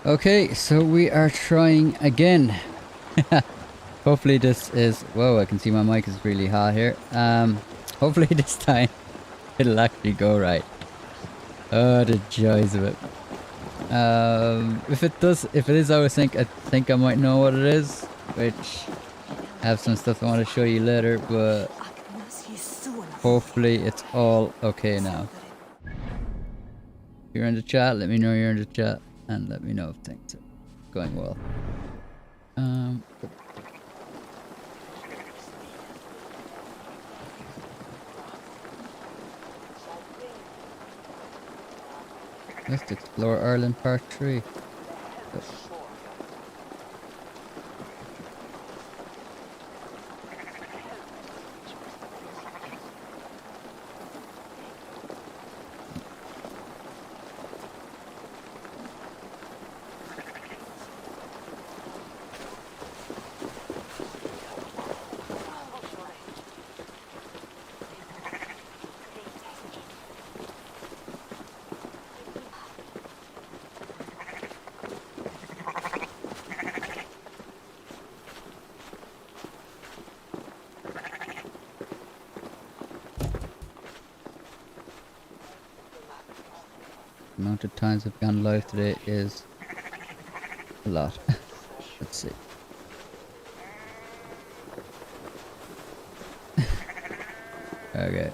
Okay, so we are trying again. Hopefully this is... Whoa, I can see my mic is really hot here. Hopefully this time it'll actually go right. Oh, the joys of it. If it is out of sync, I think I might know what it is, which I have some stuff I want to show you later, but hopefully it's all okay now. If you're in the chat, let me know you're in the chat, and let me know if things are going well. Let's explore Ireland Part 3. The amount of times I've gone live today is a lot. Let's see. Okay.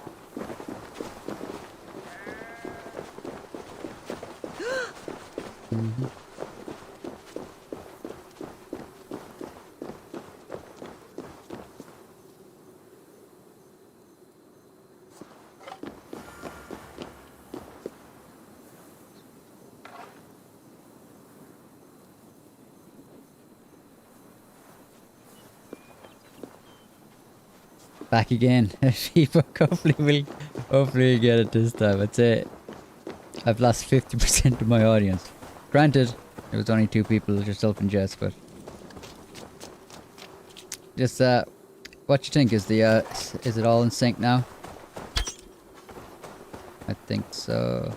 Back again. People hopefully will get it this time. I'd say I've lost 50% of my audience. Granted, it was only 2 people, yourself and Jess, but just what you think? Is it all in sync now? I think so.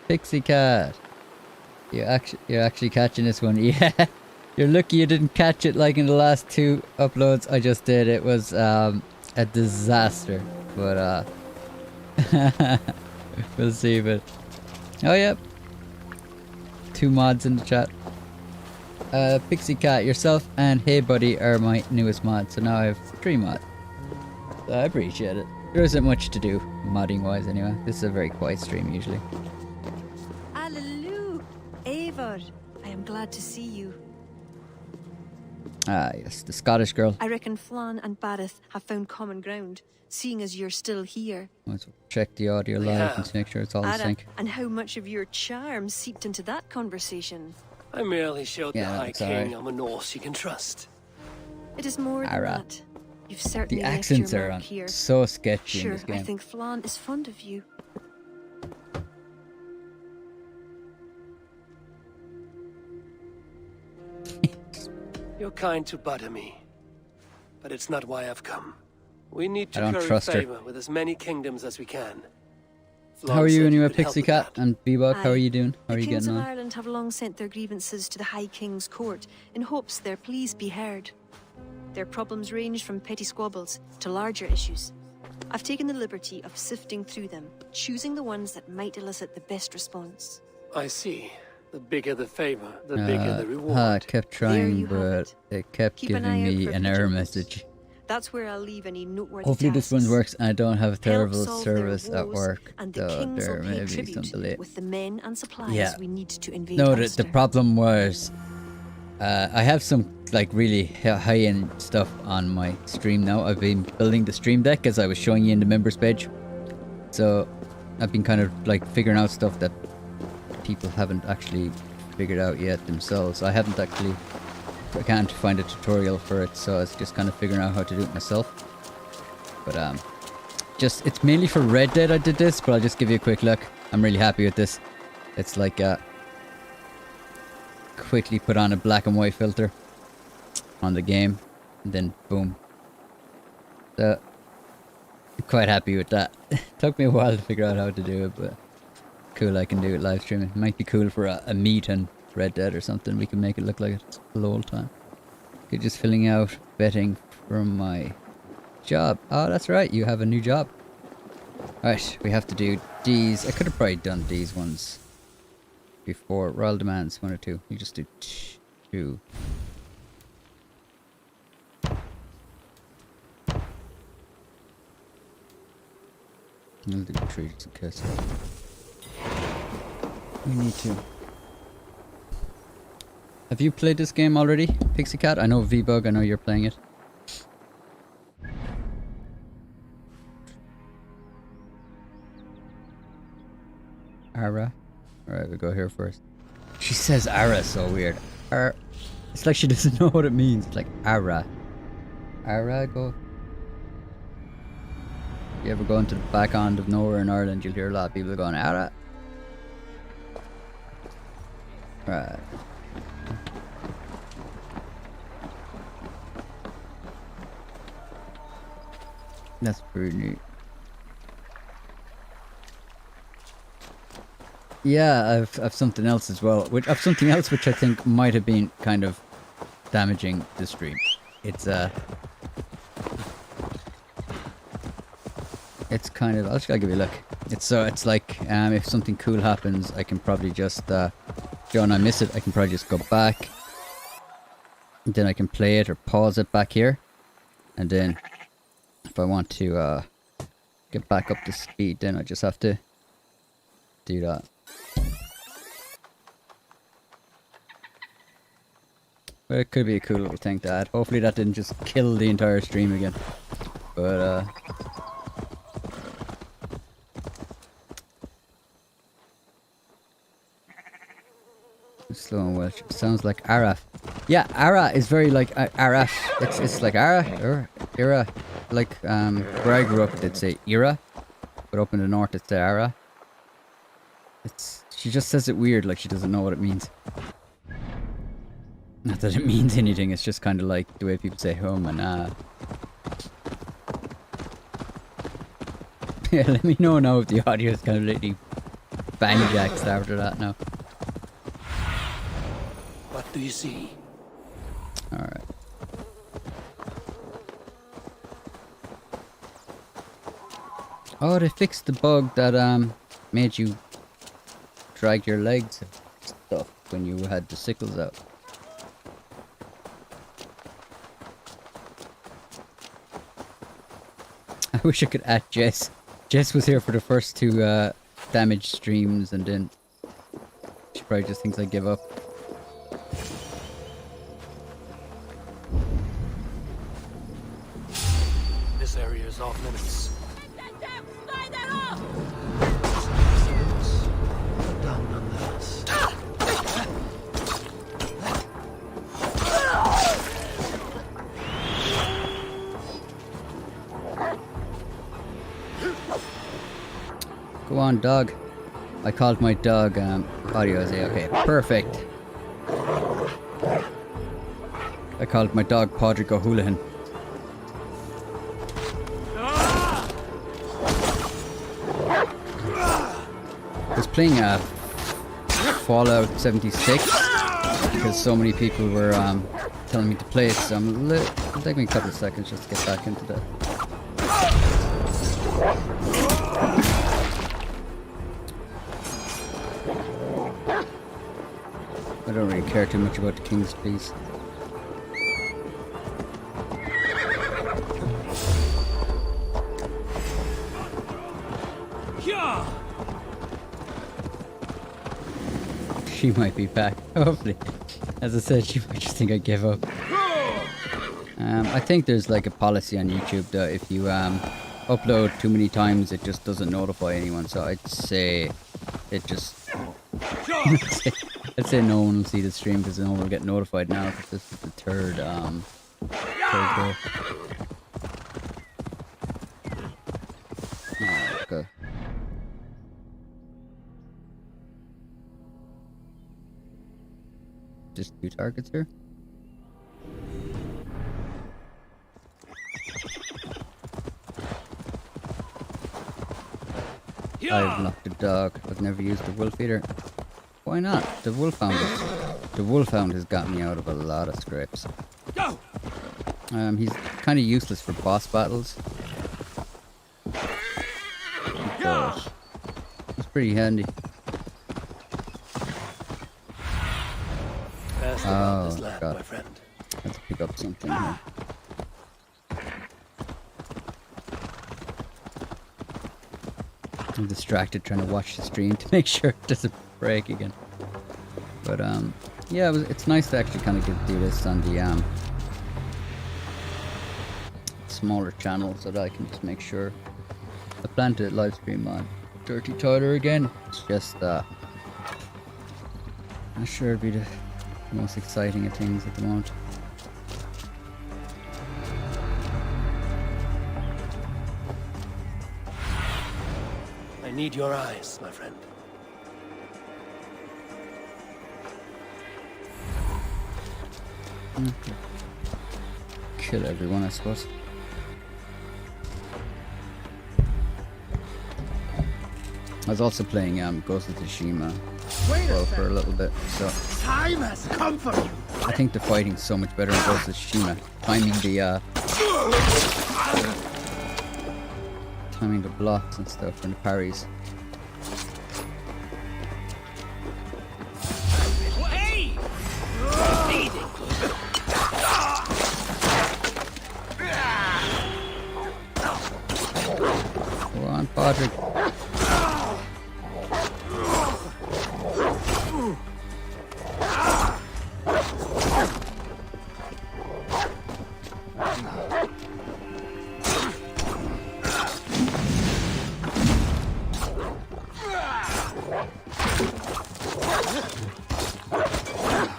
Pixie cat, you're actually catching this one. Yeah, you're lucky you didn't catch it like in the last 2 uploads I just did. It was a disaster, but we'll see. But oh yep, 2 mods in the chat. Pixie cat, yourself, and Hey Buddy are my newest mods, so now I have 3 mods. So I appreciate it. There isn't much to do modding wise anyway. This is a very quiet stream usually. I am glad to see you. Ah, yes, the Scottish girl. I reckon Flann and Bareth have found common ground, seeing as you're still here. Let's check the audio live and make sure it's all in sync. And how much of your charm seeped into that conversation? I merely showed the High King I'm a Norse you can trust. It is more than that. You've certainly the accents left your are mark here. so sketchy in this game. I think Flann is fond of you. You're kind to butter me, but it's not why I've come. We need to curry favor with as many kingdoms as we can. How are you anyway, Pixie Cat and Bebop? How are you doing? How are you getting on? The kings of Ireland have long sent their grievances to the High King's court in hopes their pleas be heard. Their problems range from petty squabbles to larger issues. I've taken the liberty of sifting through them, choosing the ones that might elicit the best response. I see. The bigger the favor, the bigger the reward. I kept trying, but it kept giving me an error message. That's where I'll leave any noteworthy Hopefully this one works and I don't have a terrible Help solve service their at woes, work. and the So kings there will may pay be some tribute delay. with the men and supplies we need to invade No, Ulster. the problem was I have some like really high-end stuff on my stream now. I've been building the stream deck as I was showing you in the members page. So I've been kind of like figuring out stuff that people haven't actually figured out yet themselves. I can't find a tutorial for it, so it's just kind of figuring out how to do it myself. But it's mainly for Red Dead I did this, but I'll just give you a quick look. I'm really happy with this. It's like quickly put on a black and white filter on the game, and then boom. So I'm quite happy with that. Took me a while to figure out how to do it, but cool, I can do it live streaming. It might be cool for a meet and Red Dead or something. We can make it look like it's the whole time. Okay, just filling out betting from my job. Oh, that's right, you have a new job. Right, we have to do these. I could have probably done these ones before. Royal demands, 1 or 2. You just do 2. I'll do 3 just in case. We need to. Have you played this game already, Pixie Cat? I know V-Bug, I know you're playing it. Ara. Alright, we go here first. She says Ara so weird. It's like she doesn't know what it means. It's like Ara. Ara, go. If you ever go into the back end of nowhere in Ireland, you'll hear a lot of people going Ara. Right. That's pretty neat. Yeah, I've something else as well. Which I've something else which I think might have been kind of damaging the stream. It's kind of. I'll just gotta give you a look. It's like if something cool happens, I can probably just John, I miss it. I can probably just go back, and then I can play it or pause it back here, and then if I want to get back up to speed, then I just have to do that. But it could be a cool little thing to add. Hopefully that didn't just kill the entire stream again. But slow and Welsh. It sounds like Araf. Yeah, Ara is very like Araf. It's like Ara or Era. Like where I grew up they'd say Era, but up in the north it's the Ara. She just says it weird, like she doesn't know what it means. Not that it means anything, it's just kind of like the way people say home and Yeah, let me know now if the audio is kind of literally bang jacks after that now. What do you see? Alright. Oh, they fixed the bug that made you drag your legs and stuff when you had the sickles out. I wish I could add Jess. Jess was here for the first 2 damage streams, and then she probably just thinks I give up. This area is off limits. Done nonetheless. Go on, dog. I called my dog Audio. Okay, perfect. I called my dog Padraig O'Houlihan. I was playing Fallout 76 because so many people were telling me to play it, so it'll take me a couple of seconds just to get back into that. I don't really care too much about the King's Peace. She might be back, hopefully. As I said, she might just think I give up. I think there's like a policy on YouTube that if you upload too many times, it just doesn't notify anyone. So I'd say it just... I'd say no one will see the stream because no one will get notified now because this is the third go. Just 2 targets here. I've knocked the dog. I've never used the wolf eater. Why not? The wolfhound has got me out of a lot of scrapes. He's kind of useless for boss battles. But he's pretty handy. Oh god. Let's pick up something here. I'm distracted trying to watch the stream to make sure it doesn't break again. But yeah, it's nice to actually kind of do this on the smaller channel so that I can just make sure. I plan to live stream on Dirty Tyler again. It's just not sure it'd be the most exciting of things at the moment. I need your eyes, my friend. Kill everyone, I suppose. I was also playing Ghost of Tsushima for a little bit, so Time has come for you. I think the fighting's so much better in Ghost of Tsushima. Timing the blocks and stuff and the parries. Hey! Go on, Patrick.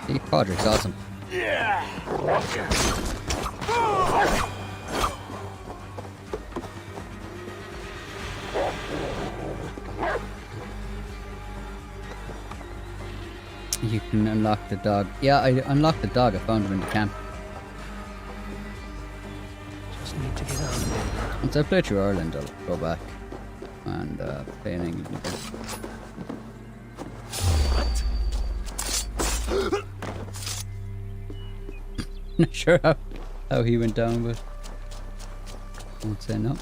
See, Patrick's awesome. You can unlock the dog. Yeah, I unlocked the dog. I found him in the camp. Just need to get on. Once I play through Ireland, I'll go back and play in England again. Not sure how he went down, but I won't say no.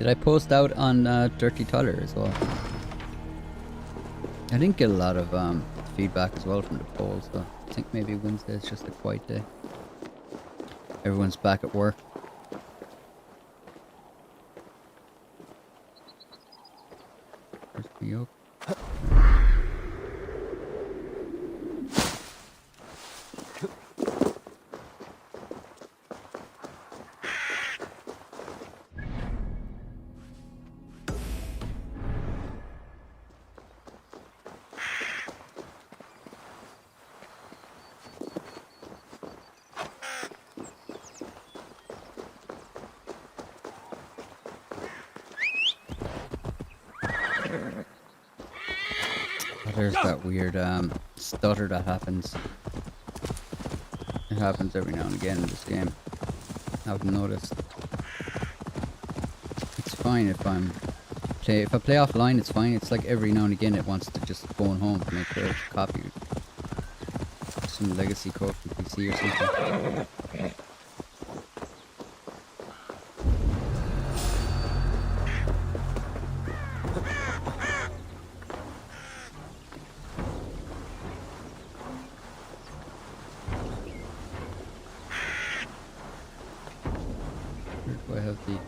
Did I post out on Dirty Tyler as well? I didn't get a lot of feedback as well from the polls, so I think maybe Wednesday is just a quiet day. Everyone's back at work. Where's the yoke? There's that weird stutter that happens. It happens every now and again in this game. I've noticed. It's fine if if I play offline, it's fine. It's like every now and again it wants to just phone home and I create a copy. Some legacy code from PC or something. I have the...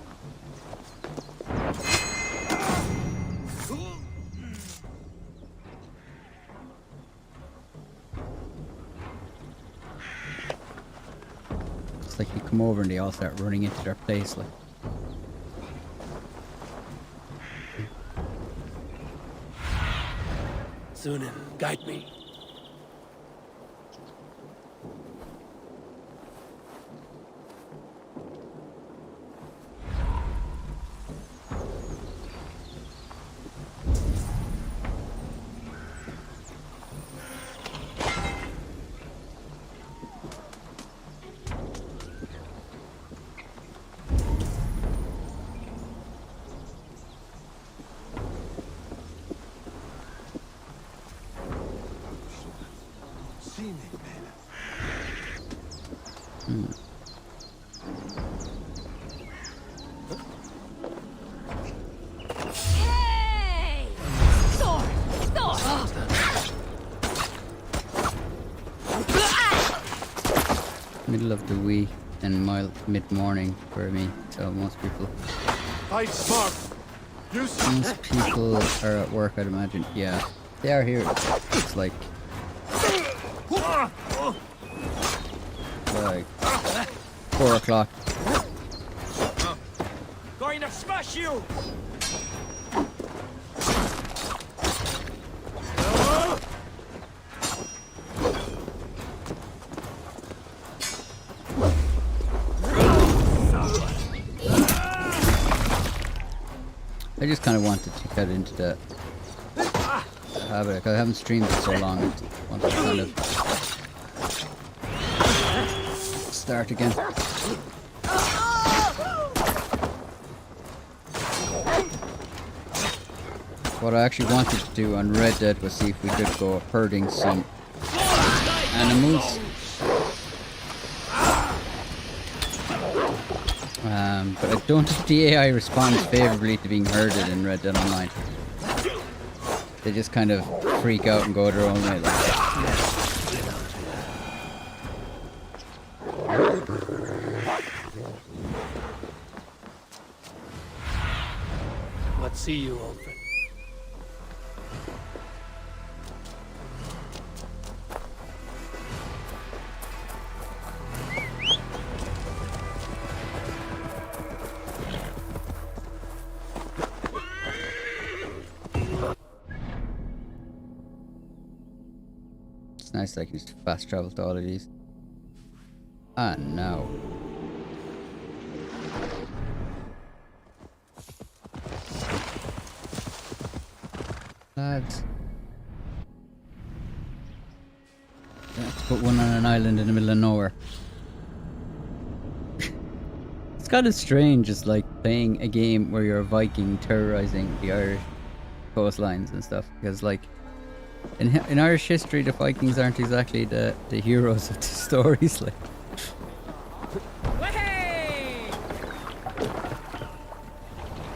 It's like you come over and they all start running into their place, like. Sunan, guide me. Hey! Thor! Thor! Middle of the week and mid-morning for me, so most people Fight smart. most people are at work, I'd imagine. Yeah, they are here. It's like 4 o'clock. Going to smash you. I just kind of wanted to get into the habit, 'cause I haven't streamed for so long. I want to kind of start again. What I actually wanted to do on Red Dead was see if we could go herding some animals. But I don't think the AI responds favourably to being herded in Red Dead Online. They just kind of freak out and go their own way. Like. Let's see you, old friend. It's nice that I can just fast travel to all of these. Ah, no. Lads. Let's put one on an island in the middle of nowhere. It's kind of strange, it's like playing a game where you're a Viking terrorizing the Irish coastlines and stuff. Because like, in Irish history, the Vikings aren't exactly the heroes of the stories. Like,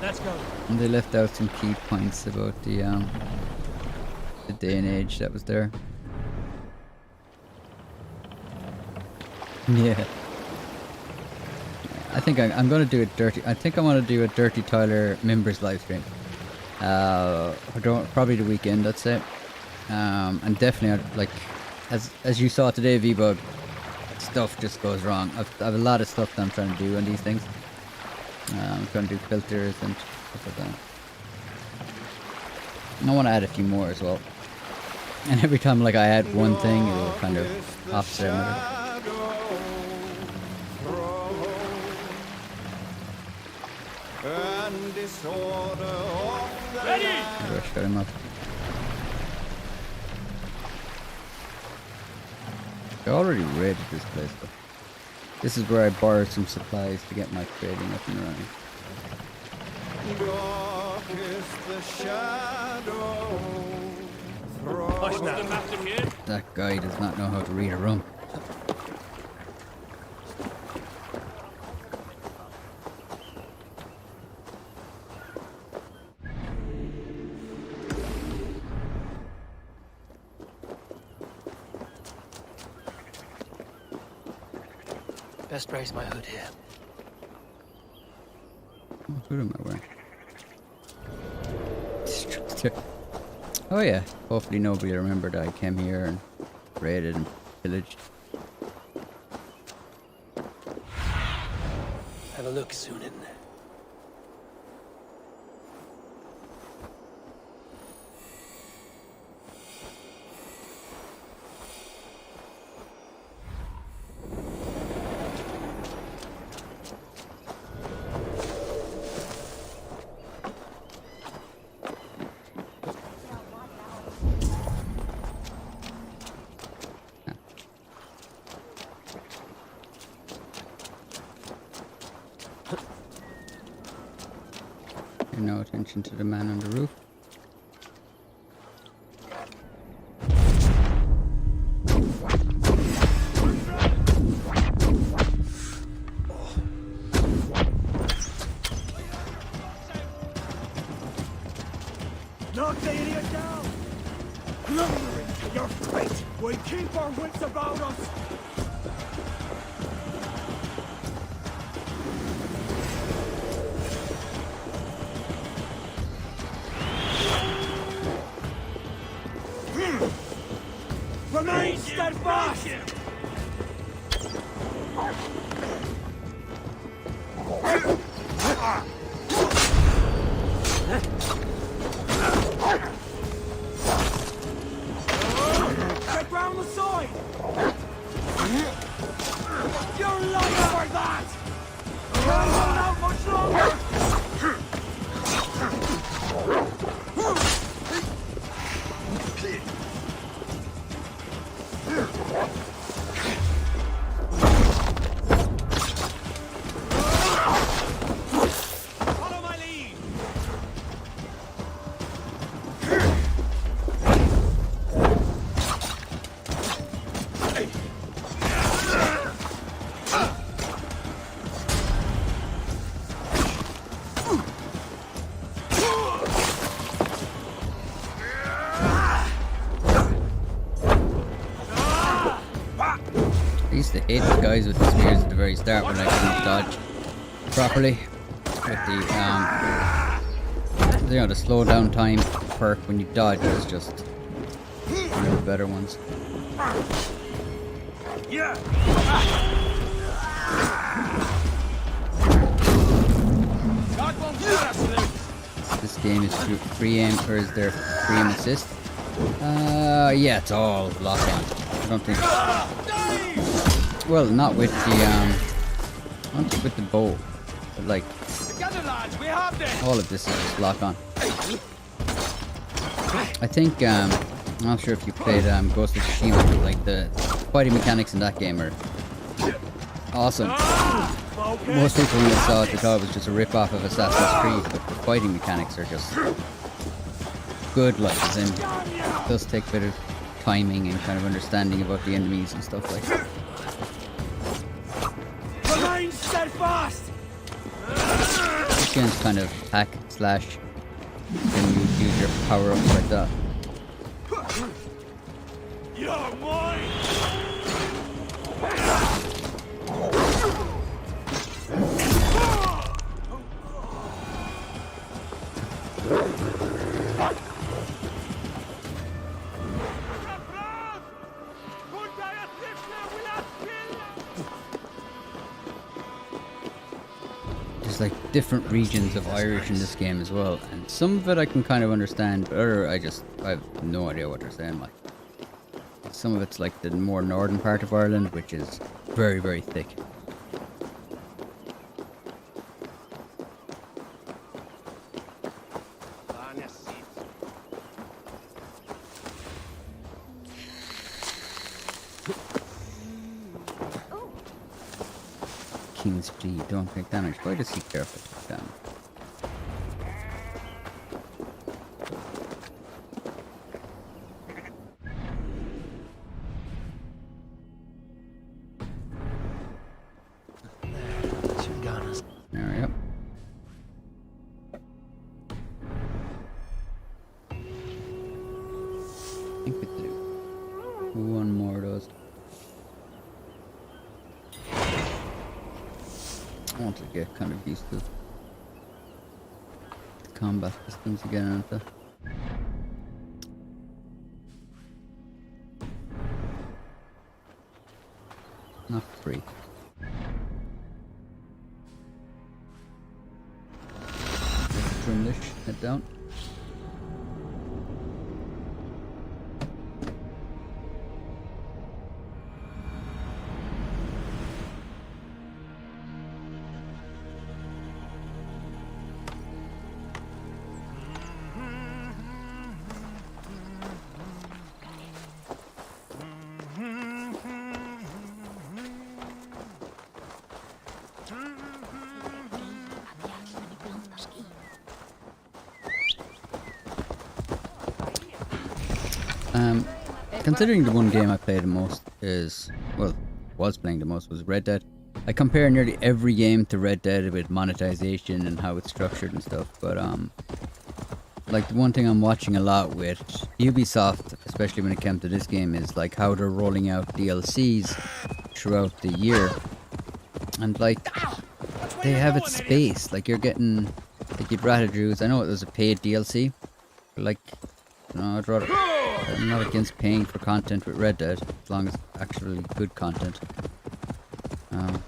Let's go. and they left out some key points about the day and age that was there. Yeah. I think I'm gonna do a dirty. I think I want to do a Dirty Tyler members live stream. Probably the weekend, I'd say. And definitely, like, as you saw today, V-Bug, stuff just goes wrong. I have a lot of stuff that I'm trying to do on these things. I'm trying to do filters and stuff like that. And I want to add a few more as well. And every time, like, I add one thing, it'll kind of offset another. Ready? Maybe I shut him up. I already raided this place though. This is where I borrowed some supplies to get my trading up and running. Push now. That guy does not know how to read a room. Best raise my hood here. What hood am I wearing? Destructor. Oh yeah, hopefully nobody remembered I came here and raided and pillaged. Have a look, Sunan. Pay no attention to the man on the roof. Knock the idiot down! Lumbering to your fate! We keep our wits about us! Remain steadfast! Get round the side! You're lying for that! Can't hold out much longer! Follow my lead! I used to hate the guys with the spears at the very start when I couldn't dodge properly. With the, you know, the slow down time perk when you dodge is just one of the better ones. Yeah! God won't let us live! This game is free aim, or is there free aim assist? Yeah, it's all lock on. I don't think. Well, not with the not with the bow, but like Together, lads, we have this! all of this is just lock on. I think I'm not sure if you played Ghost of Tsushima, but like the fighting mechanics in that game are awesome. Most people when they saw it, they thought it was just a rip off of Assassin's Creed, but the fighting mechanics are just good. Like, as in, it does take a bit of timing and kind of understanding about the enemies and stuff like that. Remain steadfast! This game's kind of hack slash, then you use your power ups like that. You're mine! There's like different regions of Irish in this game as well, and some of it I can kind of understand, but other I have no idea what they're saying. Like, some of it's like the more northern part of Ireland, which is very, very thick. King's G, don't take damage. Why does he care if I take damage? There we go. I think we do one more of those. I want to get kind of used to combat systems again, aren't they? Not free. Trim this, head down. Considering the one game I played the most is, well, was playing the most was Red Dead. I compare nearly every game to Red Dead with monetization and how it's structured and stuff, but like the one thing I'm watching a lot with Ubisoft, especially when it comes to this game, is like how they're rolling out DLCs throughout the year. And like, they have it spaced, like you're getting, like you'd rather Druids, I know it was a paid DLC, but like, you know, I'm not against paying for content with Red Dead, as long as it's actually good content. I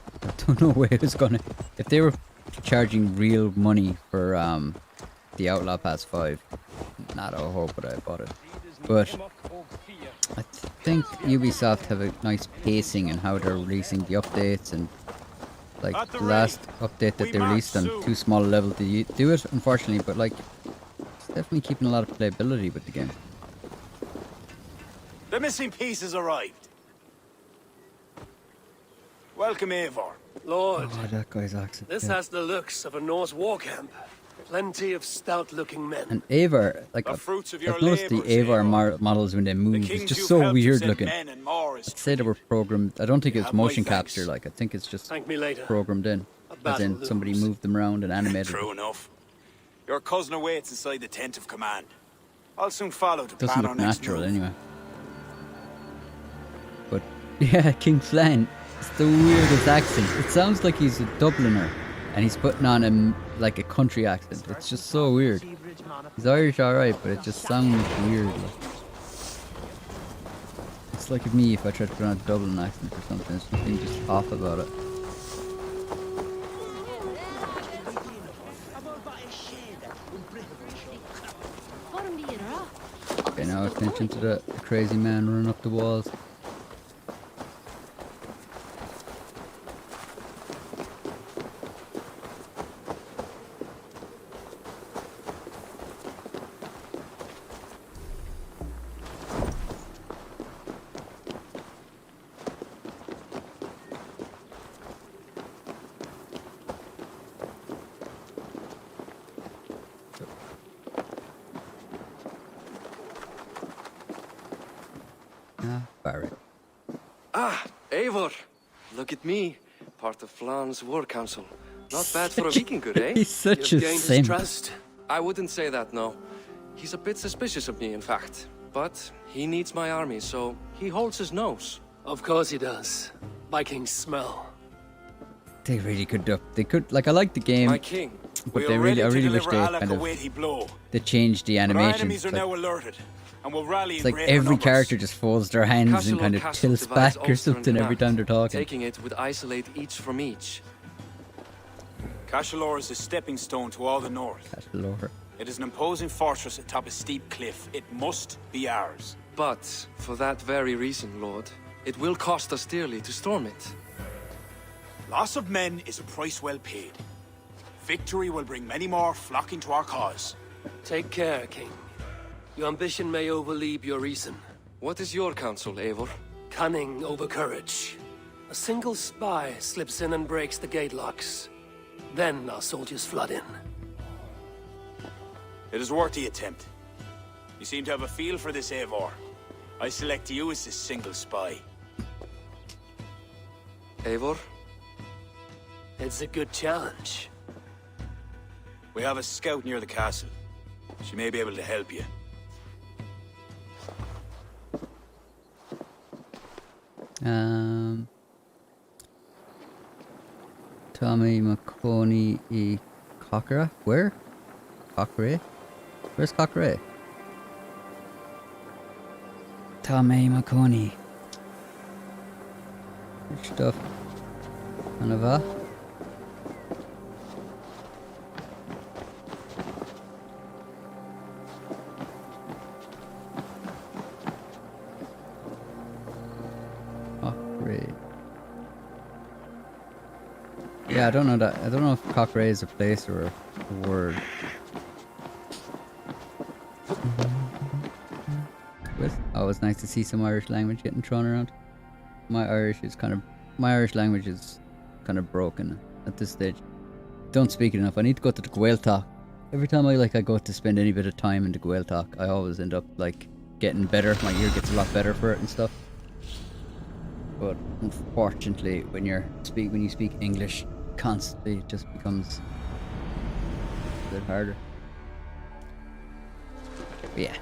don't know where it's gonna... If they were charging real money for the Outlaw Pass 5, not a hope would I have bought it. But I think Ubisoft have a nice pacing in how they're releasing the updates, and like the last update that they released on too small a level to do it, unfortunately, but like it's definitely keeping a lot of playability with the game. The missing piece has arrived. Welcome, Eivor. Lord, Oh, that guy's accent. this has the looks of a Norse war camp. Plenty of stout-looking men. And Avar, like The I've fruits of your noticed the labours, Avar Eivor. models when they The move, it's kings just you've so helped weird send looking. men and more is I'd say they were programmed. I don't think You it's have my motion thanks. capture. Like I think it's just Thank me later. programmed in, A as battle in somebody looms. moved them around and animated. True enough. Your cousin awaits inside the tent of command. I'll soon follow to Doesn't plan look our next natural move. anyway. But yeah, King Flan. It's the weirdest accent. It sounds like he's a Dubliner, and he's putting on like a country accent. It's just so weird. He's Irish, alright, but it just sounds weird. Like. It's like me if I tried to put on a Dublin accent or something. There's something just off about it. Okay, now attention to the crazy man running up the walls. Barrett. Ah, Eivor. Look at me. Part of Flan's war council. Not bad for a Vikingur, eh? He's such You've a gained his simp. trust. I wouldn't say that, no. He's a bit suspicious of me, in fact. But he needs my army, so he holds his nose. Of course he does. Vikings smell. They really could do. They could, like, I like the game, My king. but We they are really, I ready to really wish deliver they Alec kind a of weighty blow. they changed the But our animations. enemies are Like, now alerted, and will rally it's in like greater every numbers. character just folds their hands Castle and kind on of castle tilts divides back or Ulster and something every Connacht. time they're talking. Taking it would isolate each from each. Cashel is a stepping stone to all the north. That's the lore. It is an imposing fortress atop a steep cliff. It must be ours. But for that very reason, Lord, it will cost us dearly to storm it. Loss of men is a price well paid. Victory will bring many more flocking to our cause. Take care, King. Your ambition may overleap your reason. What is your counsel, Eivor? Cunning over courage. A single spy slips in and breaks the gate locks. Then our soldiers flood in. It is worth the attempt. You seem to have a feel for this, Eivor. I select you as this single spy. Eivor? It's a good challenge. We have a scout near the castle. She may be able to help you. Tommy McConey E. Cockera? Where? Cockray? Where's Cockray? Tommy Makoni. Good stuff. Anava. Cockray. Yeah, I don't know that. I don't know if Cockray is a place or a word. Oh, it's nice to see some Irish language getting thrown around. My Irish language is kind of broken at this stage. Don't speak it enough. I need to go to the Gaeltacht. Every time I go to spend any bit of time in the Gaeltacht, I always end up like getting better. My ear gets a lot better for it and stuff. But unfortunately, when you speak English constantly, it just becomes a bit harder. But yeah.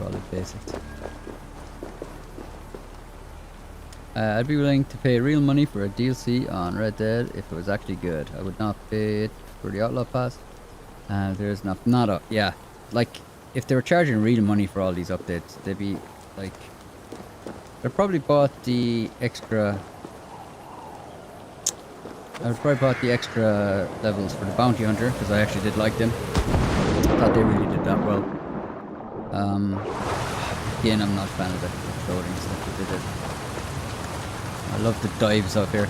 All the basics. I'd be willing to pay real money for a DLC on Red Dead if it was actually good. I would not pay it for the Outlaw Pass. There's not a yeah. Like if they were charging real money for all these updates, they'd be like. I probably bought the extra. I probably bought the extra levels for the Bounty Hunter because I actually did like them. I thought they really did that well. Again, I'm not a fan of the floating stuff that they did. I love the dives up here.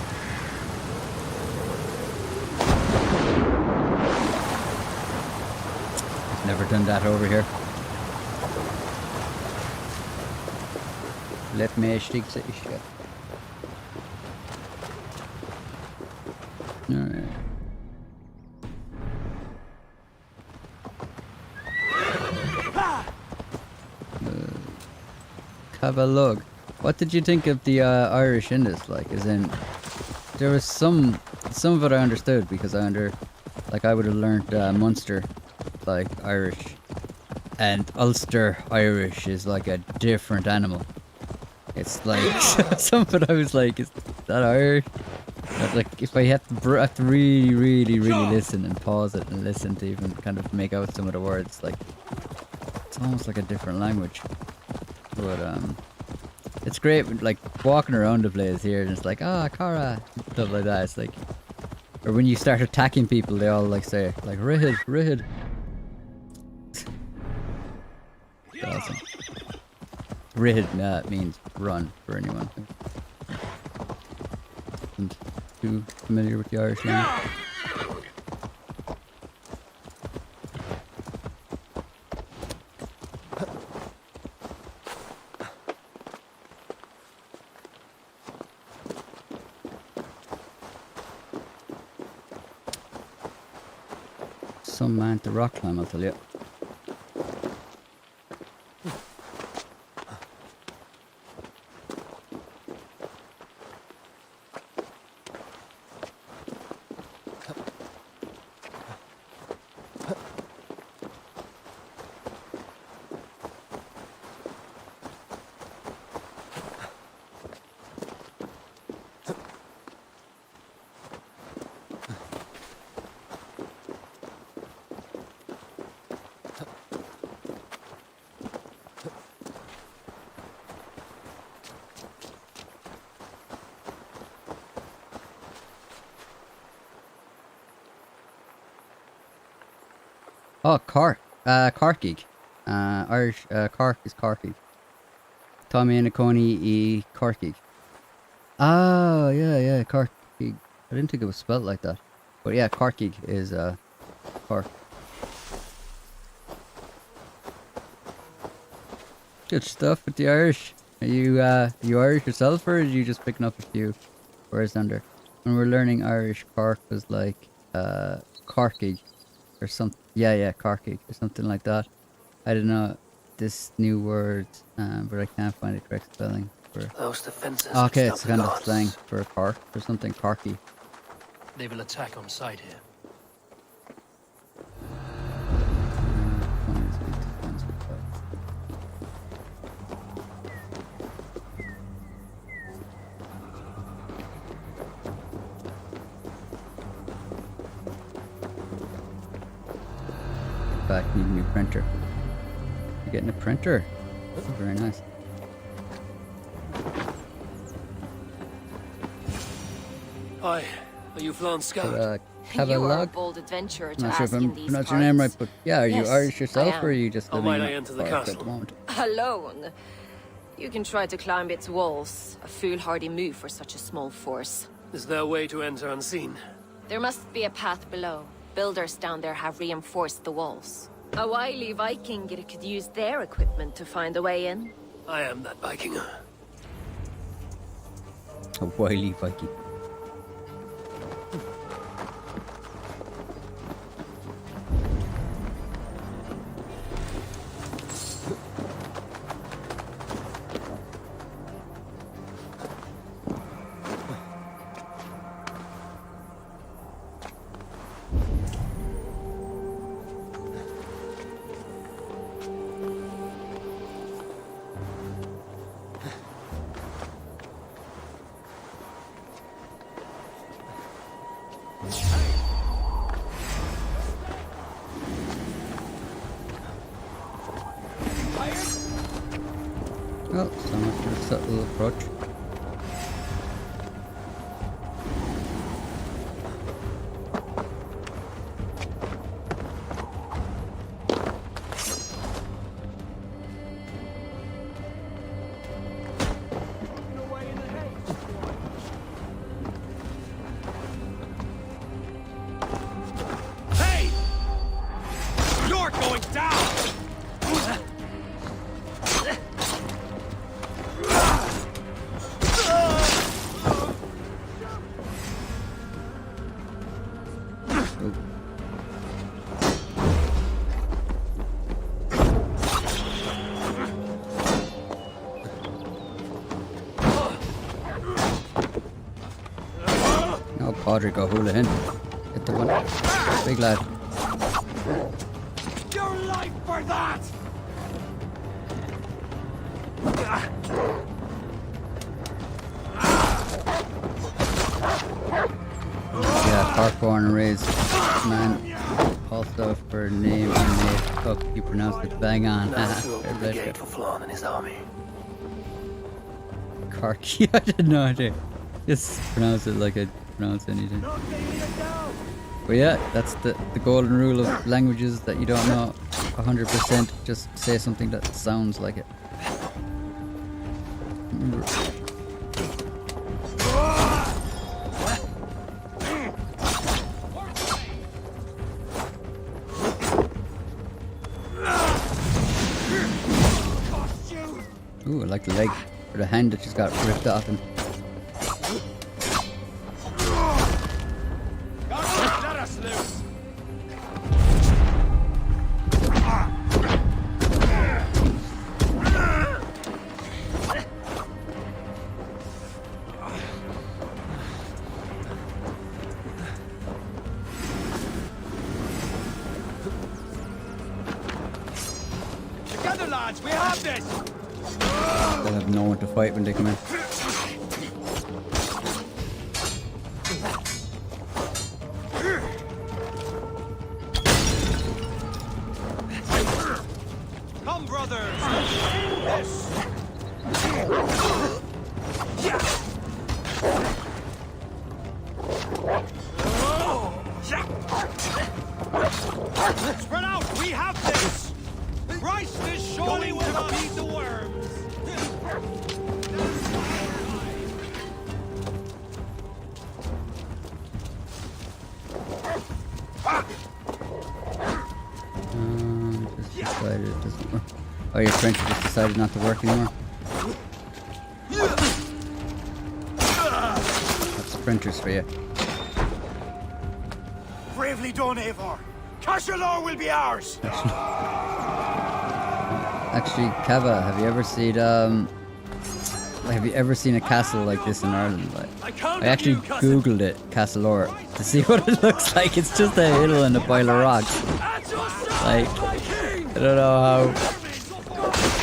I've never done that over here. Let me stick to it. Alright. Have a look. What did you think of the Irish in this? Like, as in, there was some of it I understood because I would have learned Munster, like Irish, and Ulster Irish is like a different animal. It's like some of it I was like, is that Irish? But like, if I have to really listen and pause it and listen to even kind of make out some of the words, like it's almost like a different language. But it's great, like walking around the place here, and it's like Cara, stuff like that. It's like, or when you start attacking people, they all like say like Rihid. It's awesome. Rihid means run for anyone. Isn't too familiar with the Irish language. Some man to rock climb, I'll tell you. Oh, Carkig. Irish, Cork is Carkig. Tommy and Coney e Carkig. Oh, yeah, Carkig. I didn't think it was spelled like that. But yeah, Carkig is, Cork. Good stuff with the Irish. Are you Irish yourself, or are you just picking up a few words under? When we're learning Irish, Cork was like, Carkig. Or something, yeah, Carkig or something like that. I don't know this new word, but I can't find the correct spelling for. Those defenses. Okay, it's kind of slang for Cork or something. Carky. They will attack on sight here. back. Need a new printer. You're getting a printer. Very nice. Hi, are you Flan Scout? Have a You are a log. bold adventurer I'm to not sure if ask in I'm these pronouncing your name right, parts. but yeah, are you Yes, Irish yourself, I or are am. you just How living might I in enter the Cork at castle? the moment? Alone. You can try to climb its walls. A foolhardy move for such a small force. Is there a way to enter unseen? There must be a path below. Builders down there have reinforced the walls. A wily Viking could use their equipment to find a way in. I am that Viking. A wily Viking. Well, so much for a subtle approach. Hey! You're going down! No, Podrick O'Houlihan. Hit the one. Big lad. Your life for that! Yeah, Park born and raised man. Also for name and name. Fuck, you pronounced it bang on. That's to open the Fair gate play. for Flan and his army. Cork. I had no idea. Just pronounce it like I pronounce anything. Knock the idiot down! But yeah, that's the golden rule of languages that you don't know 100%. Just say something that sounds like it. Remember. Ooh, I like the leg or the hand that just got ripped off him. Let us loose! Together, lads, we have this! They'll have no one to fight when they come in. Come, brothers! This! Spread out! We have this! Christ is surely will not eat the worms! Just decided it doesn't work. Oh, your printer just decided not to work anymore. That's printers for you. Bravely done, Eivor! Cashalor will be ours! Actually, Kava, have you ever seen a castle like this in Ireland? Like, I actually googled it, Castlelore, to see what it looks like. It's just a hill and a pile of rocks. Like, I don't know how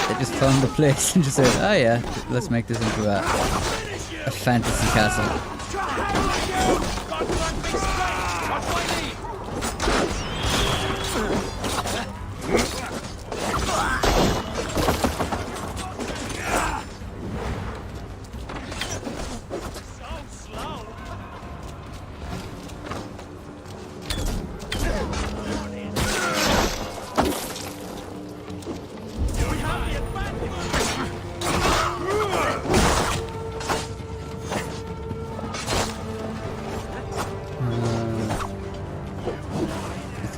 they just found the place and just said, oh yeah, let's make this into a fantasy castle.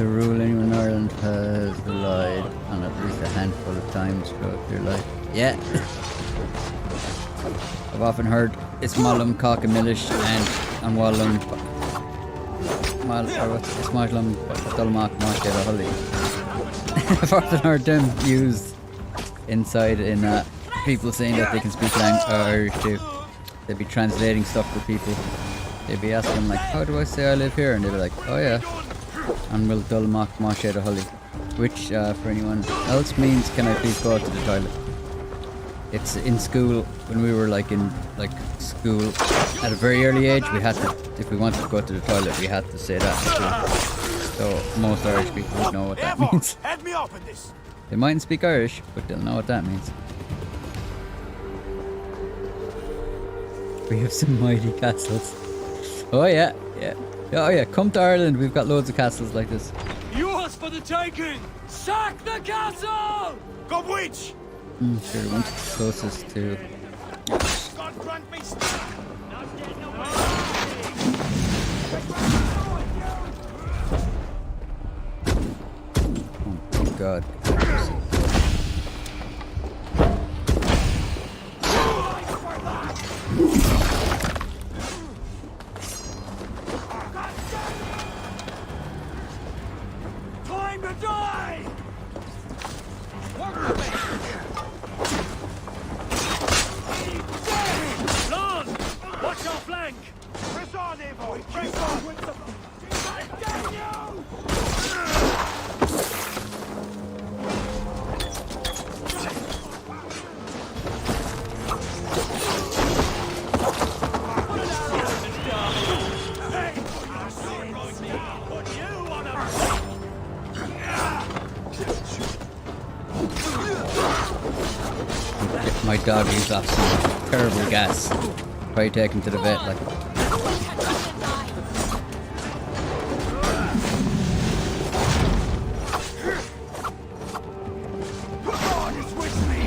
to rule anyone in Ireland has relied on at least a handful of times throughout their life. Yeah. I've often heard it's Malum Cockamish and Wallum it's Malum Dulmac Market or Hully. I've often heard them used inside in people saying that they can speak Irish too. They'd be translating stuff for people. They'd be asking like, how do I say I live here? And they'd be like, oh yeah. And will Dulmac Market or Hully. Which for anyone else means, can I please go out to the toilet? It's in school, when we were in school at a very early age, we had to, if we wanted to go to the toilet, we had to say that in school. So most Irish people would know what that means. Head me up in this. They mightn't speak Irish, but they'll know what that means. We have some mighty castles. Oh yeah, yeah. Oh yeah, come to Ireland, we've got loads of castles like this. Yours for the taking! Sack the castle! Go witch! Sure, the one closest to... God grant me Oh god. Time to die! Work for me! Lon! Watch your flank! Press on, Evo! Press on! Damn you! My dog used off some terrible gas. Probably take him to the vet like. God is with me!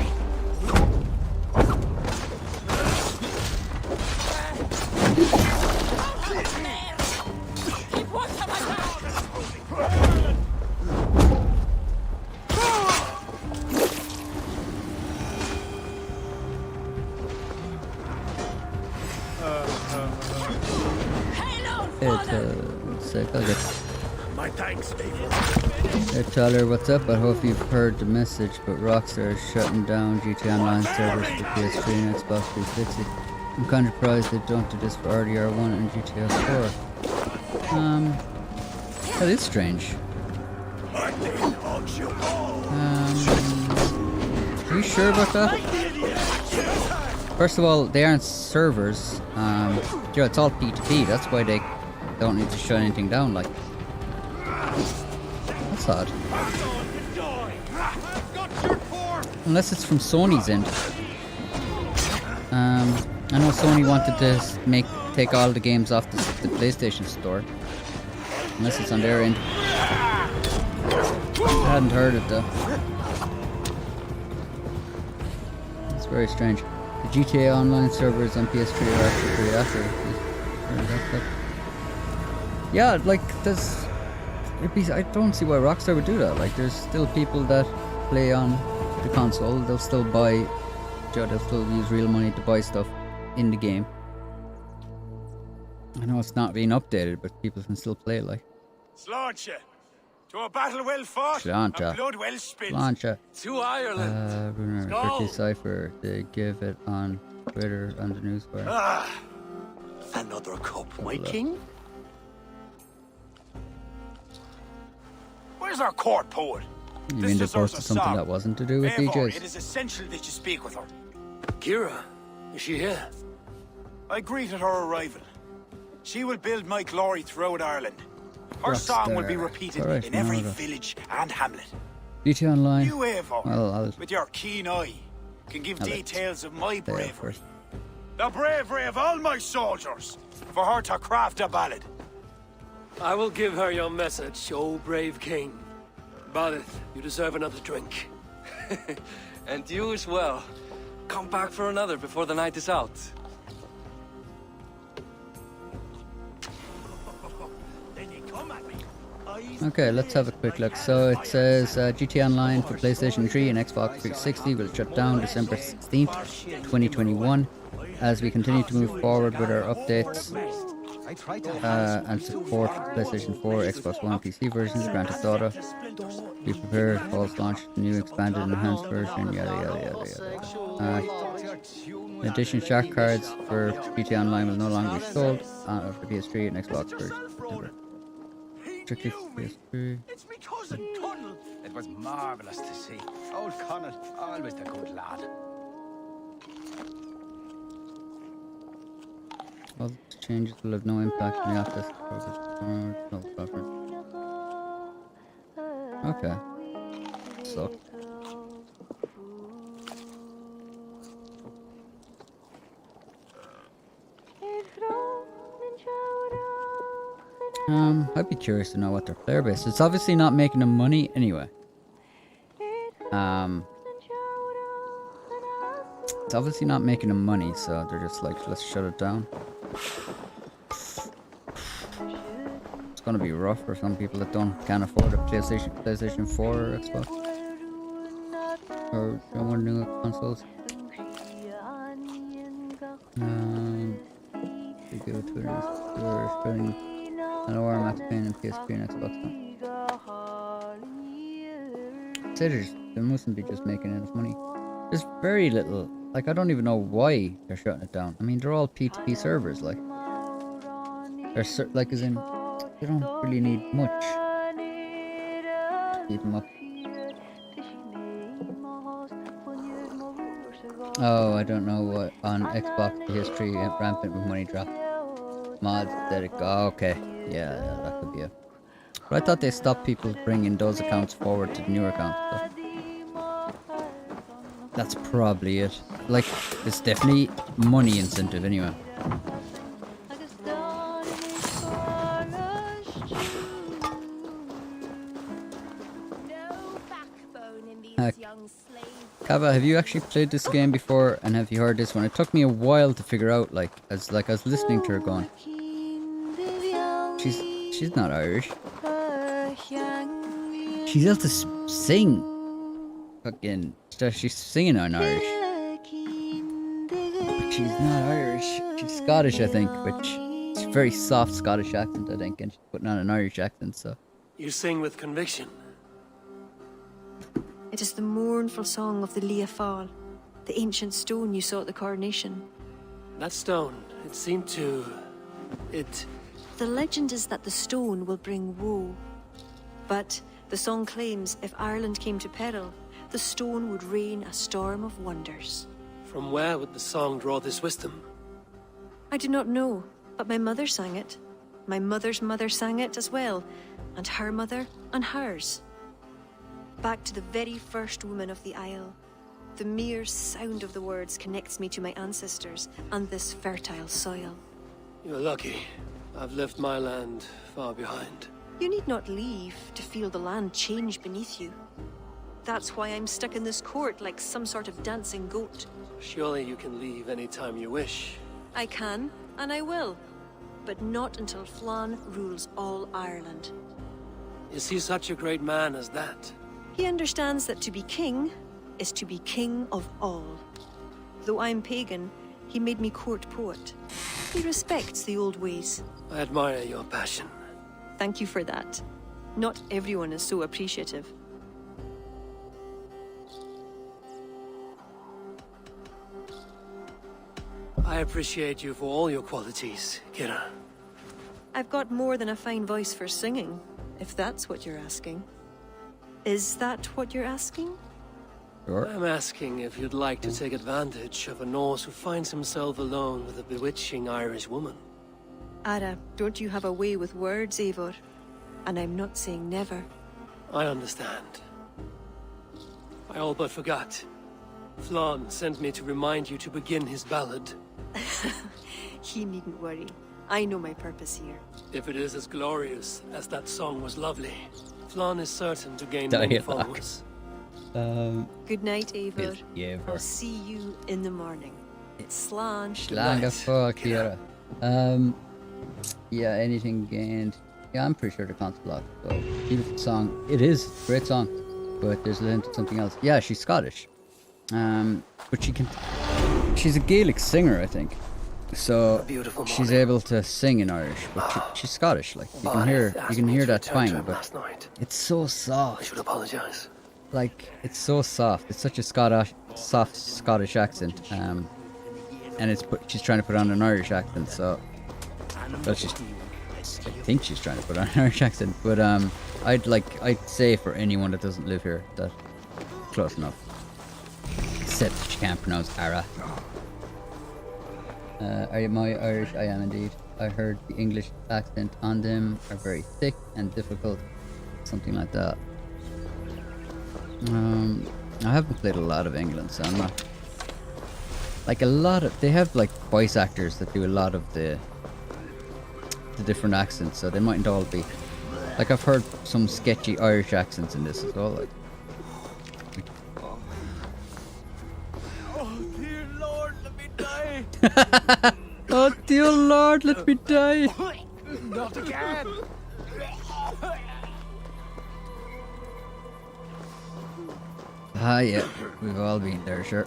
My thanks, David. Hey Tyler, what's up? I hope you've heard the message, but Rockstar is shutting down GTA Online servers for PS3 and Xbox 360. I'm kind of surprised they don't do this for RDR1 and GTA 4. That is strange. Are you sure about that? First of all, they aren't servers. It's all P2P, that's why they don't need to shut anything down, like. That's odd. Unless it's from Sony's end. I know Sony wanted to take all the games off the PlayStation Store. Unless it's on their end. I hadn't heard it though. It's very strange. The GTA Online servers on PS3 are actually pretty accurate. Yeah, like there's... I don't see why Rockstar would do that. Like, there's still people that play on the console. They'll still buy... They'll still use real money to buy stuff in the game. I know it's not being updated, but people can still play, like. Sláinte! To a battle well fought, Sláinte. and blood well spilled. Sláinte. To Ireland! Bruner, Turkey Cypher. They give it on Twitter and the newswire. Another cup, my king? Where's our court poet? You mean they posted something that wasn't to do with Therefore, DJs? it is essential that you speak with her. Kira, is she here? I greeted her arrival. She will build my glory throughout Ireland. Her song will be repeated Alright, in every no. village and hamlet. GTA Online. You, Evo, Well, with your keen eye, can give I'll let details of my there bravery. first. The bravery of all my soldiers, for her to craft a ballad. I will give her your message, O brave king. Balith, you deserve another drink. And you as well. Come back for another before the night is out. Then you come at me. Okay, let's have a quick look. So it says GT Online for PlayStation 3 and Xbox 360 will shut down December 16th, 2021. As we continue to move forward with our updates and support PlayStation 4, Xbox One, PC versions of Grand Theft Auto. We prepare false launch the new expanded enhanced version, yada yada yada yada. In addition, shark cards for GTA Online will no longer be sold for PS3 and Xbox version. Strictly for PS3. It's me cousin, Connell. It was marvellous to see. Old Connell, always a good lad. All these changes will have no impact on the office. Okay. So. I'd be curious to know what their player base is. It's obviously not making them money anyway. It's obviously not making them money, so they're just like, let's shut it down. It's gonna be rough for some people that can't afford a PlayStation 4 or Xbox. Or don't want new consoles. We go Twitter, spending an hour Max Payne and PSP and Xbox One. They mustn't be just making enough money. There's very little, like I don't even know why they're shutting it down. I mean, they're all P2P servers, like. They're like as in, they don't really need much to keep them up. Oh, I don't know what on Xbox history rampant with money drop. Mods that oh, okay. Yeah, that could be it. But I thought they stopped people bringing those accounts forward to the newer accounts. So. That's probably it. Like, it's definitely money incentive anyway. Kava, have you actually played this game before, and have you heard this one? It took me a while to figure out, like I was listening to her going, she's not Irish. She's able to sing. Fucking, she's singing in Irish. But she's not Irish. She's Scottish, I think, but it's a very soft Scottish accent, I think, and she's putting on an Irish accent, so. You sing with conviction. It is the mournful song of the Lia Fáil, the ancient stone you saw at the coronation. That stone, it seemed to... The legend is that the stone will bring woe. But the song claims if Ireland came to peril, the stone would rain a storm of wonders. From where would the song draw this wisdom? I do not know, but my mother sang it. My mother's mother sang it as well, and her mother and hers. Back to the very first woman of the Isle. The mere sound of the words connects me to my ancestors and this fertile soil. You're lucky. I've left my land far behind. You need not leave to feel the land change beneath you. That's why I'm stuck in this court like some sort of dancing goat. Surely you can leave any time you wish. I can, and I will. But not until Flann rules all Ireland. Is he such a great man as that? He understands that to be king is to be king of all. Though I'm pagan, he made me court poet. He respects the old ways. I admire your passion. Thank you for that. Not everyone is so appreciative. I appreciate you for all your qualities, Kira. I've got more than a fine voice for singing, if that's what you're asking. Is that what you're asking? Sure. I'm asking if you'd like to take advantage of a Norse who finds himself alone with a bewitching Irish woman. Ara, don't you have a way with words, Eivor? And I'm not saying never. I understand. I all but forgot. Flann sent me to remind you to begin his ballad. He needn't worry. I know my purpose here. If it is as glorious as that song was lovely, Flann is certain to gain many followers. Good night, Eivor. Yeah, I'll see you in the morning. Slán. Slanga for Kira. Yeah, anything gained. Yeah, I'm pretty sure the console locked. So keep the song. It is a great song, but there's a hint to something else. Yeah, she's Scottish. But she's a Gaelic singer, I think. So beautiful she's morning. able to sing in Irish, but she's Scottish. Like you can hear that twang, but it's so I soft. should apologize. Like it's so soft. It's such a soft Scottish accent. And she's trying to put on an Irish accent. So, well, I think she's trying to put on an Irish accent. But I'd say for anyone that doesn't live here, that close enough. Except she can't pronounce Ara. Are you my Irish? I am indeed. I heard the English accent on them are very thick and difficult. Something like that. I haven't played a lot of England, so I'm not... Like they have like voice actors that do a lot of the different accents, so they mightn't all be... Like I've heard some sketchy Irish accents in this as well, like... Oh, dear Lord, let me die! Oh dear Lord, let me die! Not again! Ah yeah, we've all been there, sure.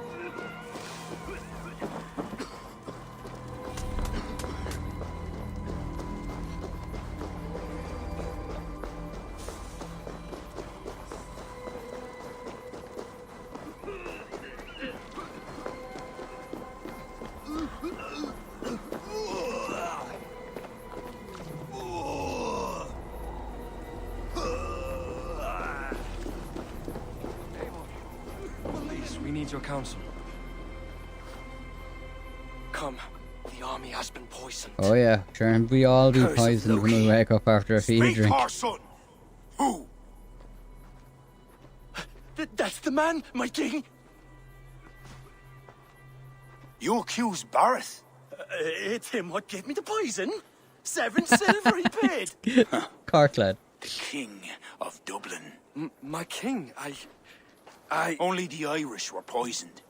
Please, we need your counsel. Come. The army has been poisoned. Oh yeah, sure, and we all be Curse of poisoned when we Loki. wake up after a feed Speak, drink. our son! Who? That's the man, my king. You accuse Barrett? It's him what gave me the poison. 7 silver he paid. Carclad. The King of Dublin. My king, I... Only the Irish were poisoned.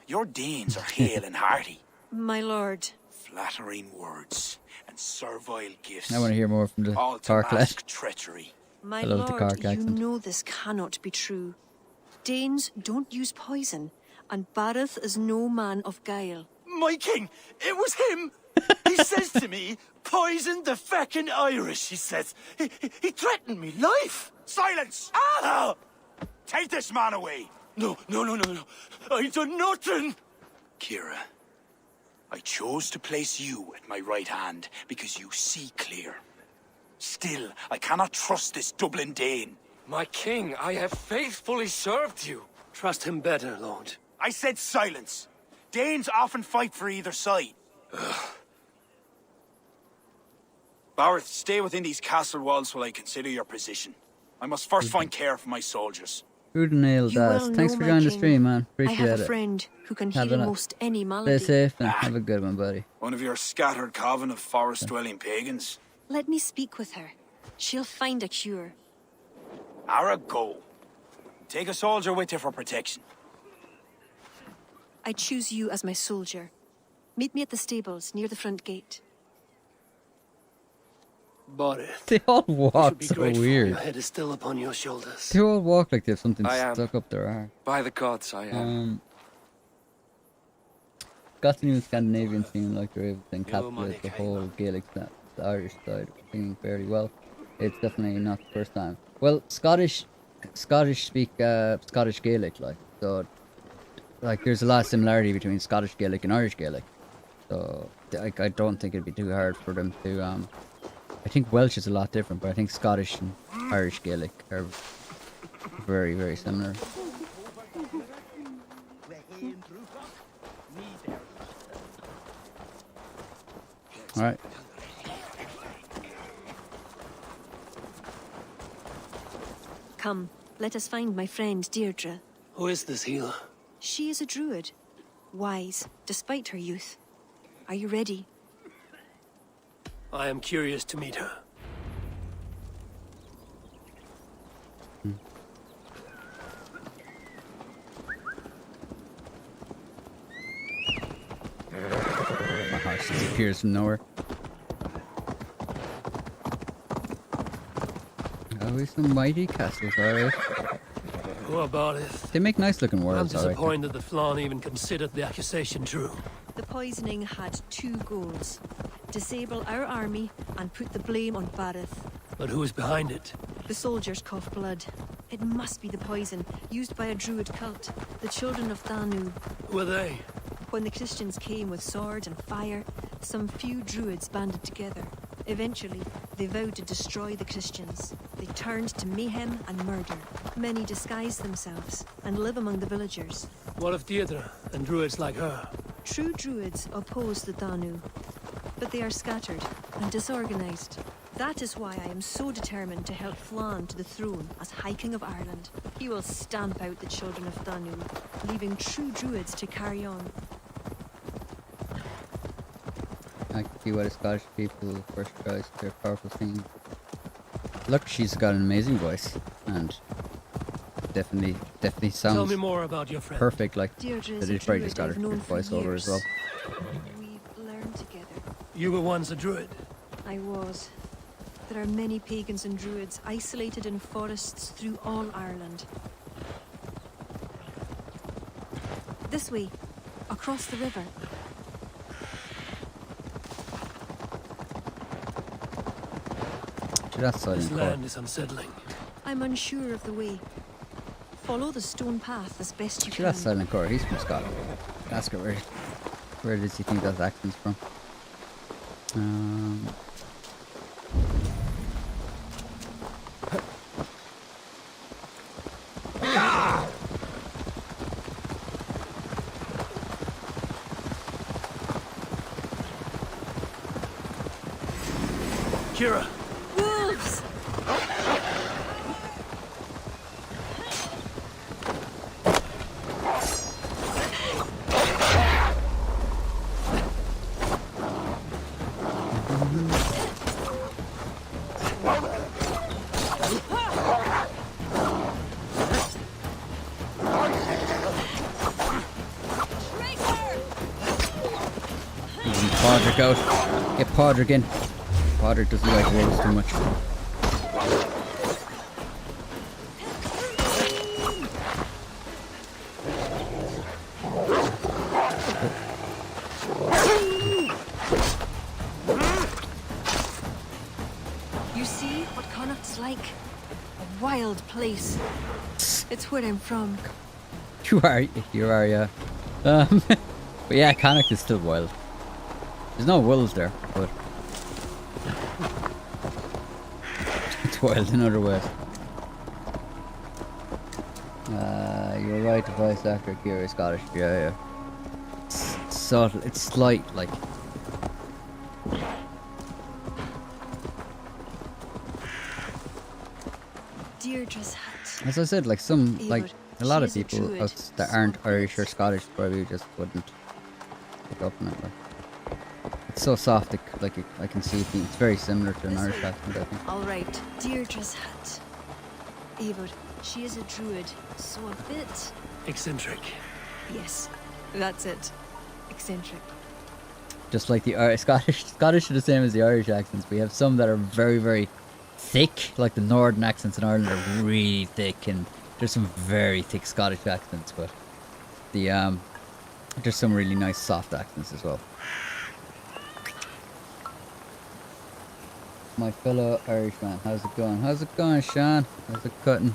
Your Danes are hale and hearty. My lord, Flattering words and servile gifts. I want to hear more from the all to Carclad. mask treachery. my I love the lord, Cork you accent. know this cannot be true. Danes don't use poison, and Bareth is no man of guile. My king, it was him. He says to me, poison the feckin' Irish, he says. He threatened me life. Silence! Ah! Take this man away! No. I done nothing. Kira, I chose to place you at my right hand because you see clear. Still, I cannot trust this Dublin Dane. My king, I have faithfully served you. Trust him better, lord. I said silence. Danes often fight for either side. Barrett, stay within these castle walls while I consider your position. I must first find care for my soldiers. Who'd nail You that? well Thanks know, for my joining the king. stream, man. I Appreciate have a it. friend who can Have heal a- most any Stay malady. safe and have a good one, buddy. One of your scattered coven of forest-dwelling pagans. Let me speak with her. She'll find a cure. Ara, go. Take a soldier with you for protection. I choose you as my soldier. Meet me at the stables near the front gate. Barrett, They all you walk should be so grateful your weird. head is still upon your shoulders. They all walk like they have something I am. stuck up their arm. By the gods, I am. Got the new Scandinavian scene like they're able to Your money encapsulate the came whole up. Gaelic, the Irish side, singing fairly well. It's definitely not the first time. Well, Scottish speak Scottish Gaelic, like so. Like there's a lot of similarity between Scottish Gaelic and Irish Gaelic, so I don't think it'd be too hard for them to. I think Welsh is a lot different, but I think Scottish and Irish Gaelic are very, very similar. All right. Come, let us find my friend Deirdre. Who is this healer? She is a druid. Wise, despite her youth. Are you ready? I am curious to meet her. My horse just appears from nowhere. Oh, we some mighty castles, alright. What about it? They make nice looking I'm worlds, alright. disappointed that Flann even considered the accusation true. The poisoning had two goals. Disable our army and put the blame on Bareth. But who is behind it? The soldiers cough blood. It must be the poison, used by a druid cult. The children of Danu. Who are they? When the Christians came with swords and fire, some few druids banded together. Eventually, they vowed to destroy the Christians. They turned to mayhem and murder. Many disguise themselves and live among the villagers. What of Deirdre and druids like her? True druids oppose the Danu, but they are scattered and disorganized. That is why I am so determined to help Flann to the throne as High King of Ireland. He will stamp out the children of Danu, leaving true druids to carry on. I can see why the Scottish people first choice their powerful thing. Look, she's got an amazing voice, and definitely Tell me sounds more about your friend. perfect. Like Deirdre is that a is probably druid just got I've her known for voiceover as well. years. We've learned together. You were once a druid. I was. There are many pagans and druids isolated in forests through all Ireland. This way, across the river. That's This silent court. land is unsettling. I'm unsure of the way. Follow the stone path as best you Sure, can. that's silent court. He's from Scotland. Ask her where does he think that accent's from? Kira, Wolves! Even Podrick out. Get Podrick in. Podrick doesn't like wolves too much. You see what Connacht's like? A wild place. It's where I'm from. You are, yeah. But yeah, Connacht is still wild. There's no wolves there, but it's wild in other ways. You're right, the voice actor Kira is Scottish. Yeah. It's subtle. It's slight, like. Deirdre's hut. As I said, like a lot of She is a people druid, that aren't so Irish or it's- Scottish probably just wouldn't pick up on it. Like. It's so soft, I can see it. It's very similar to an This Irish way. accent, I think. All right, Deirdre's hut. Eivor, she is a druid, so a bit... eccentric. Yes, that's it. Eccentric. Just like the Scottish are the same as the Irish accents. We have some that are very, very thick, like the northern accents in Ireland are really thick, and there's some very thick Scottish accents, but the there's some really nice soft accents as well. My fellow Irishman, how's it going? How's it going, Sean? How's it cutting?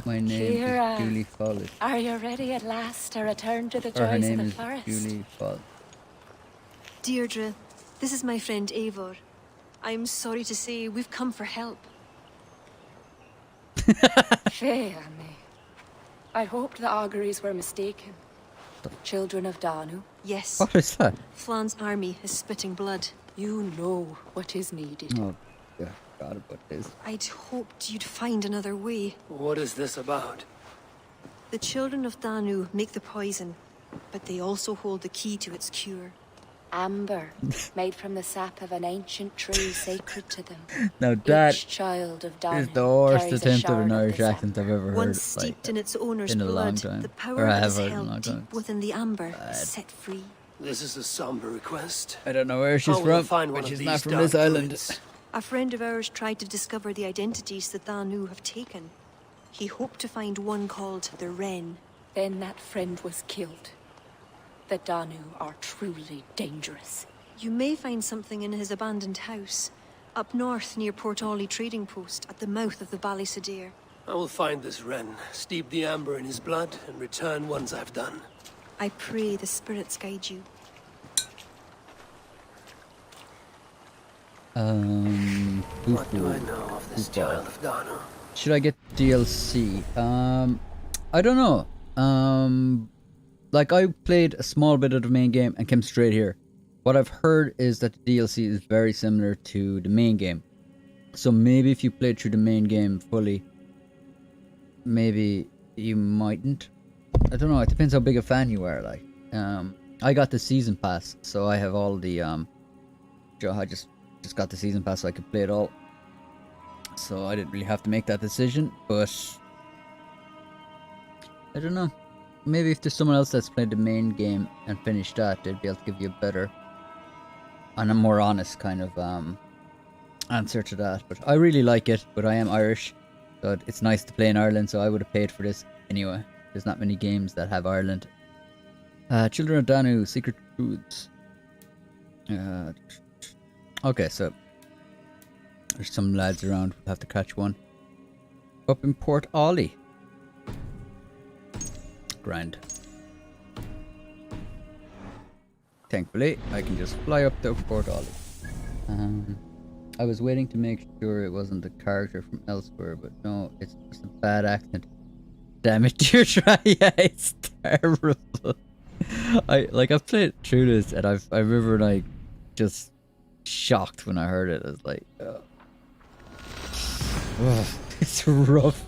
My name Kira. is Julie Follett. Are you ready at last to return to the Or her joys of name the is forest? Julie Follett. Deirdre, this is my friend Eivor. I'm sorry to say we've come for help. Fear me. I hoped the auguries were mistaken. Children of Danu, Yes, What is that? Flann's army is spitting blood. you know what is needed. Oh, yeah, forgot about this. I'd hoped you'd find another way. What is this about? The children of Danu make the poison, but they also hold the key to its cure. Amber, made from the sap of an ancient tree sacred to them. Now that Each child of Danu is the worst carries a attempt of shard an Irish this accent I've ever heard. Once like, steeped in its owner's in a long blood, time. the Or power I that have is heard in a long held time. deep within the amber Bad. is set free. This is a somber request. I don't know where she's How will I from, find one but of she's these not from dark this island. druids? A friend of ours tried to discover the identities the Danu have taken. He hoped to find one called the Wren. Then that friend was killed. The Danu are truly dangerous. You may find something in his abandoned house, up north near Port Ollie trading post at the mouth of the Ballysadere. I will find this Wren, steep the amber in his blood, and return once I've done. I pray the spirits guide you. What do I know of this child of Danu? Should I get DLC? I don't know. Like I played a small bit of the main game and came straight here. What I've heard is that the DLC is very similar to the main game. So maybe if you played through the main game fully, maybe you mightn't. I don't know, it depends how big a fan you are, like. I got the season pass, so I have all the I just got the season pass so I could play it all. So I didn't really have to make that decision, but I don't know. Maybe if there's someone else that's played the main game and finished that, they'd be able to give you a better and a more honest kind of answer to that. But I really like it, but I am Irish, so it's nice to play in Ireland, so I would have paid for this anyway. There's not many games that have Ireland. Children of Danu, Secret Druids. Okay, so there's some lads around. We'll have to catch one. Up in Port Ollie. Grand. Thankfully, I can just fly up to Port Ollie. I was waiting to make sure it wasn't a character from elsewhere, but no, it's just a bad accent. Damn it, Deirdre! Yeah, it's terrible. I've played through this, and I remember like just shocked when I heard it. I was like, oh, it's rough.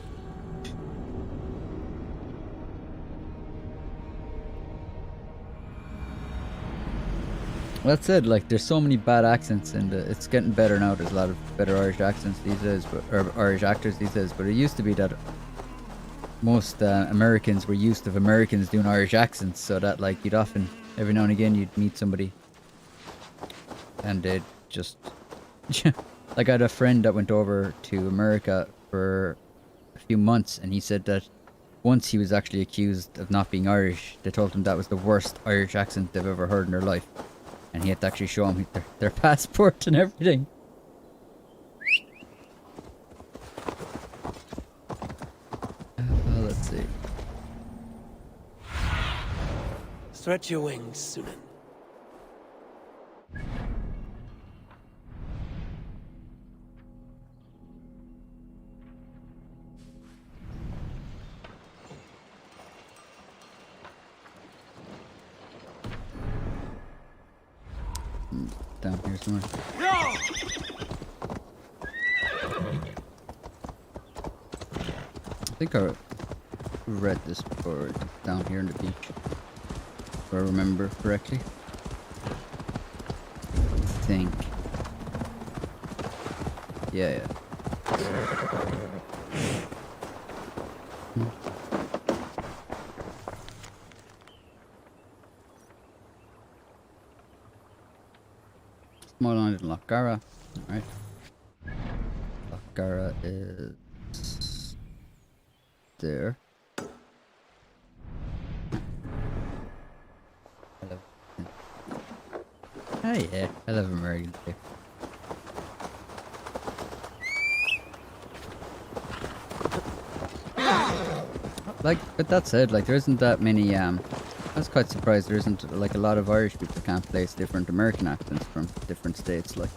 That said, like there's so many bad accents, and it's getting better now. There's a lot of better Irish accents these days, or Irish actors these days. But it used to be that most Americans were used to Americans doing Irish accents, so that like you'd often, every now and again, you'd meet somebody, and they'd just like I had a friend that went over to America for a few months, and he said that once he was actually accused of not being Irish. They told him that was the worst Irish accent they've ever heard in their life. And he had to actually show him their passport and everything. Well, let's see. Stretch your wings, Sunan. Down here somewhere. I think I read this before. It's down here on the beach, if I remember correctly. I think. Yeah. Small island in Lochgara. Alright. Lochgara is there. Hello. Oh yeah, I love Americans here. Like, but that said, like there isn't that many I was quite surprised there isn't like a lot of Irish people can't place different American accents from different states, like.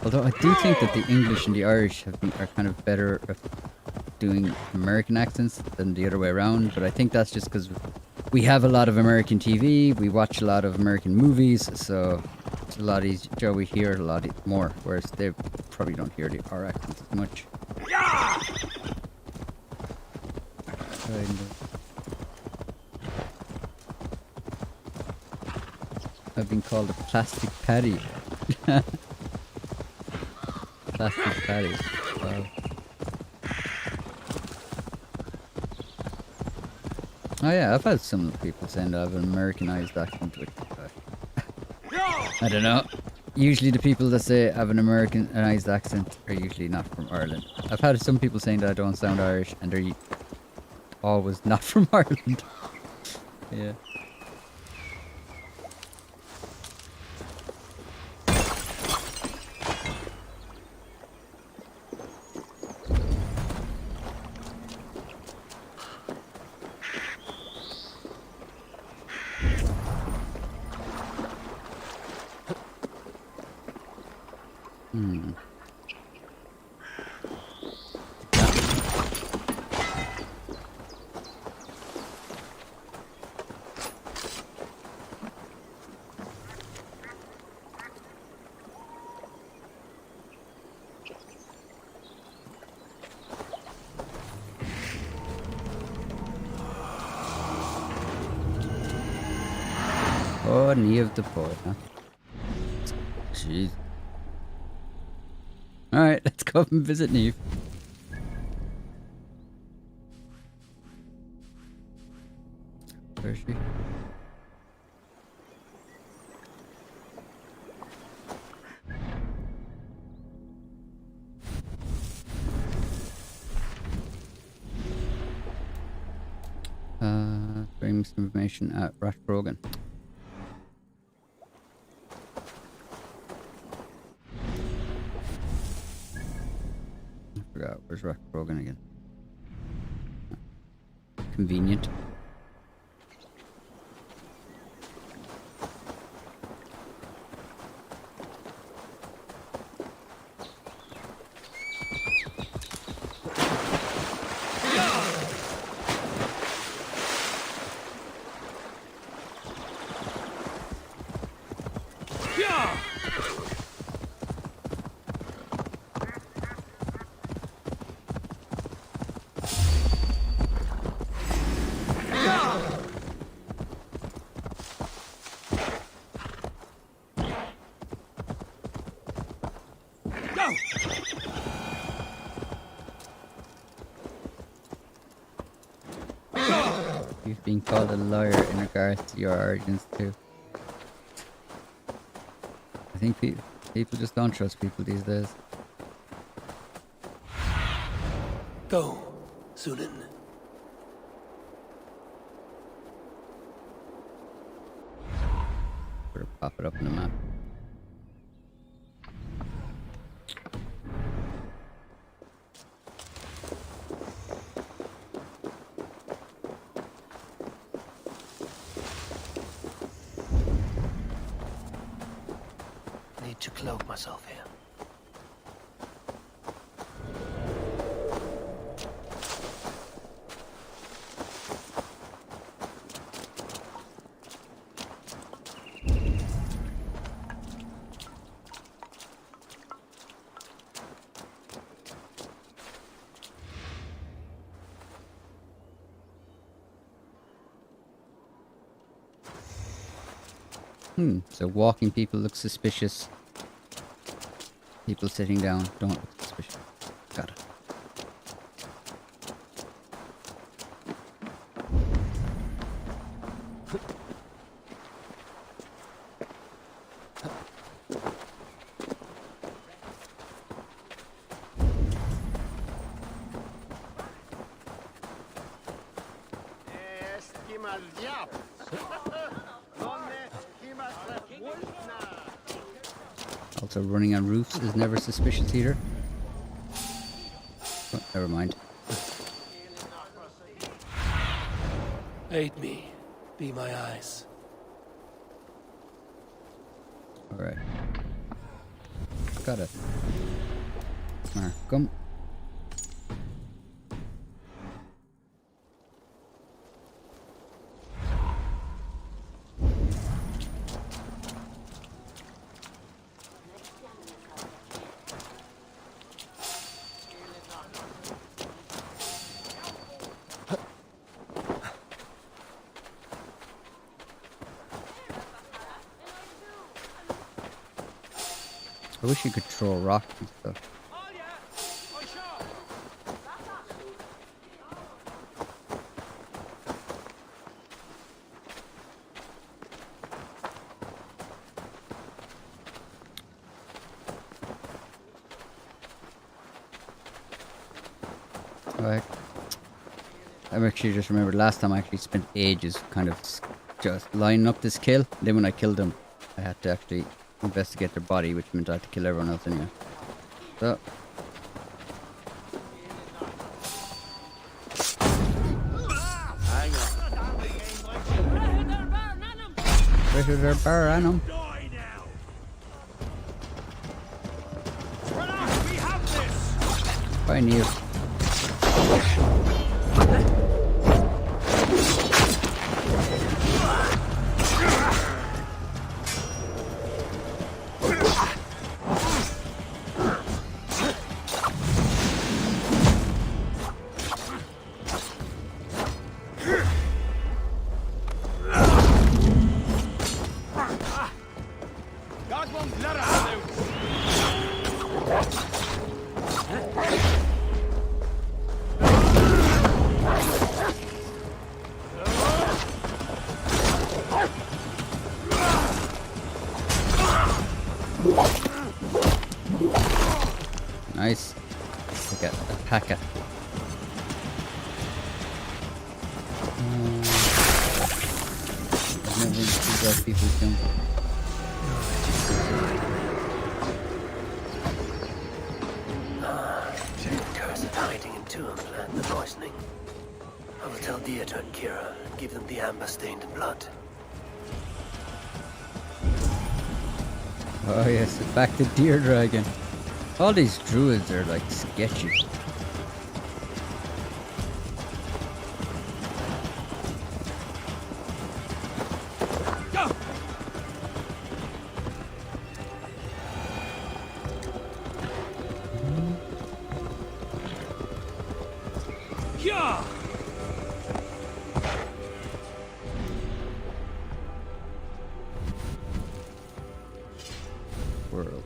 Although I do think that the English and the Irish are kind of better at doing American accents than the other way around, but I think that's just because we have a lot of American TV, we watch a lot of American movies, so it's a lot easier, we hear it a lot more, whereas they probably don't hear our accents as much. I've been called a plastic patty. Plastic patty. Wow. Oh yeah, I've had some people saying that I have an Americanized accent, which I don't know. Usually the people that say I have an Americanized accent are usually not from Ireland. I've had some people saying that I don't sound Irish, and they're always not from Ireland. Yeah. Hmm. Oh, knee of the boy, huh? Jeez. Alright, let's go up and visit Neve. Where is she? Bring some information at Rathbrogan. I forgot, where's Rathbrogan again? Convenient. You've been called a liar in regards to your origins too. I think people just don't trust people these days. Go, Sunan. Better pop it up on the map. Need to cloak myself here. So walking people look suspicious. People sitting down don't look suspicious. Got it. Also, running on roofs is never suspicious either. Oh, never mind. Aid me. Be my eyes. Alright. Got it. Come. I wish you could throw rocks and stuff. I actually just remembered last time I actually spent ages kind of just lining up this kill. Then when I killed them, I had to actually investigate their body, which meant I had to kill everyone else anyway. So. Pressure their bar on them. Bye, Neil. Nice. Look at a packer. I've never seen those people jump. Cursed hiding in Tuam planned the poisoning. I will tell Deirdre and Kira and give them the amber stained blood. Oh yes, back to Deirdre again. All these druids are like sketchy. World.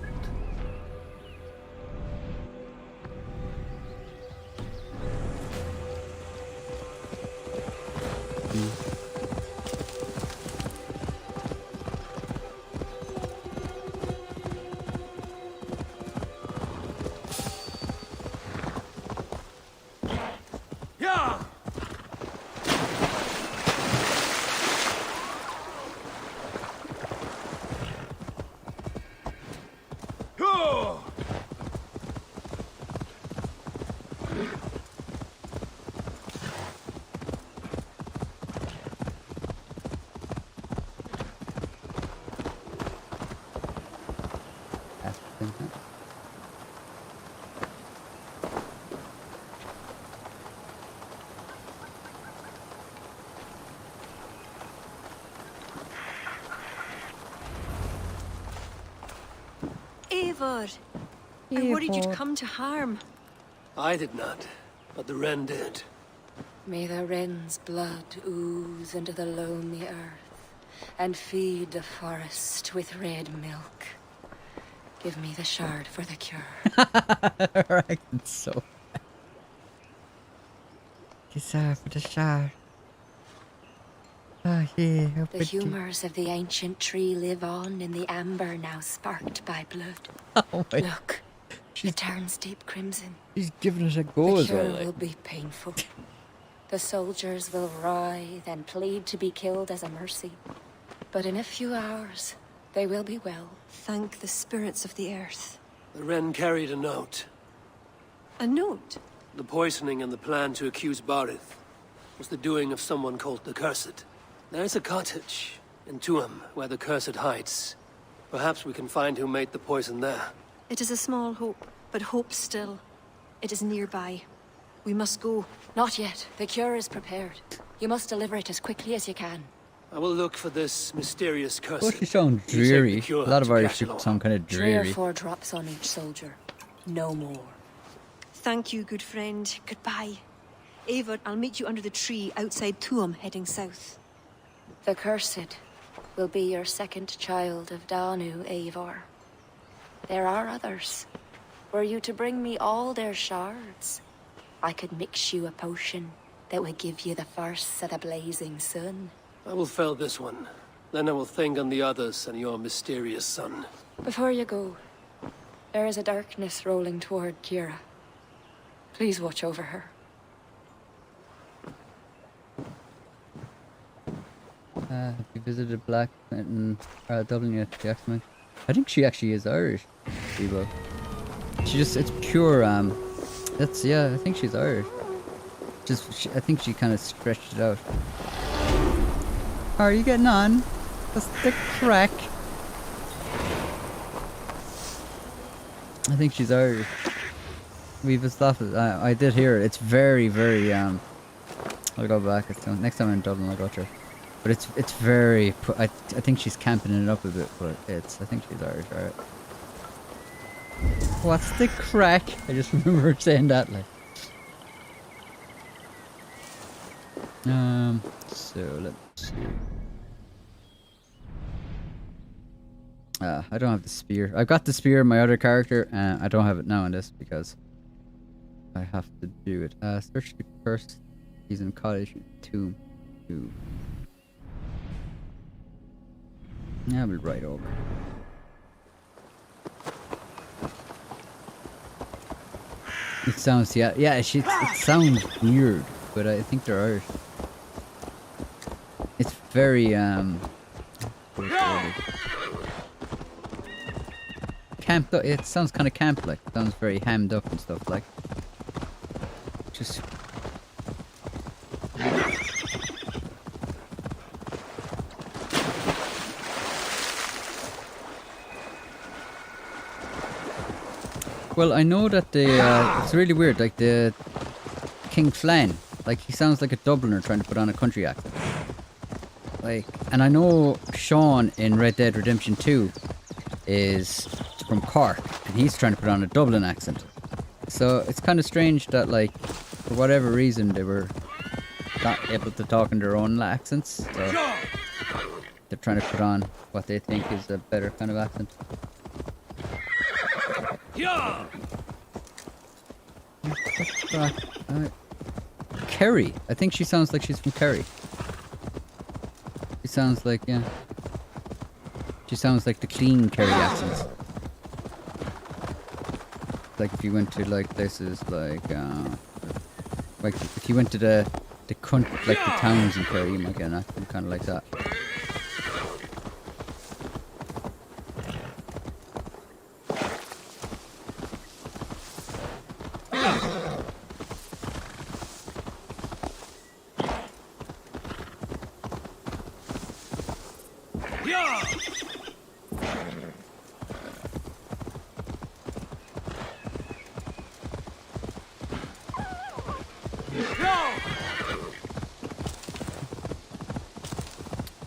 Eivor, I worried you'd come to harm. I did not, but the wren did. May the wren's blood ooze into the loamy earth and feed the forest with red milk. Give me the shard for the cure. Right, so. Desire for the shard. Oh, yeah, how The pretty. humours of the ancient tree live on in the amber now sparked by blood. Oh my. Look, it turns deep crimson. She's giving us a go The as cure well. will Like. be painful. The soldiers will writhe and plead to be killed as a mercy. But in a few hours, they will be well. Thank the spirits of the earth. The wren carried a note. A note? The poisoning and the plan to accuse Barith was the doing of someone called the Cursed. There's a cottage in Tuam where the Cursed hides. Perhaps we can find who made the poison there. It is a small hope, but hope still. It is nearby. We must go. Not yet. The cure is prepared. You must deliver it as quickly as you can. I will look for this mysterious Oh, Cursed. she sounds You take the dreary. cure A lot of to Irish people Cashel. sound kind of 3 dreary. or 4 drops on each soldier. No more. Thank you, good friend. Goodbye. Eivor, I'll meet you under the tree outside Tuam, heading south. The Cursed will be your second child of Danu, Eivor. There are others. Were you to bring me all their shards, I could mix you a potion that would give you the first of the blazing sun. I will fell this one. Then I will think on the others and your mysterious son. Before you go, there is a darkness rolling toward Kira. Please watch over her. Have you visited Black Mountain, Dublin yet? Jackson? I think she actually is Irish. People. She just, it's pure, that's, yeah, I think she's Irish. I think she kind of stretched it out. How are you getting on? That's the crack. I think she's Irish. We've established, I did hear it. It's very, very, I'll go back. Next time I'm in Dublin, I'll go to her. But it's very, I think she's camping it up a bit, but I think she's Irish, alright. What's the crack? I just remember saying that, like. So let's see. I don't have the spear. I've got the spear in my other character, and I don't have it now in this because I have to do it. Search the first. He's in cottage. Tomb. Yeah, we'll right over. It sounds, yeah, it sounds weird, but I think they're Irish. It's very, camped up. It sounds kind of camp-like. It sounds very hammed up and stuff, like. Just... Well, I know that it's really weird, like the King Flann, like he sounds like a Dubliner trying to put on a country accent. Like, and I know Sean in Red Dead Redemption 2 is from Cork, and he's trying to put on a Dublin accent. So it's kind of strange that, like, for whatever reason, they were not able to talk in their own accents. So they're trying to put on what they think is a better kind of accent. Kerry. I think she sounds like she's from Kerry. She sounds like, yeah. She sounds like the clean Kerry accents. Like if you went to like places like if you went to the country, like the towns in Kerry, you might get an accent kind of like that.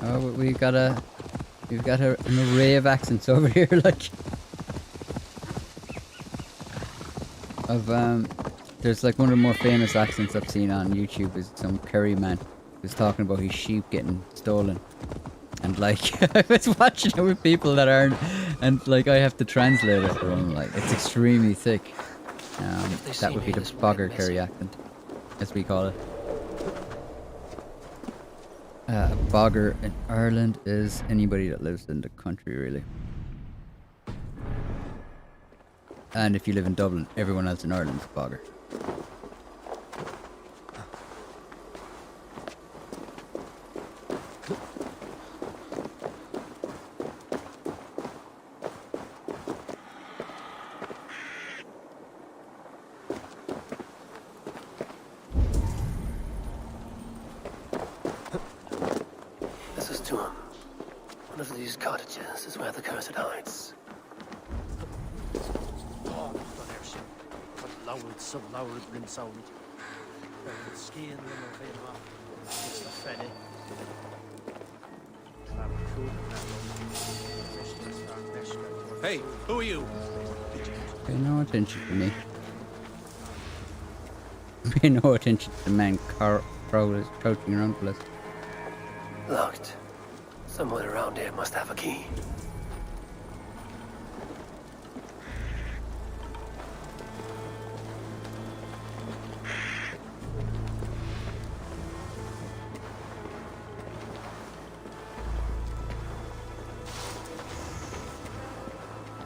Oh, we've got an array of accents over here, like. There's like one of the more famous accents I've seen on YouTube is some Kerry man who's talking about his sheep getting stolen. And like, I was watching it with people that aren't, and like I have to translate it for them, like, it's extremely thick. That would be the bogger Kerry accent, as we call it. A bogger in Ireland is anybody that lives in the country, really. And if you live in Dublin, everyone else in Ireland is a bogger. This is Tuam. One of these cottages is where the cursed hides. Hey, who are you? Pay no attention to me. Pay no attention to the man crouching around the place. Locked. Someone around here must have a key.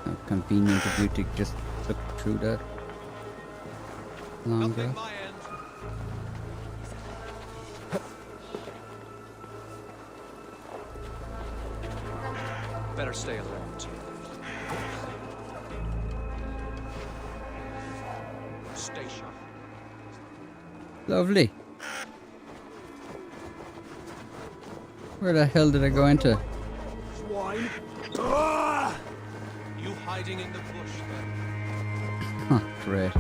How convenient of you to just look through that long grass. better stay alert. Stay sharp. Lovely. Where the hell did I go into? Swine. You hiding in the bush then? Huh, great.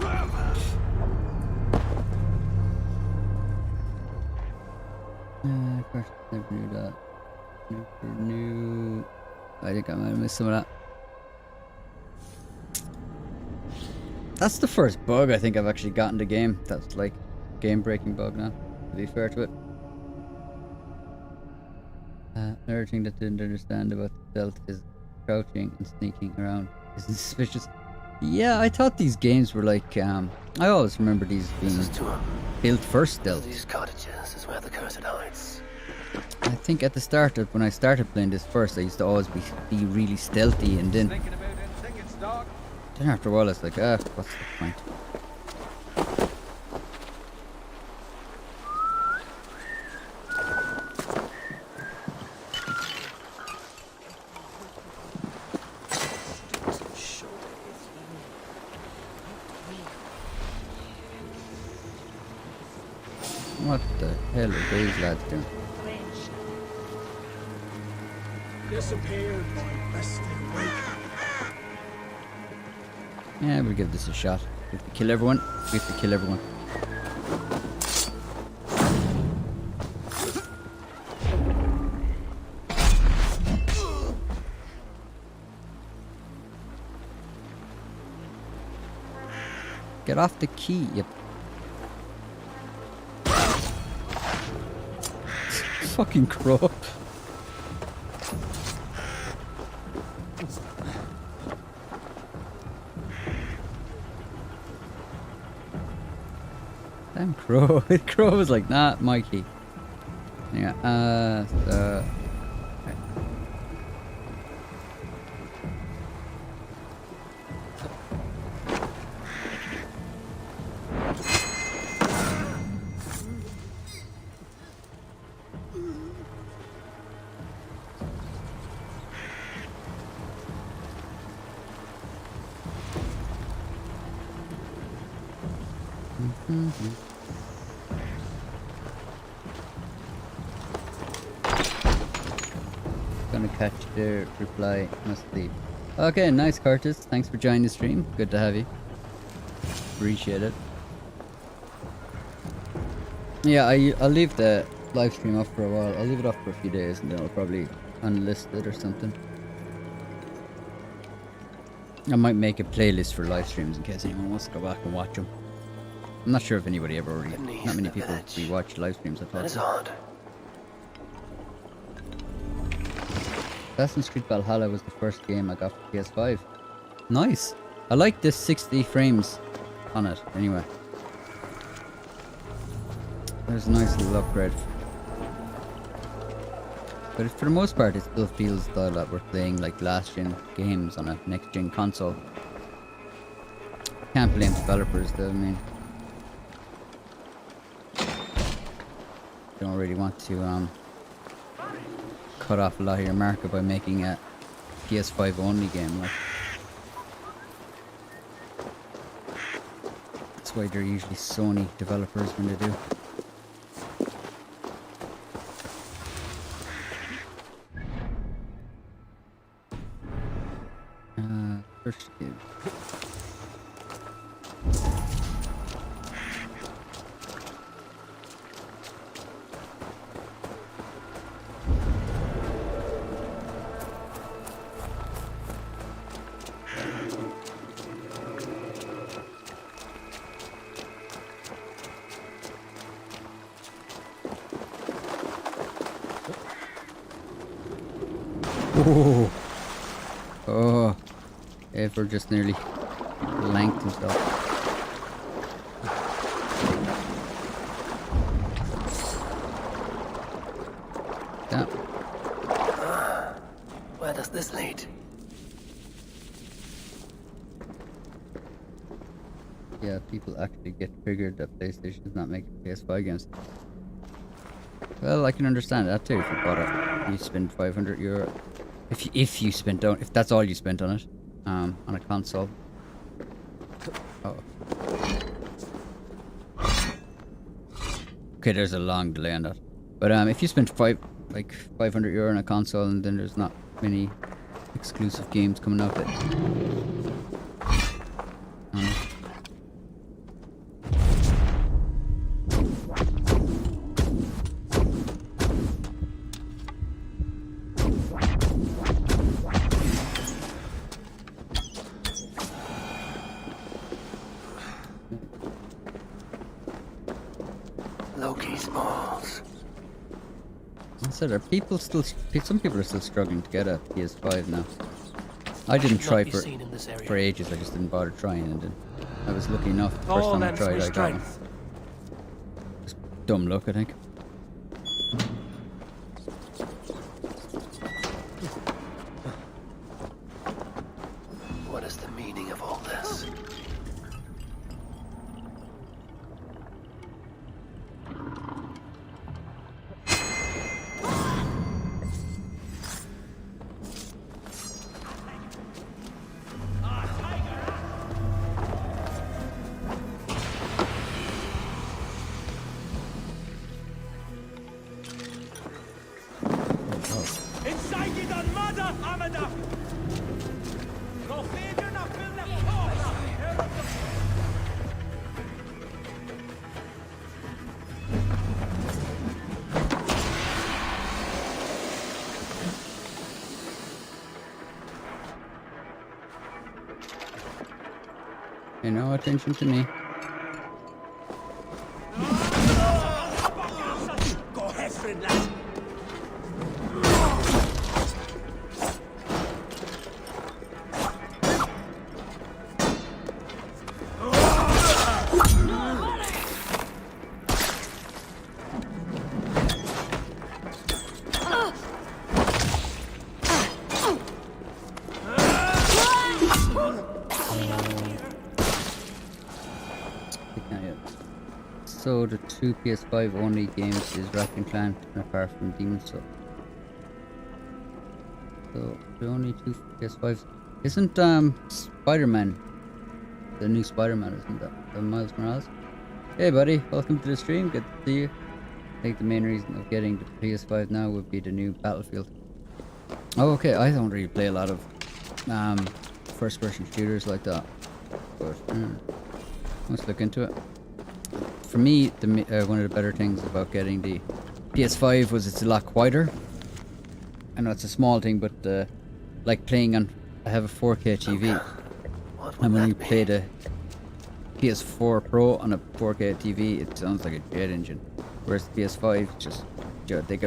Of course, never knew that. Never knew. I think I might have missed some of that. That's the first bug I think I've actually gotten the game. That's like game-breaking bug now, to be fair to it. Another thing that I didn't understand about stealth is crouching and sneaking around isn't suspicious. Yeah, I thought these games were like, I always remember these being This is to him. built for stealth. These cottages is where the cursed hides. I think at the start, when I started playing this first, I used to always be really stealthy, and then after a while it's like, what's the point? What the hell are these lads doing? Disappeared my best Yeah, we'll give this a shot. We have to kill everyone. We have to kill everyone. Get off the key, yep. Fucking crow. Damn crow. Crow was like, nah, my key. Yeah, gonna catch their reply, must leave. Okay, nice Curtis. Thanks for joining the stream. Good to have you. Appreciate it. Yeah, I'll leave the live stream up for a while. I'll leave it up for a few days and then I'll probably unlist it or something. I might make a playlist for live streams in case anyone wants to go back and watch them. I'm not sure if anybody ever really, not many people rewatch live streams. I That is thought. odd. Assassin's Creed Valhalla was the first game I got for PS5. Nice. I like this 60 frames on it anyway. There's a nice little upgrade. But for the most part it still feels that we're playing like last gen games on a next gen console. Can't blame developers though, I mean. Don't really want to cut off a lot of your market by making a PS5 only game. Like. That's why they're usually Sony developers when they do. First game. Oh, oh, Ever just nearly lanked himself. Yeah. Where does this lead? Yeah, people actually get triggered that PlayStation is not making PS5 games. Well, I can understand that too. If you bought it, you spend €500. If you spent on, if that's all you spent on it, on a console. Oh. Okay, there's a long delay on that. But if you spent like 500 euro on a console, and then there's not many exclusive games coming out. Loki's balls. So there are people still, some people are still struggling to get a PS5 now. I didn't try for ages. I just didn't bother trying, and then I was lucky enough. The first time I tried, I got one. Just dumb luck, I think. What is the meaning of all this? Pay no attention to me. Go ahead, friend lad. So the 2 PS5 only games is Ratchet and Clank, apart from Demon's Souls. So the only 2 PS5s. Isn't Spider-Man, the new Spider-Man, isn't that Miles Morales? Hey buddy, welcome to the stream, good to see you. I think the main reason of getting the PS5 now would be the new Battlefield. Oh okay, I don't really play a lot of first person shooters like that, but let's look into it. For me, one of the better things about getting the PS5 was it's a lot quieter. I know it's a small thing, but like playing on, I have a 4K TV, and when you play the PS4 Pro on a 4K TV, it sounds like a jet engine. Whereas the PS5, just they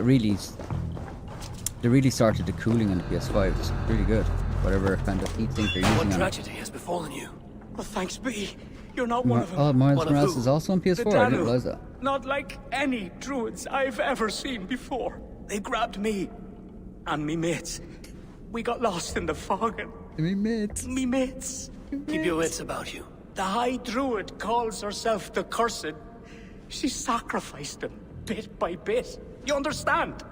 really started the cooling on the PS5. It's really good. Whatever kind of heat sink they're using on it. What tragedy has befallen you? Well, thanks be. You're not one of them. Oh, Miles One of Morales who? is also on PS4. I didn't realize that. Not like any druids I've ever seen before. They grabbed me and me mates. We got lost in the fog and Me mates. me mates. Keep your wits about you. The High Druid calls herself the Cursed. She sacrificed them bit by bit. You understand?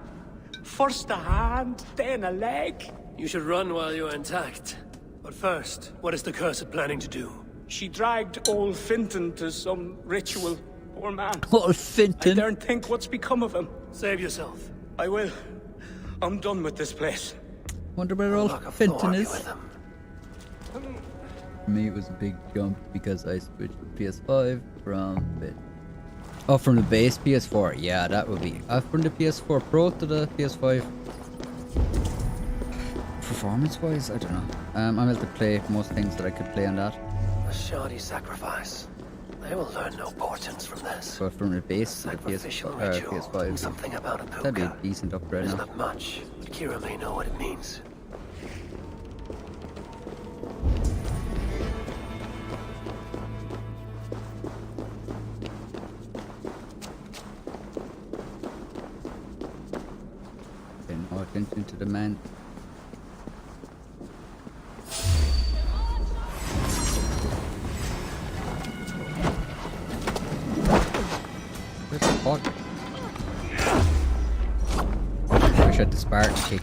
First a hand, then a leg. You should run while you're intact. But first, what is the Cursed planning to do? She dragged old Finton to some ritual. Poor man. Oh, I Finton. daren't think what's become of him. Save yourself. I will. I'm done with this place. Wonder where old Lock up Finton Thor is. with him. For me, it was a big jump because I switched to PS5 from the base PS4. Yeah, that would be from the PS4 Pro to the PS5. Performance-wise, I don't know. I'm able to play most things that I could play on that. A shoddy sacrifice. They will learn no portents from this. But from the base to the Sacrificial PS5, ritual. PS5 Something about a that'd be a puka. decent upgrade It's now. not much, but Kira may know what it means. Pay no attention to the man. Where's the fuck? I wish I had the Spartan kick.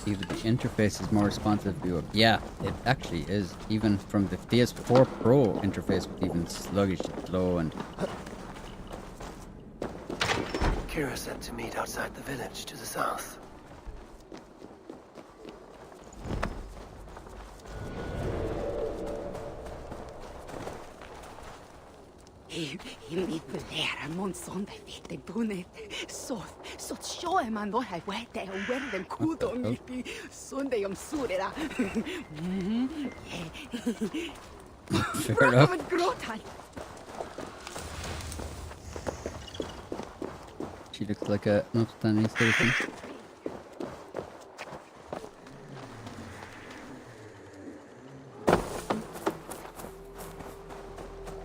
Even the interface is more responsive view. Yeah, it actually is. Even from the PS4 Pro interface was even sluggish and slow and... Kira said to meet outside the village to the south. I mitt lära monson där vet det bunnet. Så sjö man då här vet det och väl den kudon i sunday om surera. Fair enough. She looks like an upstanding citizen.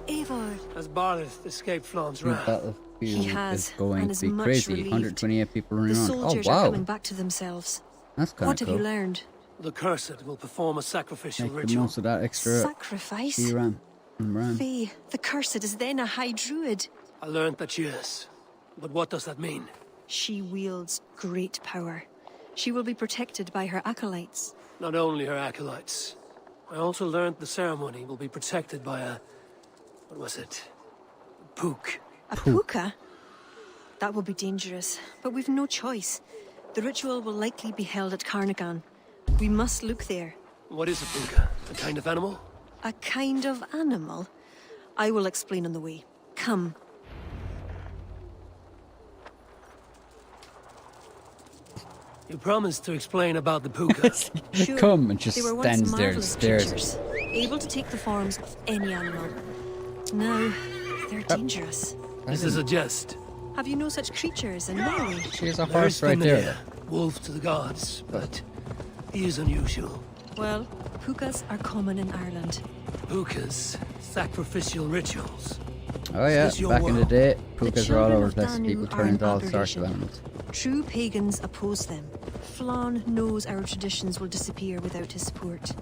Eivor. Has Barleth escaped Flaun's The wrath? battlefield He has, is going and to is be much crazy. relieved. 128 people running The around. Oh soldiers are wow, coming back to themselves. that's kind What of have you cool. learned? The Cursed will perform a sacrificial Make the ritual. most of that extra Sacrifice? ram. Faye, the Cursed is then a High Druid. I learned that she is. But what does that mean? She wields great power. She will be protected by her acolytes. Not only her acolytes. I also learned the ceremony will be protected by a... what was it? Pook. A puka? That will be dangerous, but we've no choice. The ritual will likely be held at Carnagan. We must look there. What is a puka? A kind of animal? A kind of animal? I will explain on the way. Come. You promised to explain about the puka. Sure, Come and just they were once stands there and marvelous stares. creatures, able to take the forms of any animal. Now, they're dangerous. This is a jest. Have you no such creatures in Norway? She's a There horse is right Fenrir, there. wolf to the gods, but he is unusual. Well, pukas are common in Ireland. Pukas, sacrificial rituals. Oh yeah, this your back in the world? day, pukas were all children over of the place. Danu People are turned an into all sorts of aberration. animals. True pagans oppose them. Flann knows our traditions will disappear without his support.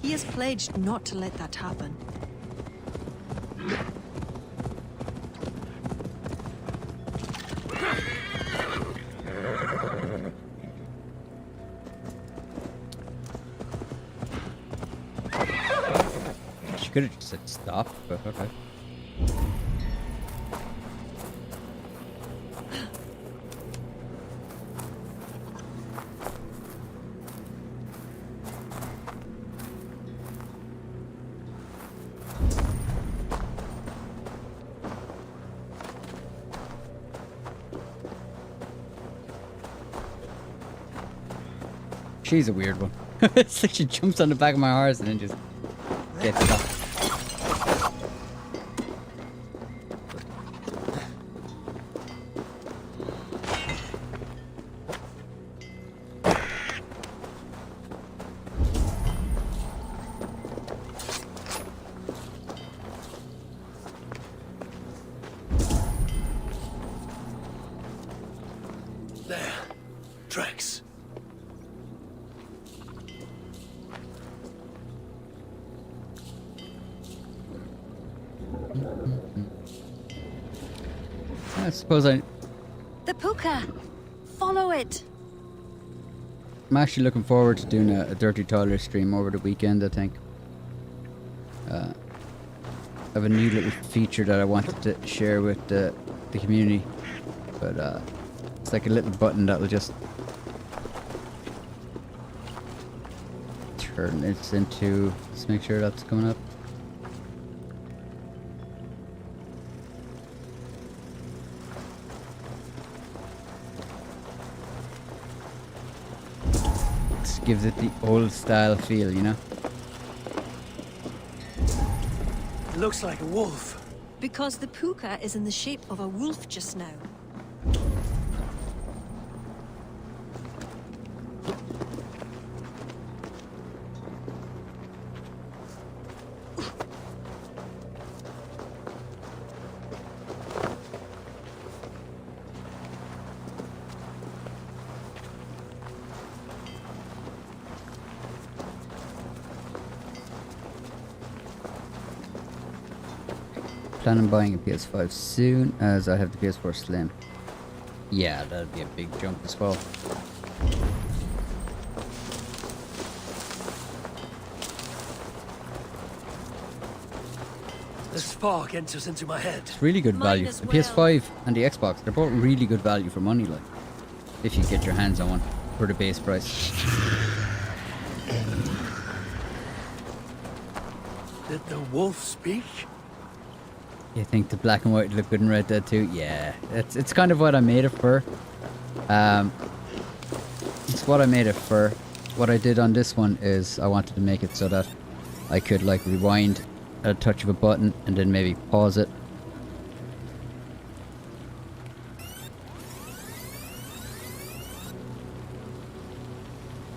He has pledged not to let that happen. She could have just said stop, but okay. She's a weird one. It's like she jumps on the back of my horse and then just gets stuck. There. Tracks. I suppose I'm The puka! Follow it! actually looking forward to doing a Dirty Toiler stream over the weekend, I think. I have a new little feature that I wanted to share with the community. But it's like a little button that will just turn this into... Let's make sure that's coming up. Just gives it the old style feel, you know? It looks like a wolf. Because the puka is in the shape of a wolf just now. Plan on buying a PS5 soon, as I have the PS4 Slim. Yeah, that'd be a big jump as well. spark enters into my head. It's really good Mine value. as The well. PS5 and the Xbox, they're both really good value for money, like, if you get your hands on one for the base price. Did the wolf speak? You think the black and white look good in Red Dead 2? Yeah, it's kind of what I made it for. It's what I made it for. What I did on this one is I wanted to make it so that I could like rewind at a touch of a button and then maybe pause it.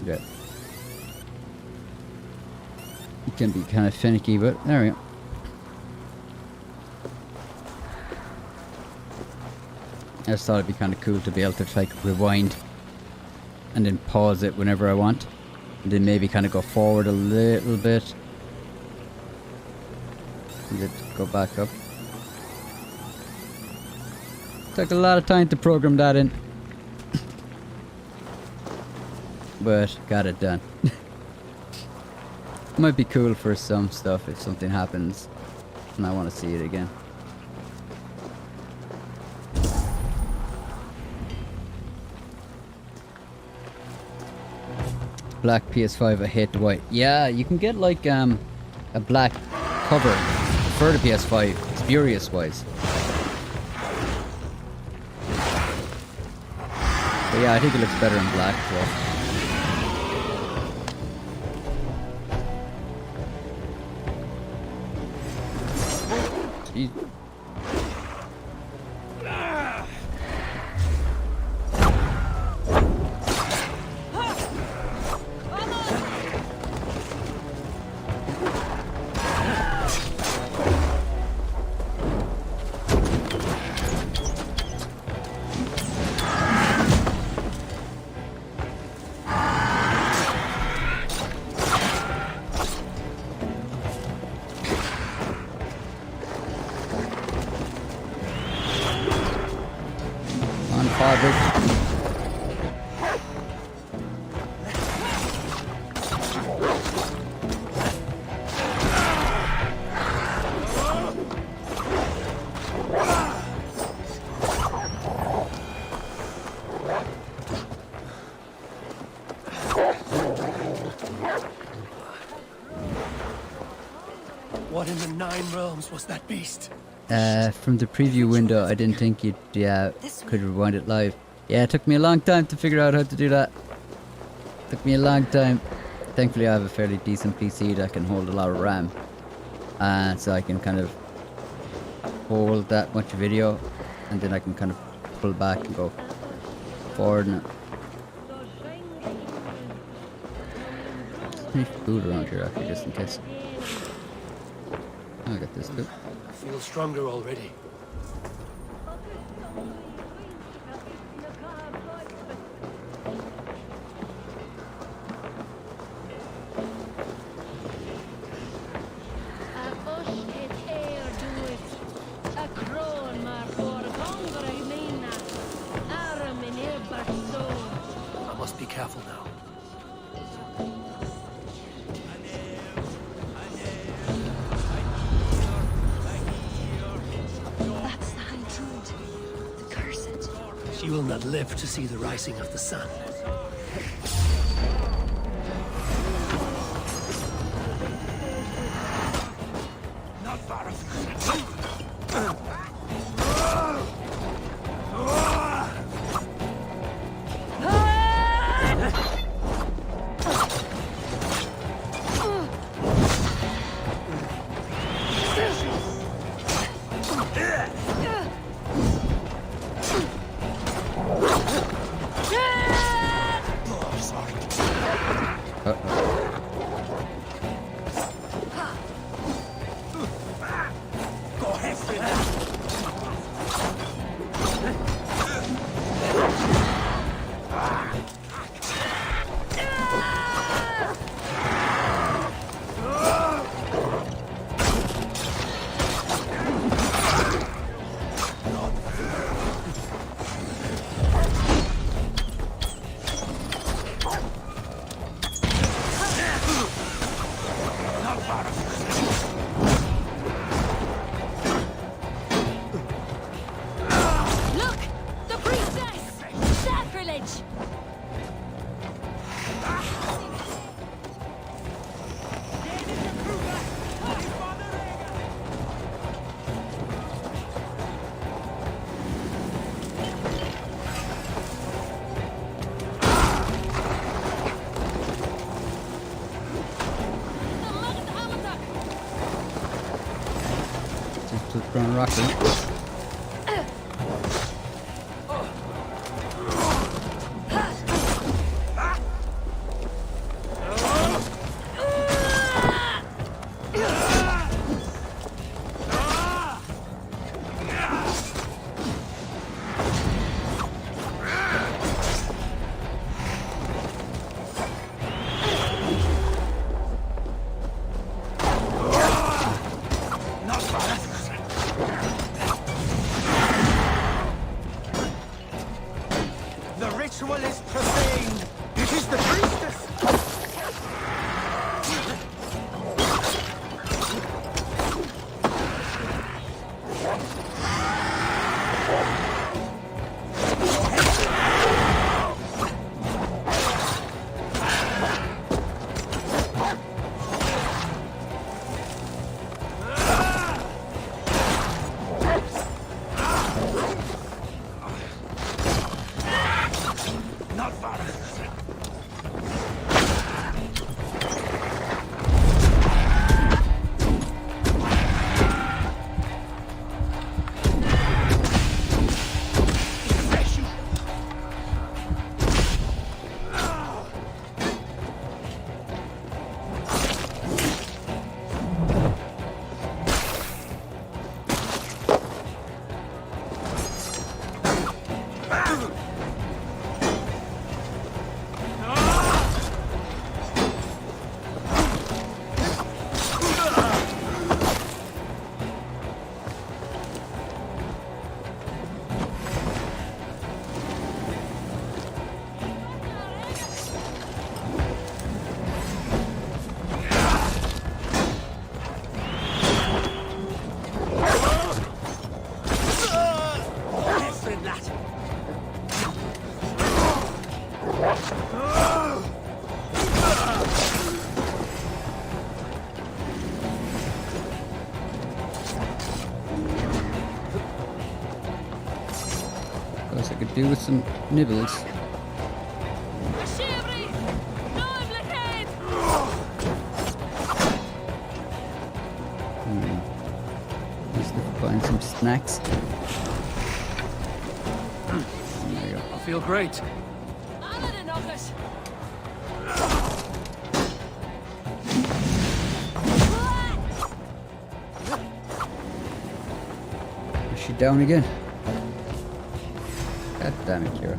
Yeah. It can be kind of finicky, but there we go. I just thought it'd be kind of cool to be able to like rewind and then pause it whenever I want, and then maybe kind of go forward a little bit and then go back up. Took a lot of time to program that in, but got it done. Might be cool for some stuff if something happens and I want to see it again. Black PS5, I hate the white. Yeah, you can get like a black cover for the PS5, Spurious wise. But yeah, I think it looks better in black as well. Jeez. What in the Nine Realms was that beast? From the preview window, I didn't think you could rewind it live. Yeah, it took me a long time to figure out how to do that. Took me a long time. Thankfully, I have a fairly decent PC that can hold a lot of RAM, so I can kind of hold that much video, and then I can kind of pull back and go forward. And there's any food around here, actually, just in case. I got this too. I feel stronger already. I must be careful now. That's the High Druid, the Cursed. She will not live to see the rising of the sun. Not far off. Go ahead. rocky. The ritual is profane. It is the priestess. Not far. Suppose I could do with some nibbles. Just to find some snacks. There we go. I feel great. Is she down again? God damn it, Kira.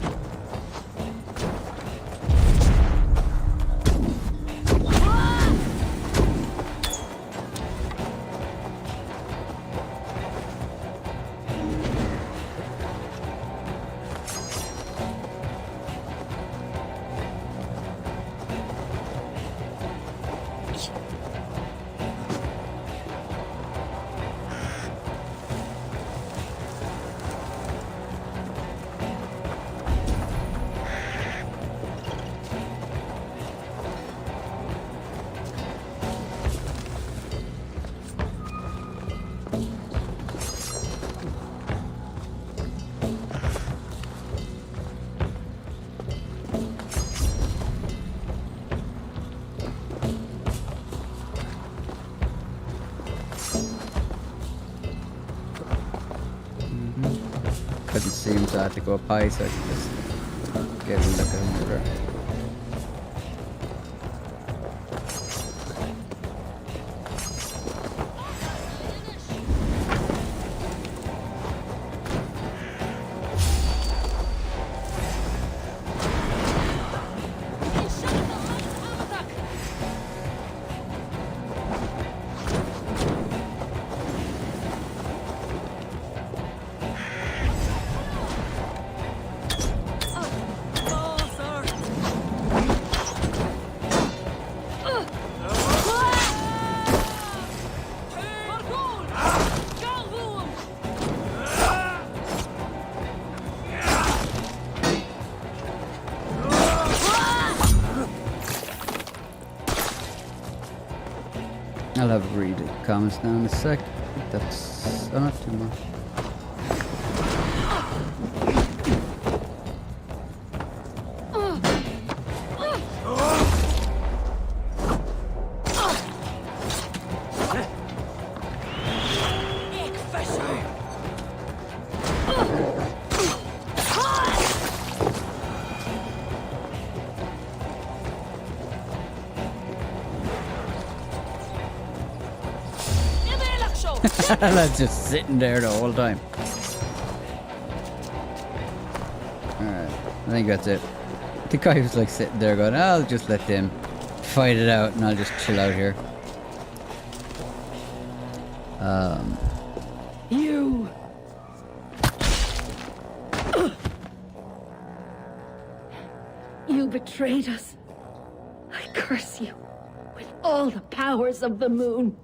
Couldn't see him, so I had to go up high so I could just get a look at him over there. I'll have a read the comments now in a sec. I think that's not too much. That's just sitting there the whole time. Alright, I think that's it. The guy was like sitting there going, I'll just let them fight it out and I'll just chill out here. You! You betrayed us. I curse you with all the powers of the moon.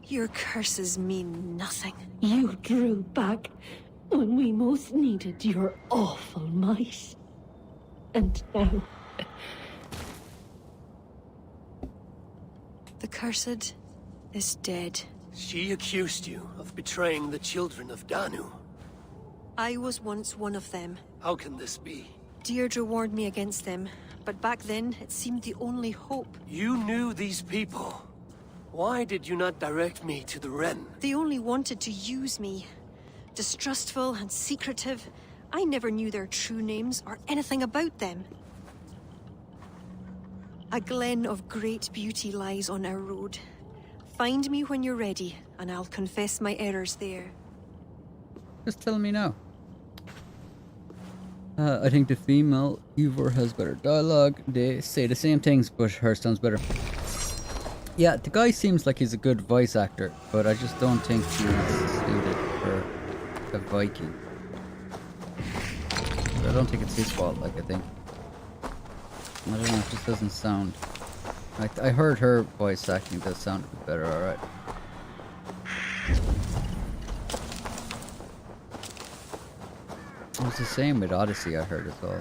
Your curses mean nothing. You drew back when we most needed your awful might. And now... The cursed is dead. She accused you of betraying the children of Danu. I was once one of them. How can this be? Deirdre warned me against them, but back then it seemed the only hope. You knew these people. Why did you not direct me to the Wren? They only wanted to use me. Distrustful and secretive. I never knew their true names or anything about them. A glen of great beauty lies on our road. Find me when you're ready, and I'll confess my errors there. Just tell me now. I think the female Eivor has better dialogue. They say the same things, but hers sounds better. Yeah, the guy seems like he's a good voice actor, but I just don't think he's suited for a Viking. I don't think it's his fault, like, I think. I don't know, it just doesn't sound... I heard her voice acting does sound a bit better, alright. It was the same with Odyssey, I heard as well.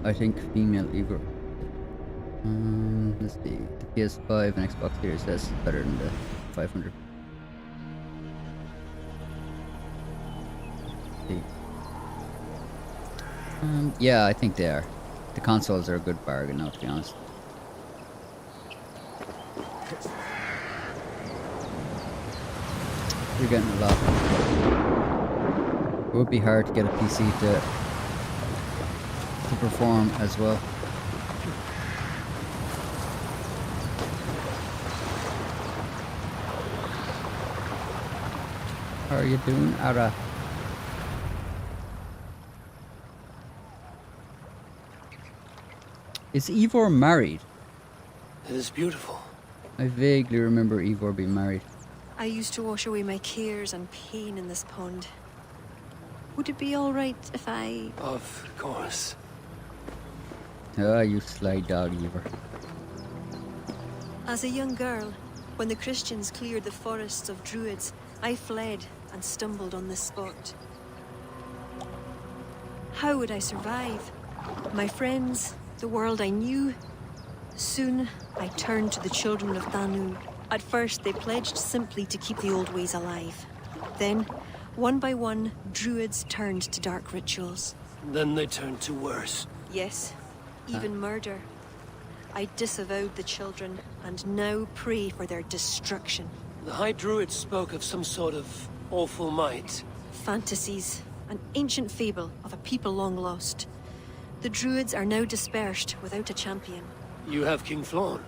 I think female Eivor. Let's see. The PS5 and Xbox Series S is better than the 500. See. Yeah, I think they are. The consoles are a good bargain now, to be honest. You're getting a lot. It would be hard to get a PC to perform as well. How are you doing, Ara? Is Eivor married? It is beautiful. I vaguely remember Eivor being married. I used to wash away my cares and pain in this pond. Would it be all right if I... Of course. Ah, you sly dog, Eivor. As a young girl, when the Christians cleared the forests of Druids, I fled and stumbled on this spot. How would I survive? My friends, the world I knew. Soon, I turned to the children of Danu. At first, they pledged simply to keep the old ways alive. Then, one by one, Druids turned to dark rituals. Then they turned to worse. Yes, even murder. I disavowed the children, and now pray for their destruction. The High Druids spoke of some sort of awful might. Fantasies, an ancient fable of a people long lost. The Druids are now dispersed without a champion. You have King Flann.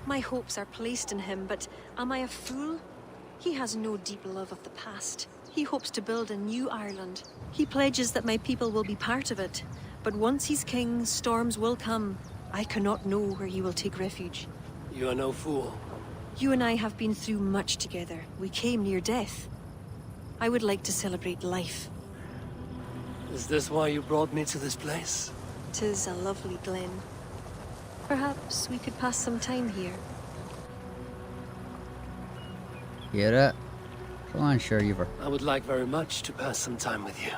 My hopes are placed in him, but am I a fool? He has no deep love of the past. He hopes to build a new Ireland. He pledges that my people will be part of it. But once he's king, storms will come. I cannot know where he will take refuge. You are no fool. You and I have been through much together. We came near death. I would like to celebrate life. Is this why you brought me to this place? 'Tis a lovely glen. Perhaps we could pass some time here. Hear that? Go on, sure, Eivor. I would like very much to pass some time with you.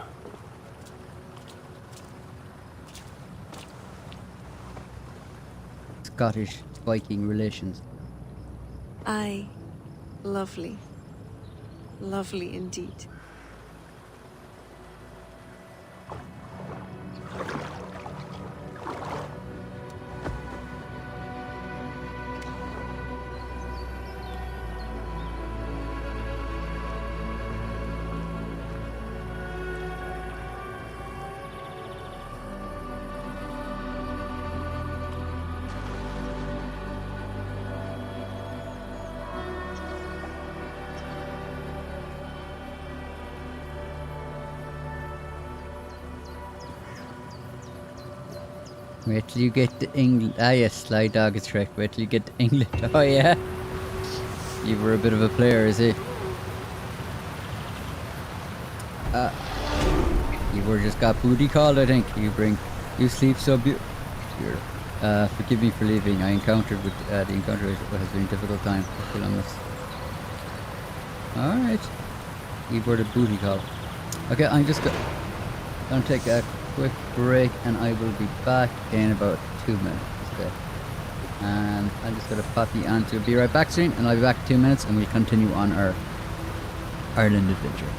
Scottish Viking relations. Aye. Lovely. Lovely indeed. Wait till you get to England. Ah yes, Sly Dog is correct. Wait till you get to England. Oh yeah. You were a bit of a player, is it? You were just got booty called, I think. You sleep so beautiful. Forgive me for leaving. I encountered with the encounter has been a difficult time for Columbus. Alright. You were the booty call. Okay, I'm just gonna take a quick break and I will be back in about 2 minutes. Okay. And I'm just gonna pop you on to be right back soon, and I'll be back in 2 minutes and we'll continue on our Ireland adventure.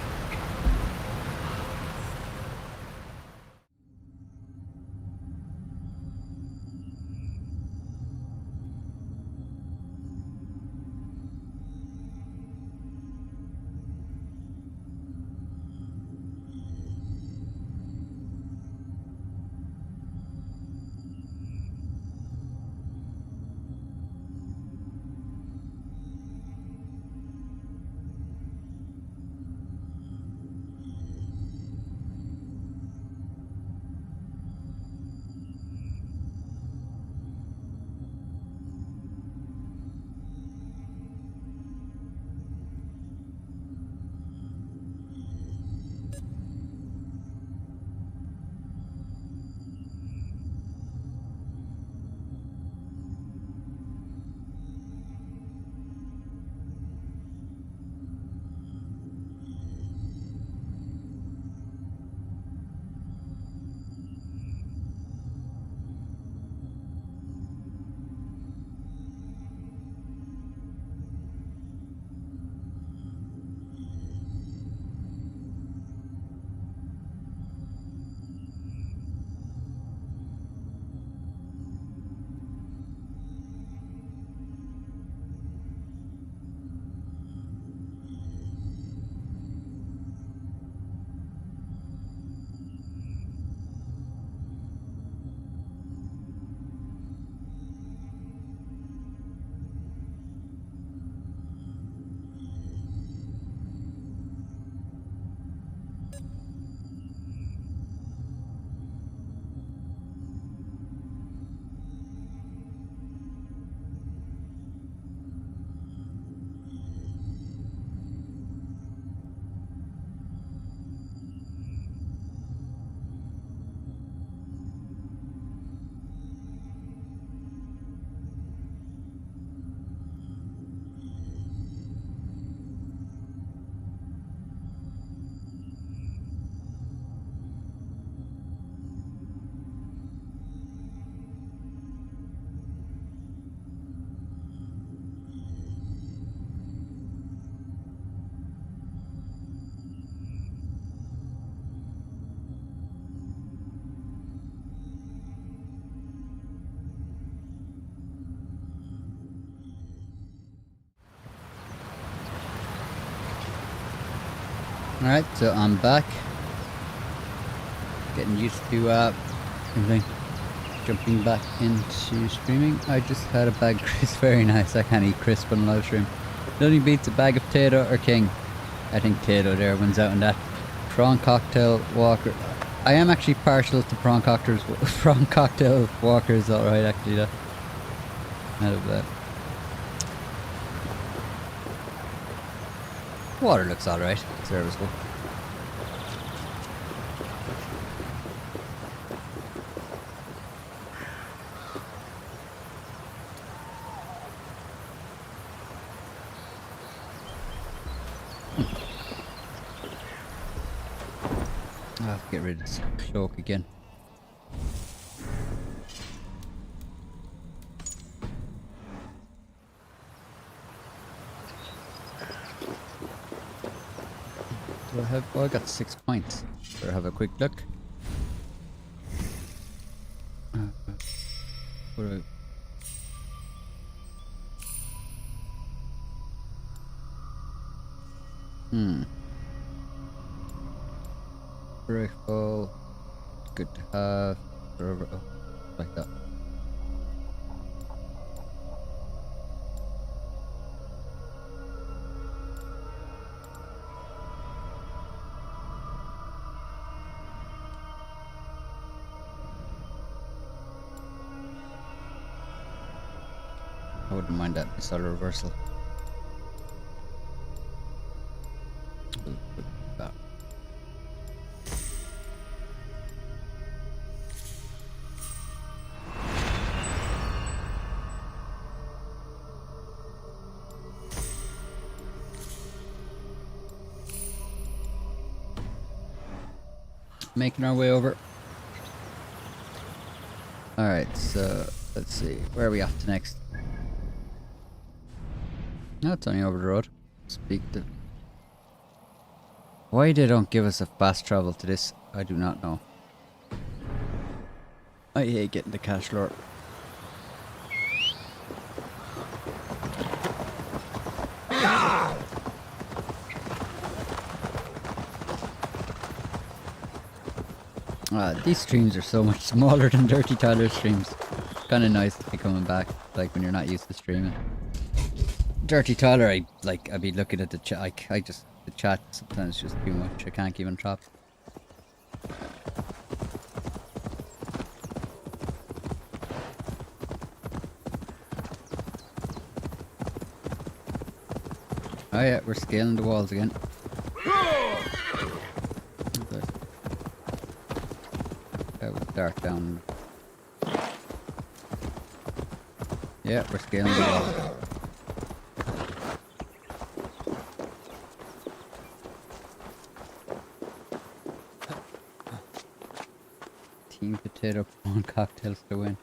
Alright, so I'm back. Getting used to everything. Jumping back into streaming. I just had a bag of crisp, very nice. I can't eat crisp on a live stream. Nothing beats a bag of potato or king. I think potato there wins out on that. Prawn cocktail walker. I am actually partial to prawn cocktails. Prawn cocktail walker is alright actually. That. Not of that. Water looks alright. Serviceable. I'll have to get rid of this cloak again. Do I have? Oh, I got 6 points. Better have a quick look. What do I... Rifle. Good to have. Oh, like that. I wouldn't mind that missile reversal. Making our way over. Alright, so let's see. Where are we off to next? No, it's only over the road. Speak to. Why they don't give us a fast travel to this, I do not know. I hate getting the cash lore. These streams are so much smaller than Dirty Tyler's streams. Kinda nice to be coming back, like when you're not used to streaming. Dirty Tyler, I'd be looking at the chat. The chat sometimes just too much. I can't keep on top. Oh yeah, we're scaling the walls again. Dark down. Yeah, we're scaling the wall. Team potato prawn cocktails to win.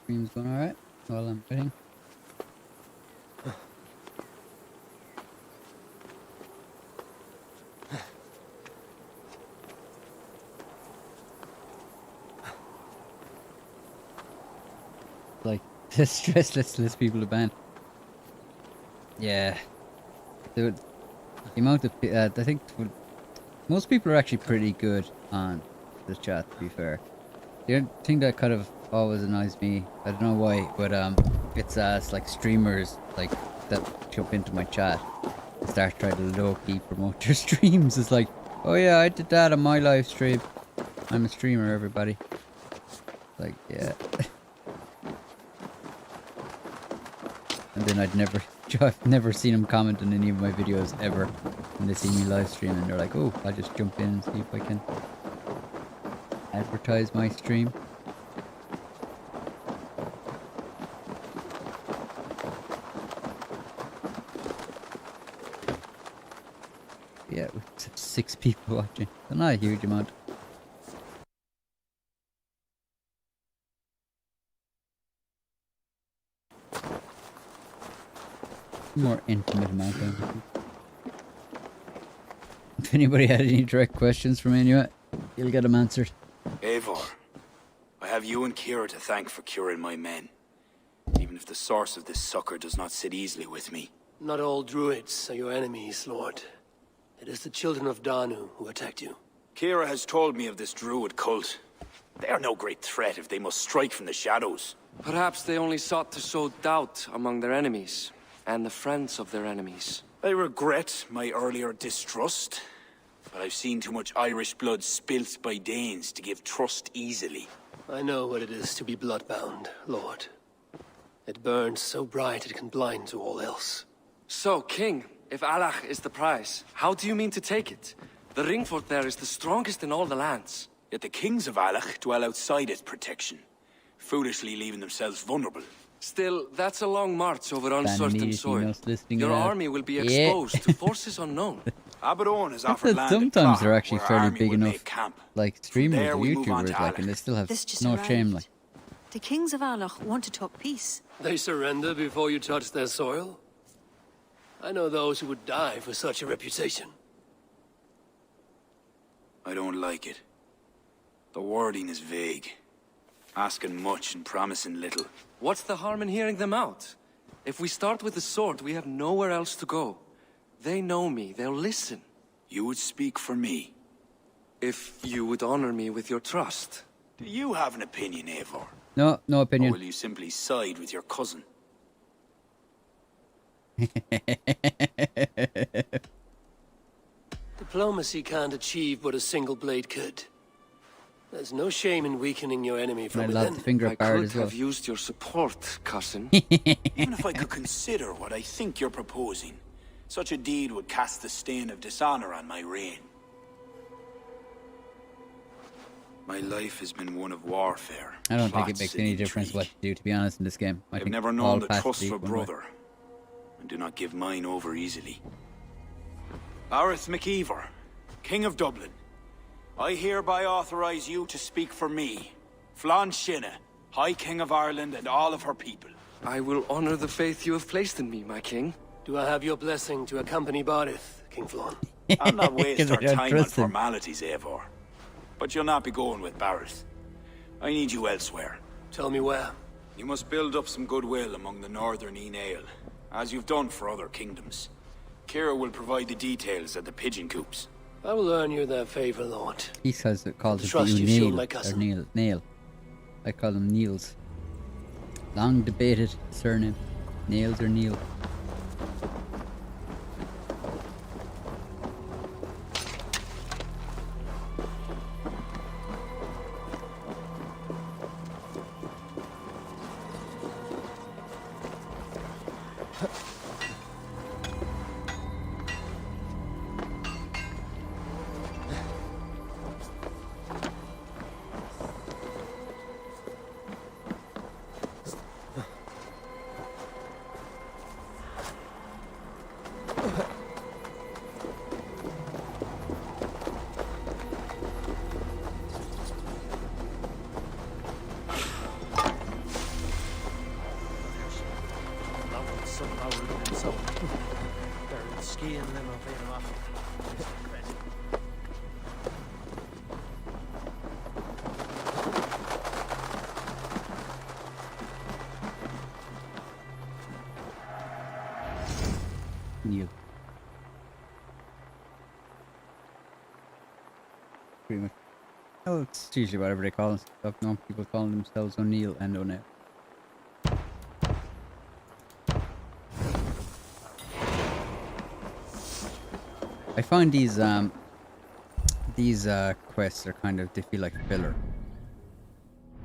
Stream's going alright while I'm waiting. Like, the stress lets people to ban. Yeah. The amount of I think most people are actually pretty good on the chat, to be fair. The other thing that kind of always annoys me, I don't know why, but it's like streamers like that jump into my chat and start trying to low-key promote their streams. It's like, oh yeah, I did that on my live stream. I'm a streamer, everybody. Like, yeah. And then I've never seen them comment on any of my videos ever when they see me live stream, and they're like, oh, I'll just jump in and see if I can advertise my stream. Yeah, with 6 people watching. So not a huge amount. More intimate amount, I think. If anybody had any direct questions from Inuit, you'll get them answered. Eivor, I have you and Kira to thank for curing my men. Even if the source of this succor does not sit easily with me. Not all Druids are your enemies, Lord. It is the children of Danu who attacked you. Kira has told me of this Druid cult. They are no great threat if they must strike from the shadows. Perhaps they only sought to sow doubt among their enemies, and the friends of their enemies. I regret my earlier distrust, but I've seen too much Irish blood spilt by Danes to give trust easily. I know what it is to be bloodbound, Lord. It burns so bright it can blind to all else. So, King, if Alach is the prize, how do you mean to take it? The ring fort there is the strongest in all the lands. Yet the kings of Alach dwell outside its protection, foolishly leaving themselves vulnerable. Still, that's a long march over uncertain soil. Your army will be Yeah. exposed to forces unknown. Abaddon has I offered thought land sometimes at they're actually where fairly army big will enough, make camp. like From streamers there or we move on YouTubers, to like, and they still have This just no arrived. shame, like. The kings of Alach want to talk peace. They surrender before you touch their soil? I know those who would die for such a reputation. I don't like it. The wording is vague. Asking much and promising little. What's the harm in hearing them out? If we start with the sword, we have nowhere else to go. They know me, they'll listen. You would speak for me. If you would honor me with your trust. Do you have an opinion, Eivor? No, no Or opinion. will you simply side with your cousin? Diplomacy can't achieve what a single blade could. There's no shame in weakening your enemy I from love within. the finger I at Bard could as well. have used your support, cousin. Even if I could consider what I think you're proposing, such a deed would cast the stain of dishonor on my reign. My life has been one of warfare. I don't think it plots makes and any difference intrigue. what you do, to be honest, in this game. I I've think never all known the paths trust lead of a one way. brother, and do not give mine over easily. Bareth McEvor, King of Dublin, I hereby authorize you to speak for me, Flann Shinna, High King of Ireland and all of her people. I will honor the faith you have placed in me, my king. Do I have your blessing to accompany Barith, King Flann? I'll not waste 'Cause I our don't time on trust him. formalities, Eivor. But you'll not be going with Bareth. I need you elsewhere. Tell me where. You must build up some goodwill among the northern Enail, as you've done for other kingdoms. Kira will provide the details at the pigeon coops. I will earn you their favor, Lord. He calls it The trust you've shown my cousin. Neil. I call them Niels. Long debated surname. Nails or Neil. Neil. Pretty much. Oh, it's usually whatever they call themselves. No, people call themselves O'Neill and O'Neill. I find these quests are kind of, they feel like filler.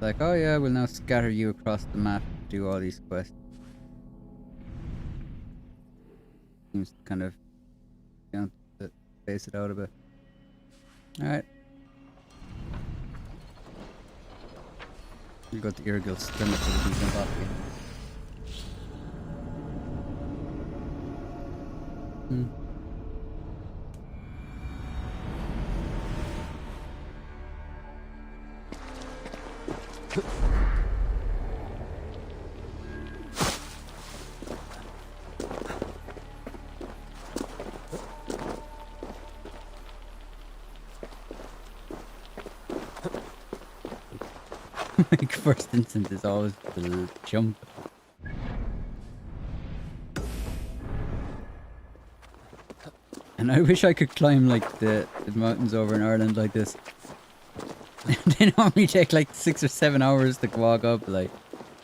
Like, oh yeah, we'll now scatter you across the map to do all these quests. Seems to kind of, you know, to space it out a bit. Alright. You got the Irgil skirmish so we can jump off again. Like, first instinct is always to jump. And I wish I could climb like the mountains over in Ireland like this. They normally take like 6 or 7 hours to walk up, like,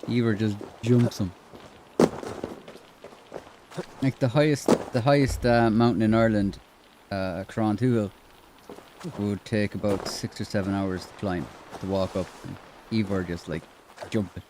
Eivor just jumps them. Like the highest mountain in Ireland, Crontuil, would take about 6 or 7 hours to climb, to walk up. And Eivor just like jump it.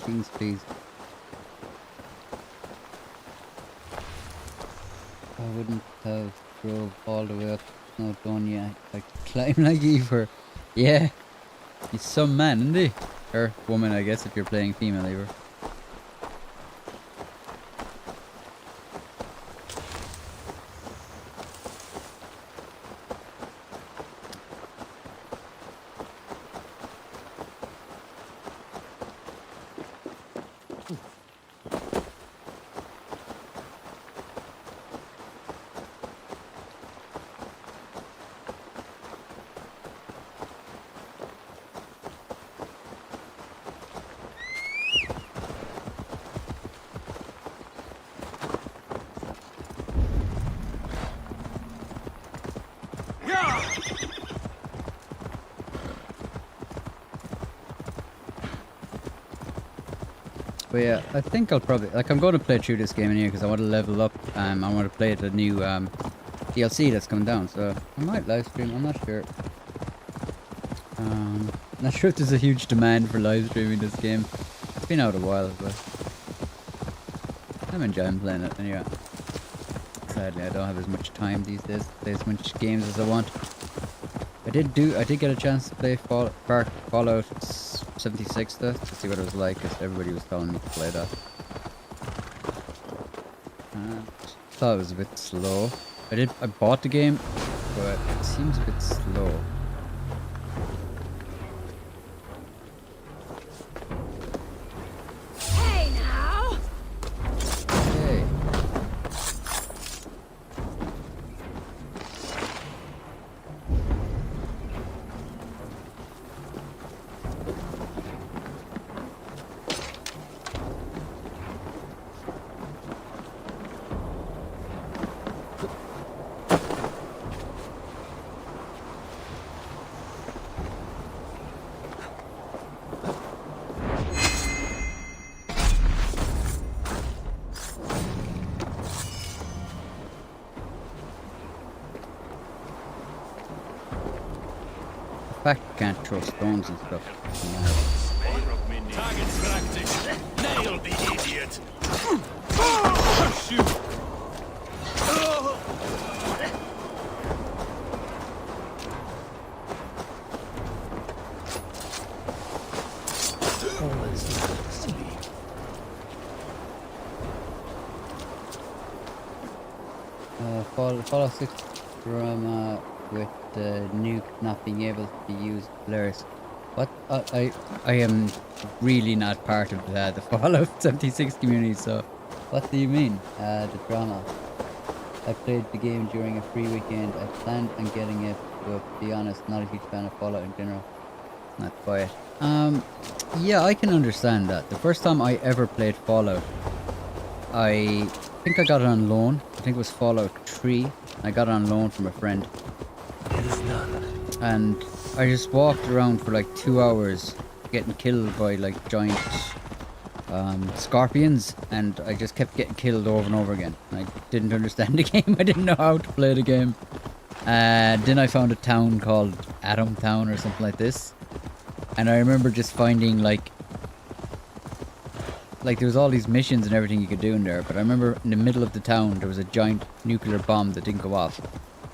King's please. I wouldn't have drove all the way up Snowdonia. Like climb like Eivor. Yeah. He's some man, isn't he? Or woman, I guess, if you're playing female Eivor. But yeah, I think I'll probably, like, I'm going to play through this game in here because I want to level up. I want to play the new DLC that's coming down. So I might live stream. I'm not sure. Not sure if there's a huge demand for live streaming this game. It's been out a while, but I'm enjoying playing it. And yeah, sadly, I don't have as much time these days to play as much games as I want. I did get a chance to play Fallout 76 though, to see what it was like, because everybody was telling me to play that. Thought it was a bit slow. I bought the game, but it seems a bit slow. Hey now! Hey. In fact, you can't throw stones and stuff. Target's practice. Nail the idiot. Shoot. Fallout 6 from with the nuke not being able to be used hilarious. What? I am really not part of the Fallout 76 community, so what do you mean? The drama. I played the game during a free weekend. I planned on getting it, but to be honest, not a huge fan of Fallout in general. Not quiet. Yeah, I can understand that. The first time I ever played Fallout, I think I got it on loan. I think it was Fallout 3. I got it on loan from a friend. And I just walked around for like 2 hours getting killed by like giant scorpions, and I just kept getting killed over and over again. I didn't understand the game. I didn't know how to play the game. Then I found a town called Atom Town or something like this, and I remember just finding like there was all these missions and everything you could do in there, but I remember in the middle of the town there was a giant nuclear bomb that didn't go off.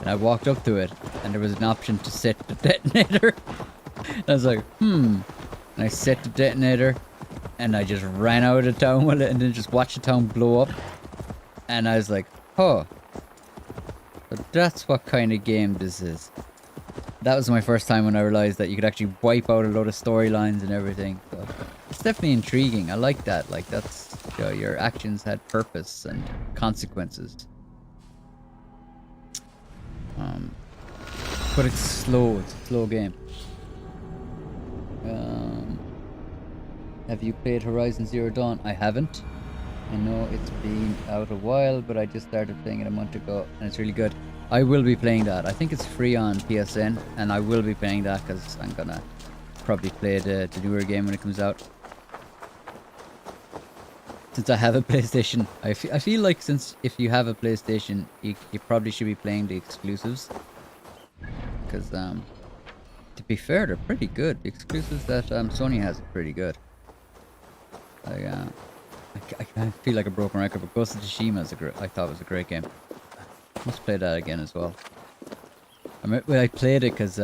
And I walked up to it, and there was an option to set the detonator. And I was like, And I set the detonator, and I just ran out of the town with it, and then just watched the town blow up. And I was like, oh. So that's what kind of game this is. That was my first time when I realized that you could actually wipe out a load of storylines and everything. So it's definitely intriguing. I like that. Like, that's, you know, your actions had purpose and consequences. But it's slow. It's a slow game. Have you played Horizon Zero Dawn? I haven't. I know it's been out a while, but I just started playing it a month ago, and it's really good. I will be playing that. I think it's free on PSN, and I will be playing that because I'm gonna probably play the newer game when it comes out. Since I have a PlayStation, I feel like since if you have a PlayStation, you probably should be playing the exclusives. Because, to be fair, they're pretty good. The exclusives that Sony has are pretty good. I feel like a broken record, but Ghost of Tsushima I thought was a great game. Must play that again as well. I played it because,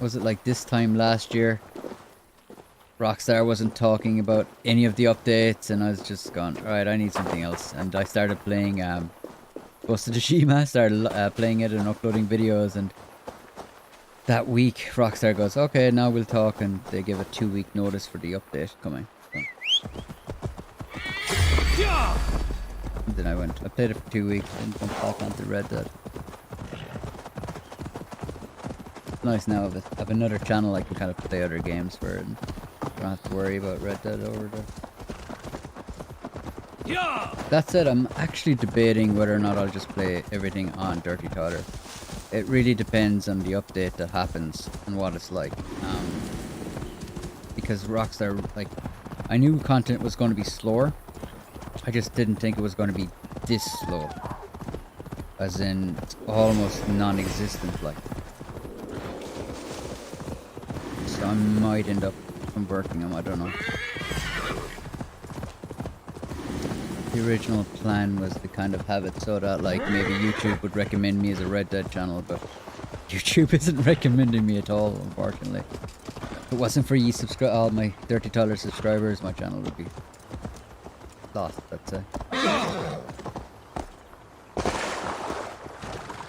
was it like this time last year? Rockstar wasn't talking about any of the updates, and I was just gone, alright, I need something else. And I started playing Ghost of Tsushima, started playing it and uploading videos, and that week Rockstar goes, okay, now we'll talk, and they give a 2-week notice for the update coming. So. And then I played it for 2 weeks, and jumped back onto Red Dead. It's nice now I have another channel I can kind of play other games for, and don't have to worry about Red Dead over there. That said, I'm actually debating whether or not I'll just play everything on Dirty Totter. It really depends on the update that happens and what it's like. Because Rockstar, like, I knew content was going to be slower. I just didn't think it was going to be this slow. As in, it's almost non-existent, like. So I might end up converting them, I don't know. The original plan was to kind of have it so that, like, maybe YouTube would recommend me as a Red Dead channel, but YouTube isn't recommending me at all, unfortunately. If it wasn't for all my Dirty Toller subscribers, my channel would be lost, I'd say.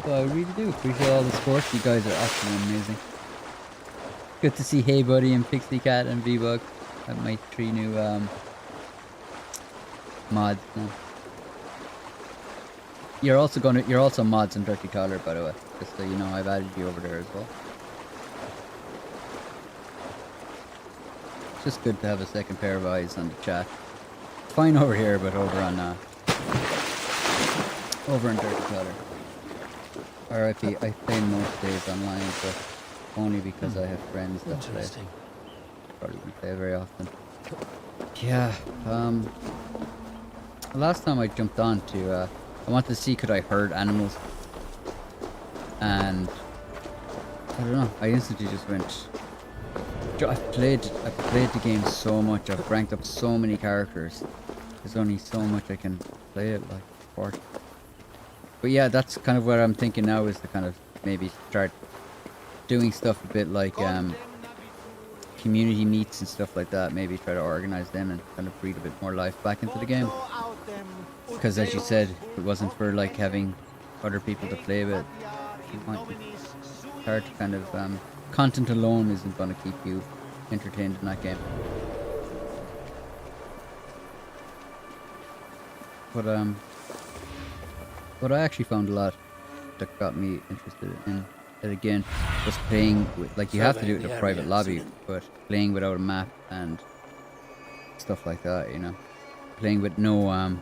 So I really do appreciate all the support. You guys are absolutely amazing. Good to see Hey Buddy and Pixie Cat and V-Bug. My 3 new mods now. You're also mods in Dirty Toller, by the way. Just so you know, I've added you over there as well. It's just good to have a second pair of eyes on the chat. Fine over here, but over on Dirty Toller. RIP, I play most days online, but only because I have friends that play. Probably don't play very often. Yeah, last time I jumped on to, I wanted to see could I herd animals. And, I don't know, I instantly just went... I've played the game so much, I've ranked up so many characters. There's only so much I can play it, like, for. But yeah, that's kind of what I'm thinking now, is to kind of maybe start doing stuff a bit like, community meets and stuff like that. Maybe try to organize them and kind of breathe a bit more life back into the game. Because as you said, if it wasn't for like having other people to play with, it's hard to kind of, content alone isn't going to keep you entertained in that game. But what I actually found a lot that got me interested in it again was playing with, like, you have to do it in a private lobby, but playing without a map and stuff like that, you know. Playing with no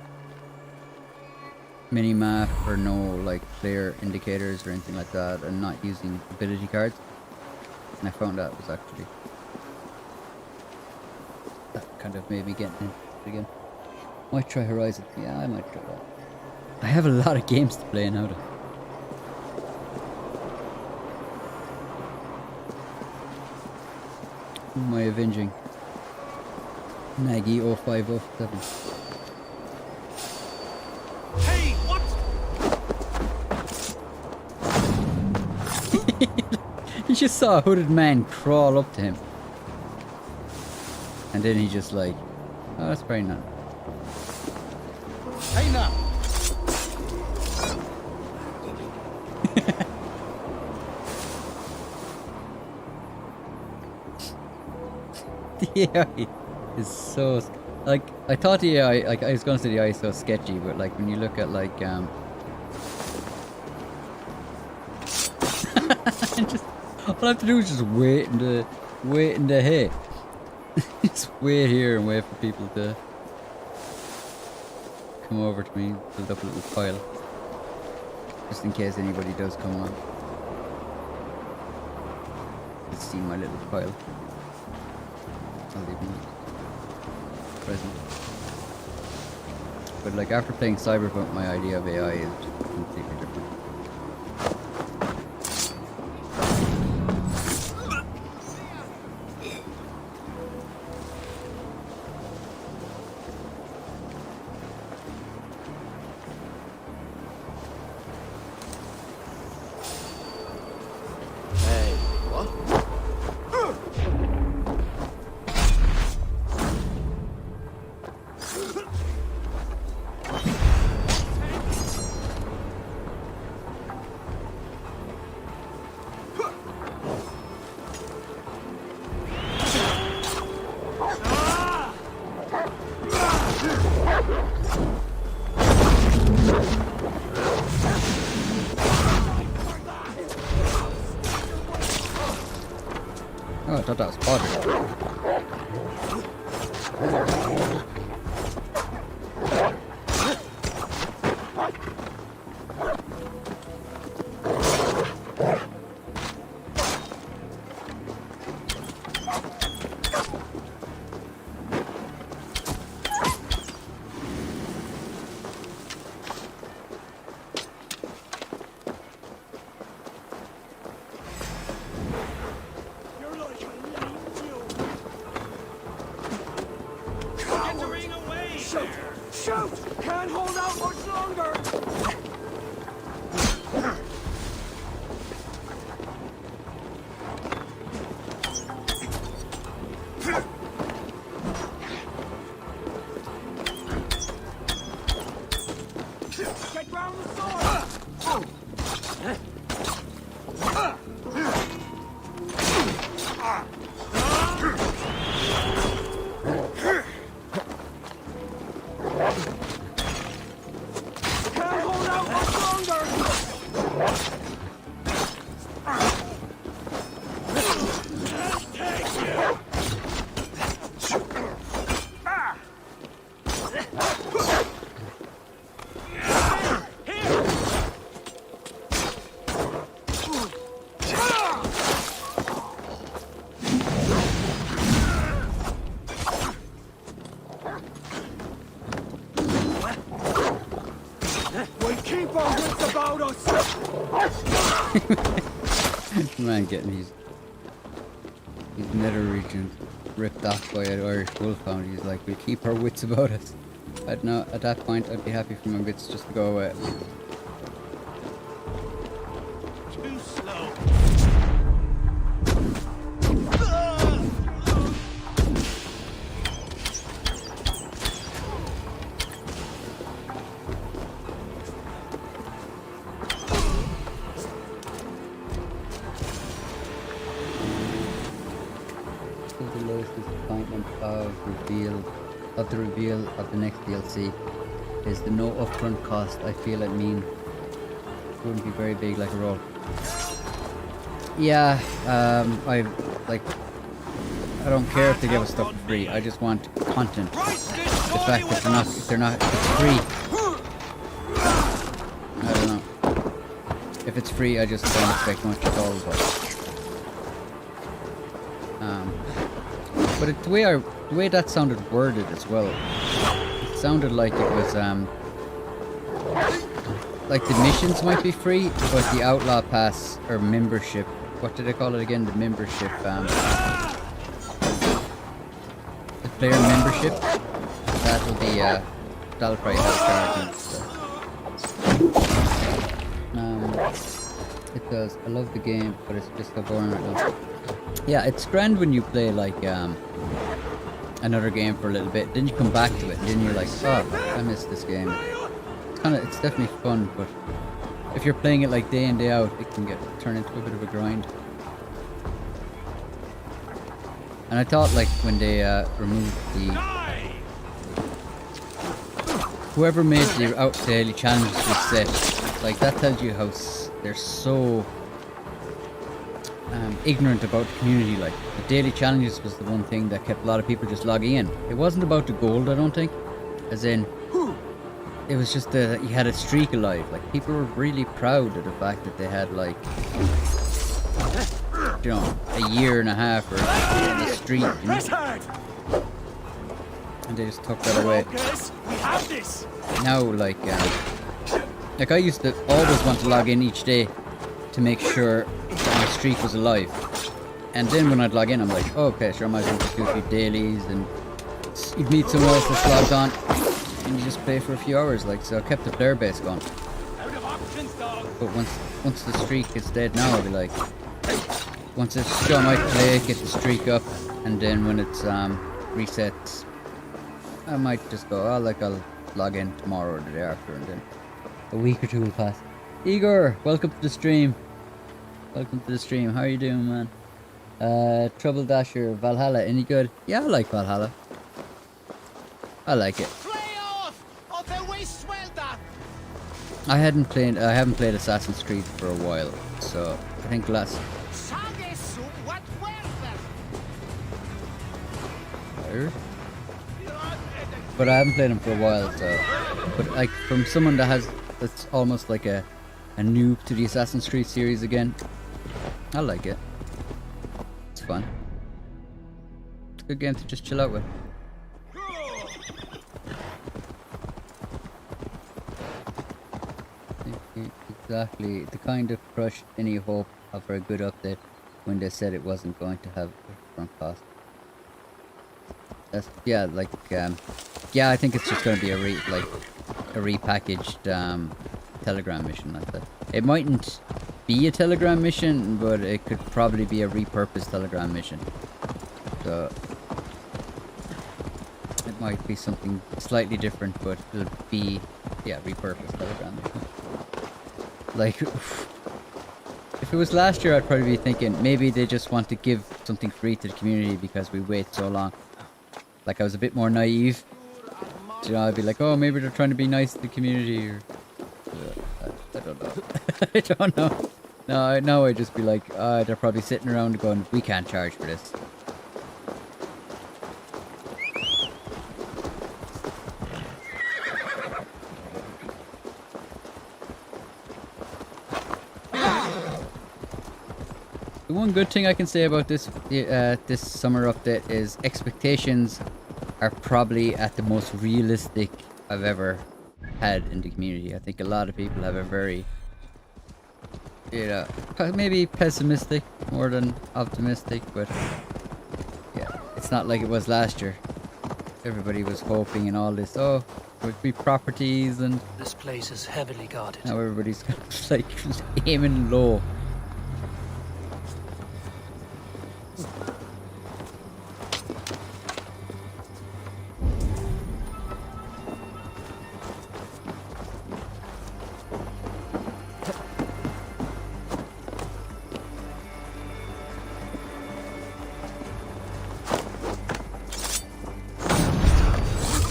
mini map or no like player indicators or anything like that, and not using ability cards. And I found that was actually, that kind of made me get interested again. Might try Horizon. Yeah, I might try that. I have a lot of games to play now. Who am I avenging? Maggie 0507. Hey, what? He just saw a hooded man crawl up to him. And then he just like, oh, that's very nice. Hey now. The AI is so, like, I thought the AI, like, I was gonna say the AI is so sketchy, but like when you look at like just, all I have to do is just wait in the hay. Just wait here and wait for people to come over to me, build up a little pile, just in case anybody does come on. You can see my little pile. I'll leave them present. But like after playing Cyberpunk, my idea of AI is completely different. Oh, I thought that was pottery. Man, getting his nether region ripped off by an Irish wolfhound. He's like, we keep our wits about us. I'd know at that point I'd be happy for my wits just to go away. Too slow. The lowest disappointment of the reveal of the next DLC is the no upfront cost. I feel it wouldn't be very big like a roll. Yeah, I don't care if they give us stuff for free. I just want content. The fact that if it's free. I don't know. If it's free, I just don't expect much at all. But the way that sounded worded as well, it sounded like it was like the missions might be free, but the Outlaw Pass or membership, what did they call it again? The membership, the player membership, that'll probably have a charge and stuff. It does. I love the game, but it's just so boring right now. Yeah, it's grand when you play like another game for a little bit, then you come back to it, and then you're like, oh, I missed this game. It's definitely fun, but if you're playing it like day in day out, it can turn into a bit of a grind. And I thought like when they removed whoever made the daily challenges reset, like that tells you how they're so ignorant about the community. Like the daily challenges was the one thing that kept a lot of people just logging in. It wasn't about the gold, I don't think, as in it was just that you had a streak alive. Like people were really proud of the fact that they had like, you know, a year and a half or a streak, you know? And they just took that away. Now like I used to always want to log in each day to make sure my streak was alive, and then when I'd log in I'm like, oh, okay, sure, I might as well just do a few dailies, and you'd meet someone else that's logged on and you just play for a few hours. Like, so I kept the player base going. But once the streak is dead now, I'll be like, once it's still, I might play, get the streak up, and then when it's resets, I might just go, oh, like I'll log in tomorrow or the day after, and then a week or two will pass. Igor, welcome to the stream. Welcome to the stream. How are you doing, man? Trouble Dasher, Valhalla, any good? Yeah, I like Valhalla. I like it. I haven't played Assassin's Creed for a while, so I think Irish. But I haven't played them for a while, so. But like from someone that's almost like a noob to the Assassin's Creed series again, I like it. It's fun. It's a good game to just chill out with. Exactly, the kind of crushed any hope of a good update when they said it wasn't going to have a front cost. Yeah, like, yeah, I think it's just going to be a repackaged Telegram mission like that. It mightn't be a Telegram mission, but it could probably be a repurposed Telegram mission. So it might be something slightly different, but it'll be, yeah, repurposed Telegram mission. Like, if it was last year, I'd probably be thinking maybe they just want to give something free to the community because we wait so long. Like, I was a bit more naive. You know, I'd be like, oh, maybe they're trying to be nice to the community, or I don't know. I don't know. No, now I'd just be like, they're probably sitting around going, we can't charge for this. The one good thing I can say about this this summer update is expectations are probably at the most realistic I've ever had in the community. I think a lot of people have a very, you know, maybe pessimistic more than optimistic, but yeah, it's not like it was last year. Everybody was hoping and all this, oh, would be properties, and This place is heavily guarded. now everybody's kind of like aiming low.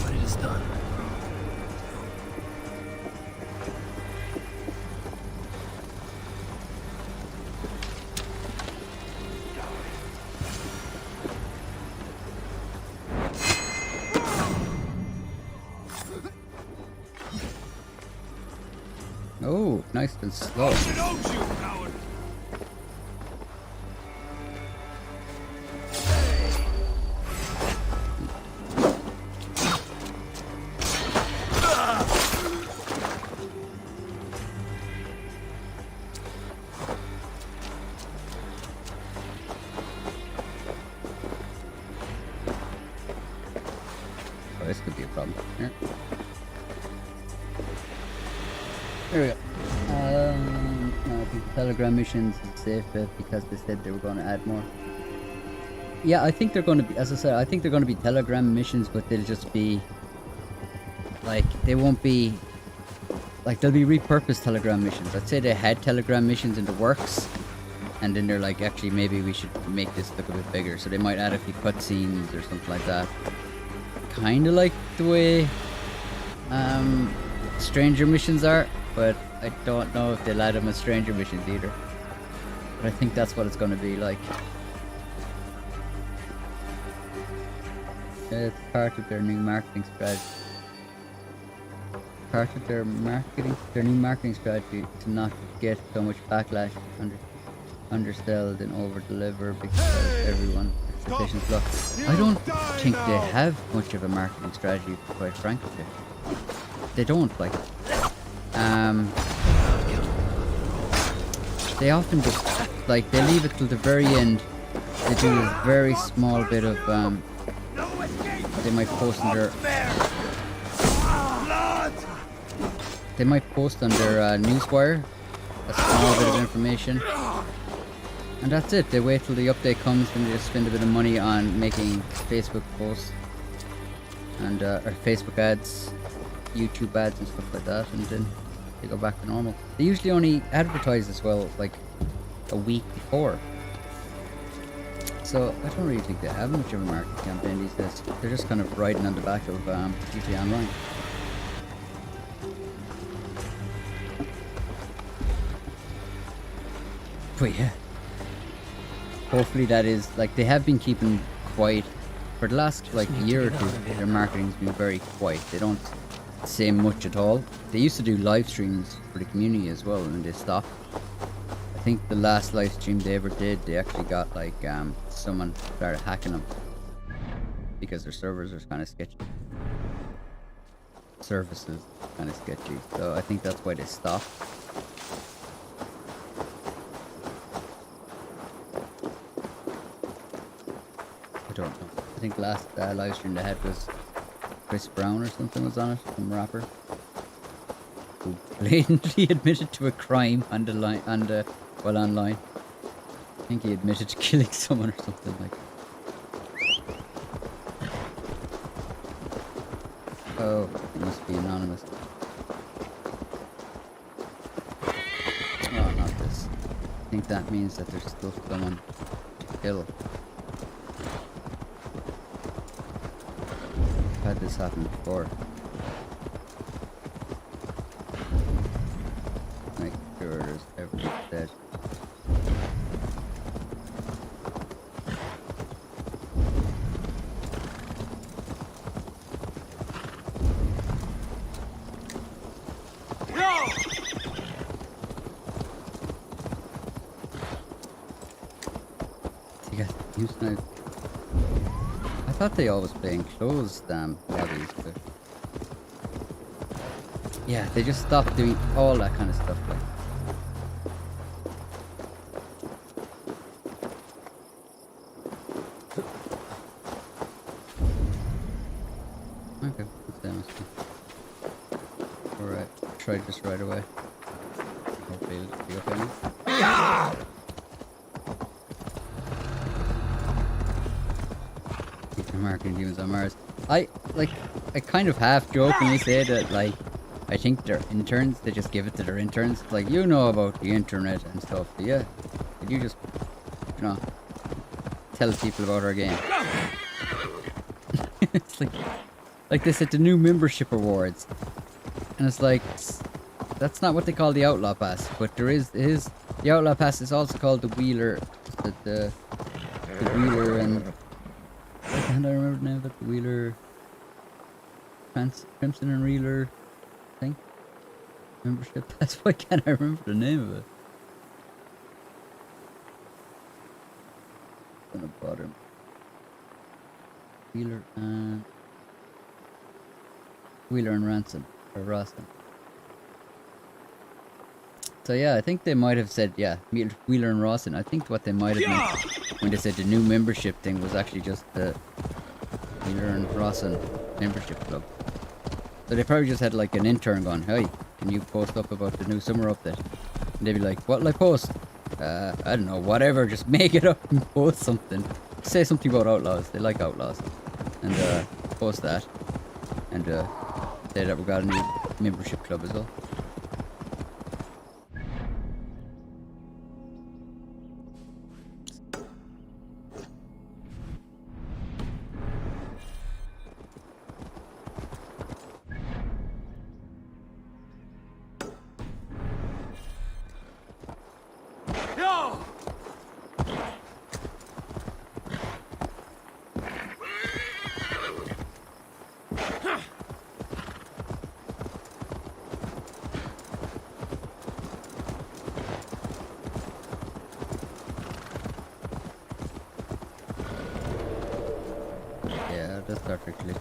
But it is done. Oh, nice and slow. Oh, this could be a problem. Here. There we go. No, I think the Telegram missions is safe because they said they were going to add more. Yeah, I think they're going to be, as I said, I think they're going to be Telegram missions, but they'll just be, like, they won't be, like, they'll be repurposed Telegram missions. I'd say they had Telegram missions in the works, and then they're like, actually, maybe we should make this look a bit bigger. So they might add a few cutscenes or something like that. Kind of like the way Stranger missions are, but I don't know if they'll add them as Stranger missions either. But I think that's what it's going to be like. It's part of their new marketing strategy. Part of their new marketing strategy to not get so much backlash, undersell and over-deliver because everyone expectations low. I don't think they have much of a marketing strategy, quite frankly. They don't, like. They often just, like, they leave it till the very end. They do a very small bit of, they might post on their, newswire, a small bit of information. And that's it. They wait till the update comes, then they just spend a bit of money on making Facebook posts and or Facebook ads, YouTube ads and stuff like that, and then they go back to normal. They usually only advertise as well, like a week before. So I don't really think they have much of a marketing campaign these days. They're just kind of riding on the back of GTA Online. But yeah. Hopefully that is, like, they have been keeping quiet for the last like year or two, their marketing's been very quiet. They don't say much at all. They used to do live streams for the community as well, and they stopped. I think the last live stream they ever did, they actually got like someone started hacking them because their servers are kind of sketchy. Services kind of sketchy, so I think that's why they stopped. I don't know. I think last live stream they had was Chris Brown or something was on it, some rapper who blatantly admitted to a crime on the line, well, online. I think he admitted to killing someone or something like that. Oh, it must be anonymous. Oh, not this. I think that means that there's still someone to kill. I've had this happen before. Make sure there's everyone dead. I thought they always play in closed lobbies, but yeah, they just stopped doing all that kind of stuff. Like, okay, that's them. Alright, try this right away. Hopefully it'll be okay now. Marketing demons on Mars. I kind of half jokingly say that, like, I think they're interns, they just give it to their interns. Like, you know about the internet and stuff, so yeah. Could you just, you know, tell people about our game? It's like they said, the new membership awards. And it's like, that's not what they call the Outlaw Pass, but the Outlaw Pass is also called the Wheeler, the Wheeler and... And I remember the name of it, the Wheeler... Crimson and Reeler thing? Membership? That's why can't I remember the name of it. It's gonna bother me. Wheeler and Ransom. Or Roston. So yeah, I think they might have said, yeah, Wheeler and Rawson. I think what they might have meant when they said the new membership thing was actually just the Wheeler and Rawson membership club. So they probably just had like an intern going, hey, can you post up about the new summer update? And they'd be like, what'll I post? I don't know, whatever, just make it up and post something. Say something about outlaws, they like outlaws. And post that. And say that we got a new membership club as well. That's perfectly.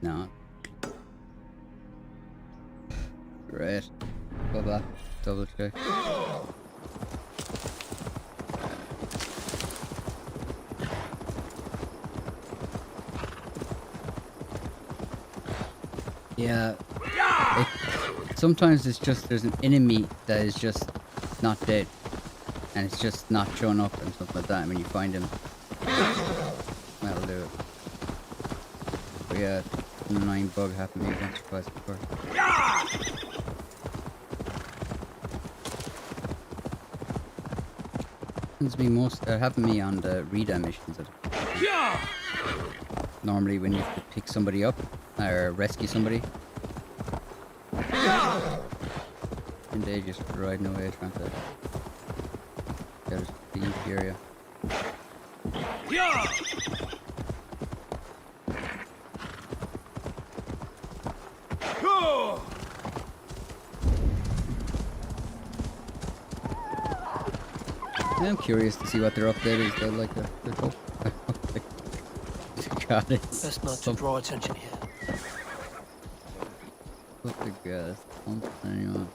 No. Great. Go back. Double check. Yeah. Sometimes it's just there's an enemy that is just not dead. And it's just not showing up and stuff like that. And when you find him, that'll do it. But yeah, an annoying bug happened to me once or twice before. Happened to me on the Rita missions. Normally when you have to pick somebody up or rescue somebody, and they just riding away trying to get us to the area. I'm curious to see what their update is. They're like God, it's Best not to draw attention here. What the gas? Anyway.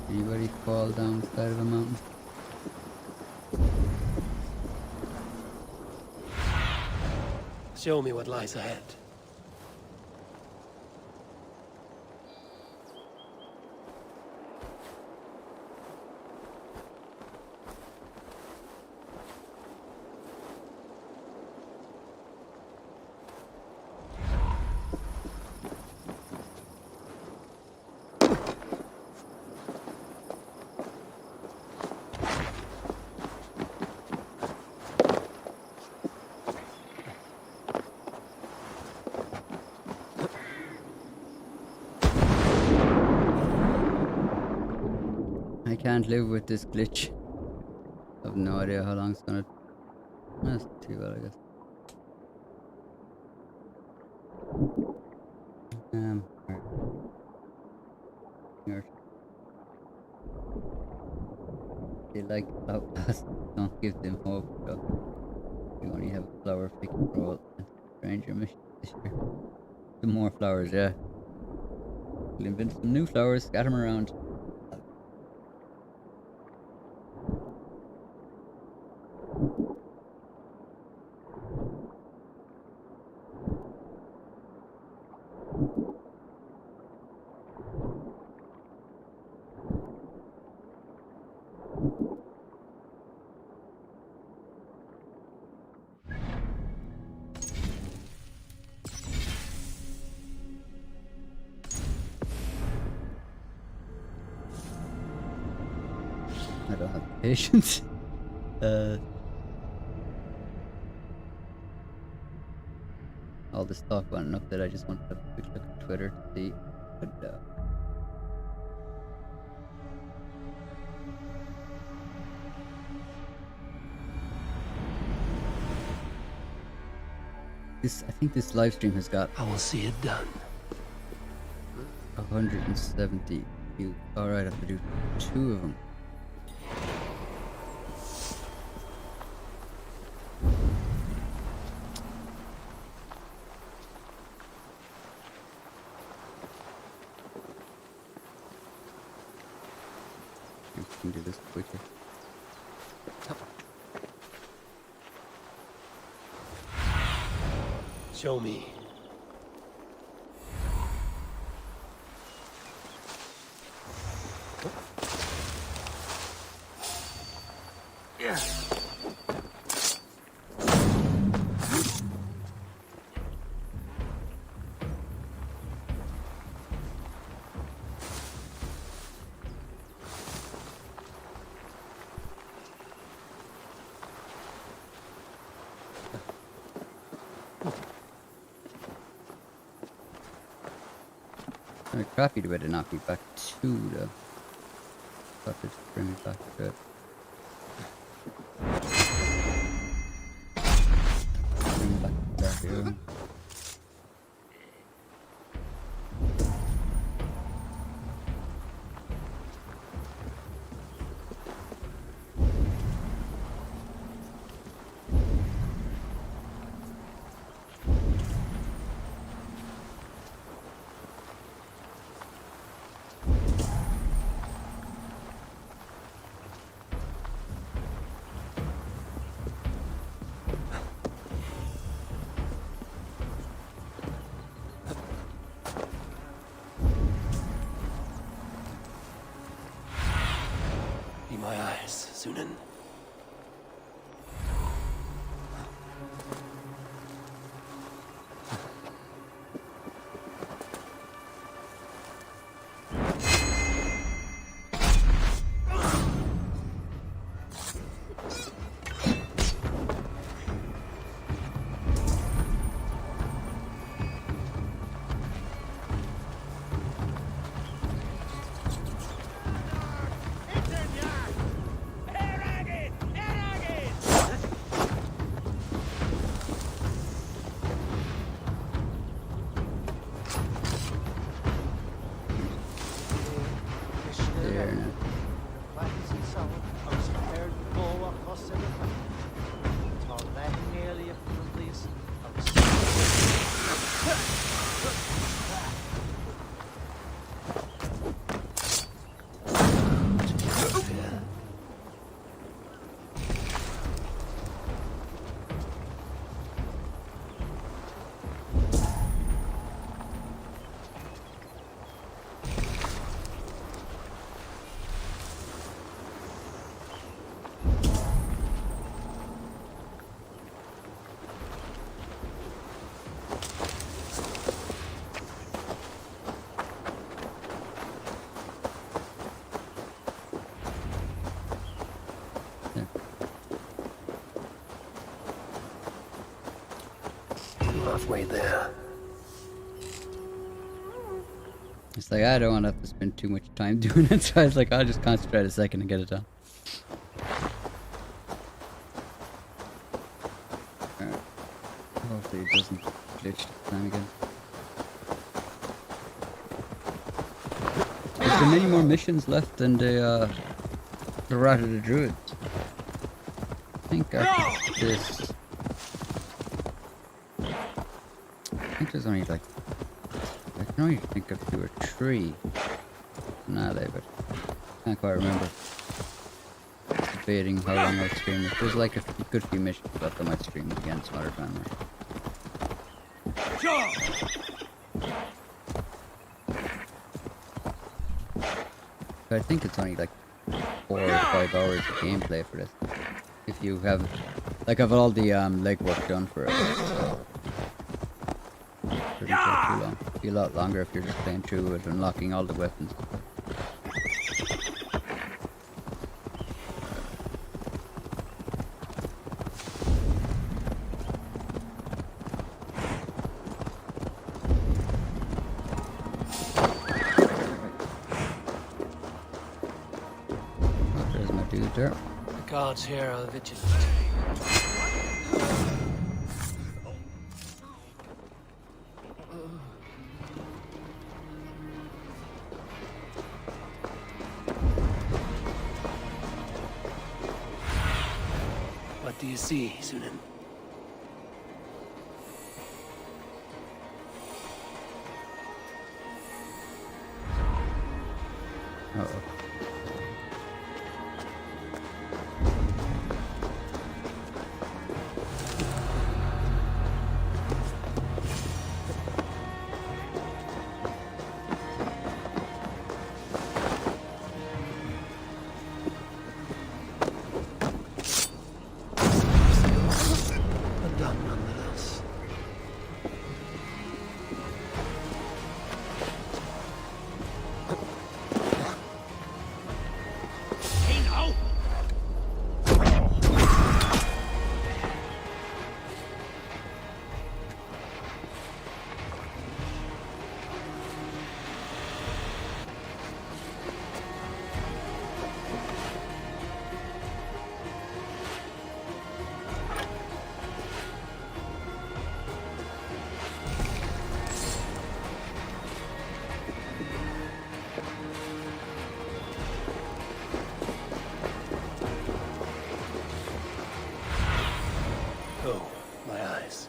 Anybody fall down the side of a mountain? Show me what lies ahead. I can't live with this glitch. I have no idea how long it's gonna. That's not too bad, I guess. Here. They like outlaws. Don't give them hope. So we only have a flower picking roll and stranger mission this year. Some more flowers, yeah. We'll invent some new flowers, scatter them around. I don't have patience. All this talk went enough that I just wanted to have a quick look at Twitter to see. But, I think this live stream has got. I will see it done. 170 views. Alright, I have to do 2 of them. We can do this quicker. Show me. Yeah. Kind of crappy to better knock me back 2 though. Thought to just bring me back to it. Bring me back to that here. my eyes, Sunan. There now. Halfway there. It's like, I don't want to have to spend too much time doing it, so I was like, I'll just concentrate a second and get it done. Alright. Hopefully it doesn't glitch this time again. Is there many more missions left than the Rat of the Druids? I think after this... I think there's only like... I can only think of 2 or 3. Nah, but can't quite remember. Debating how long I'll stream it. There's like a good few missions left on my stream again, some other time. I think it's only like 4 or 5 hours of gameplay for this. If you have, like, I've all the legwork done for it. So it doesn't take too long. It'll be a lot longer if you're just playing through it, unlocking all the weapons. Oh, there's my dude there. The guards here are vigilant. What do you see, Sunan? Uh-oh. But done nonetheless. Hey now! Oh, my eyes.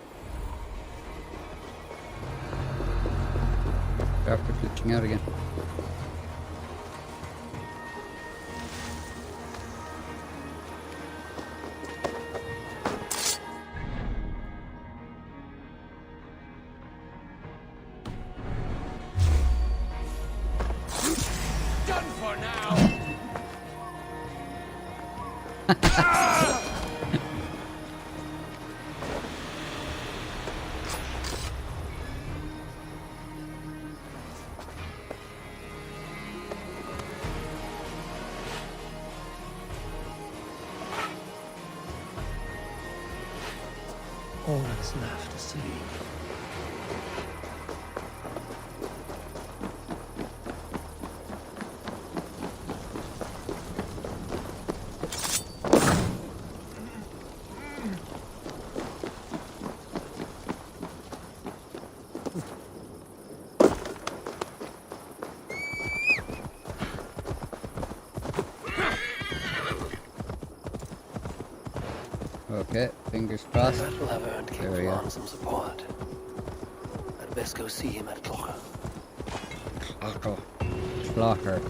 After glitching out again. Done for now! All that's left to see. Okay, fingers crossed. That will have earned King There we go. Flan some support. I'd best go see him at Clocker. Clocker.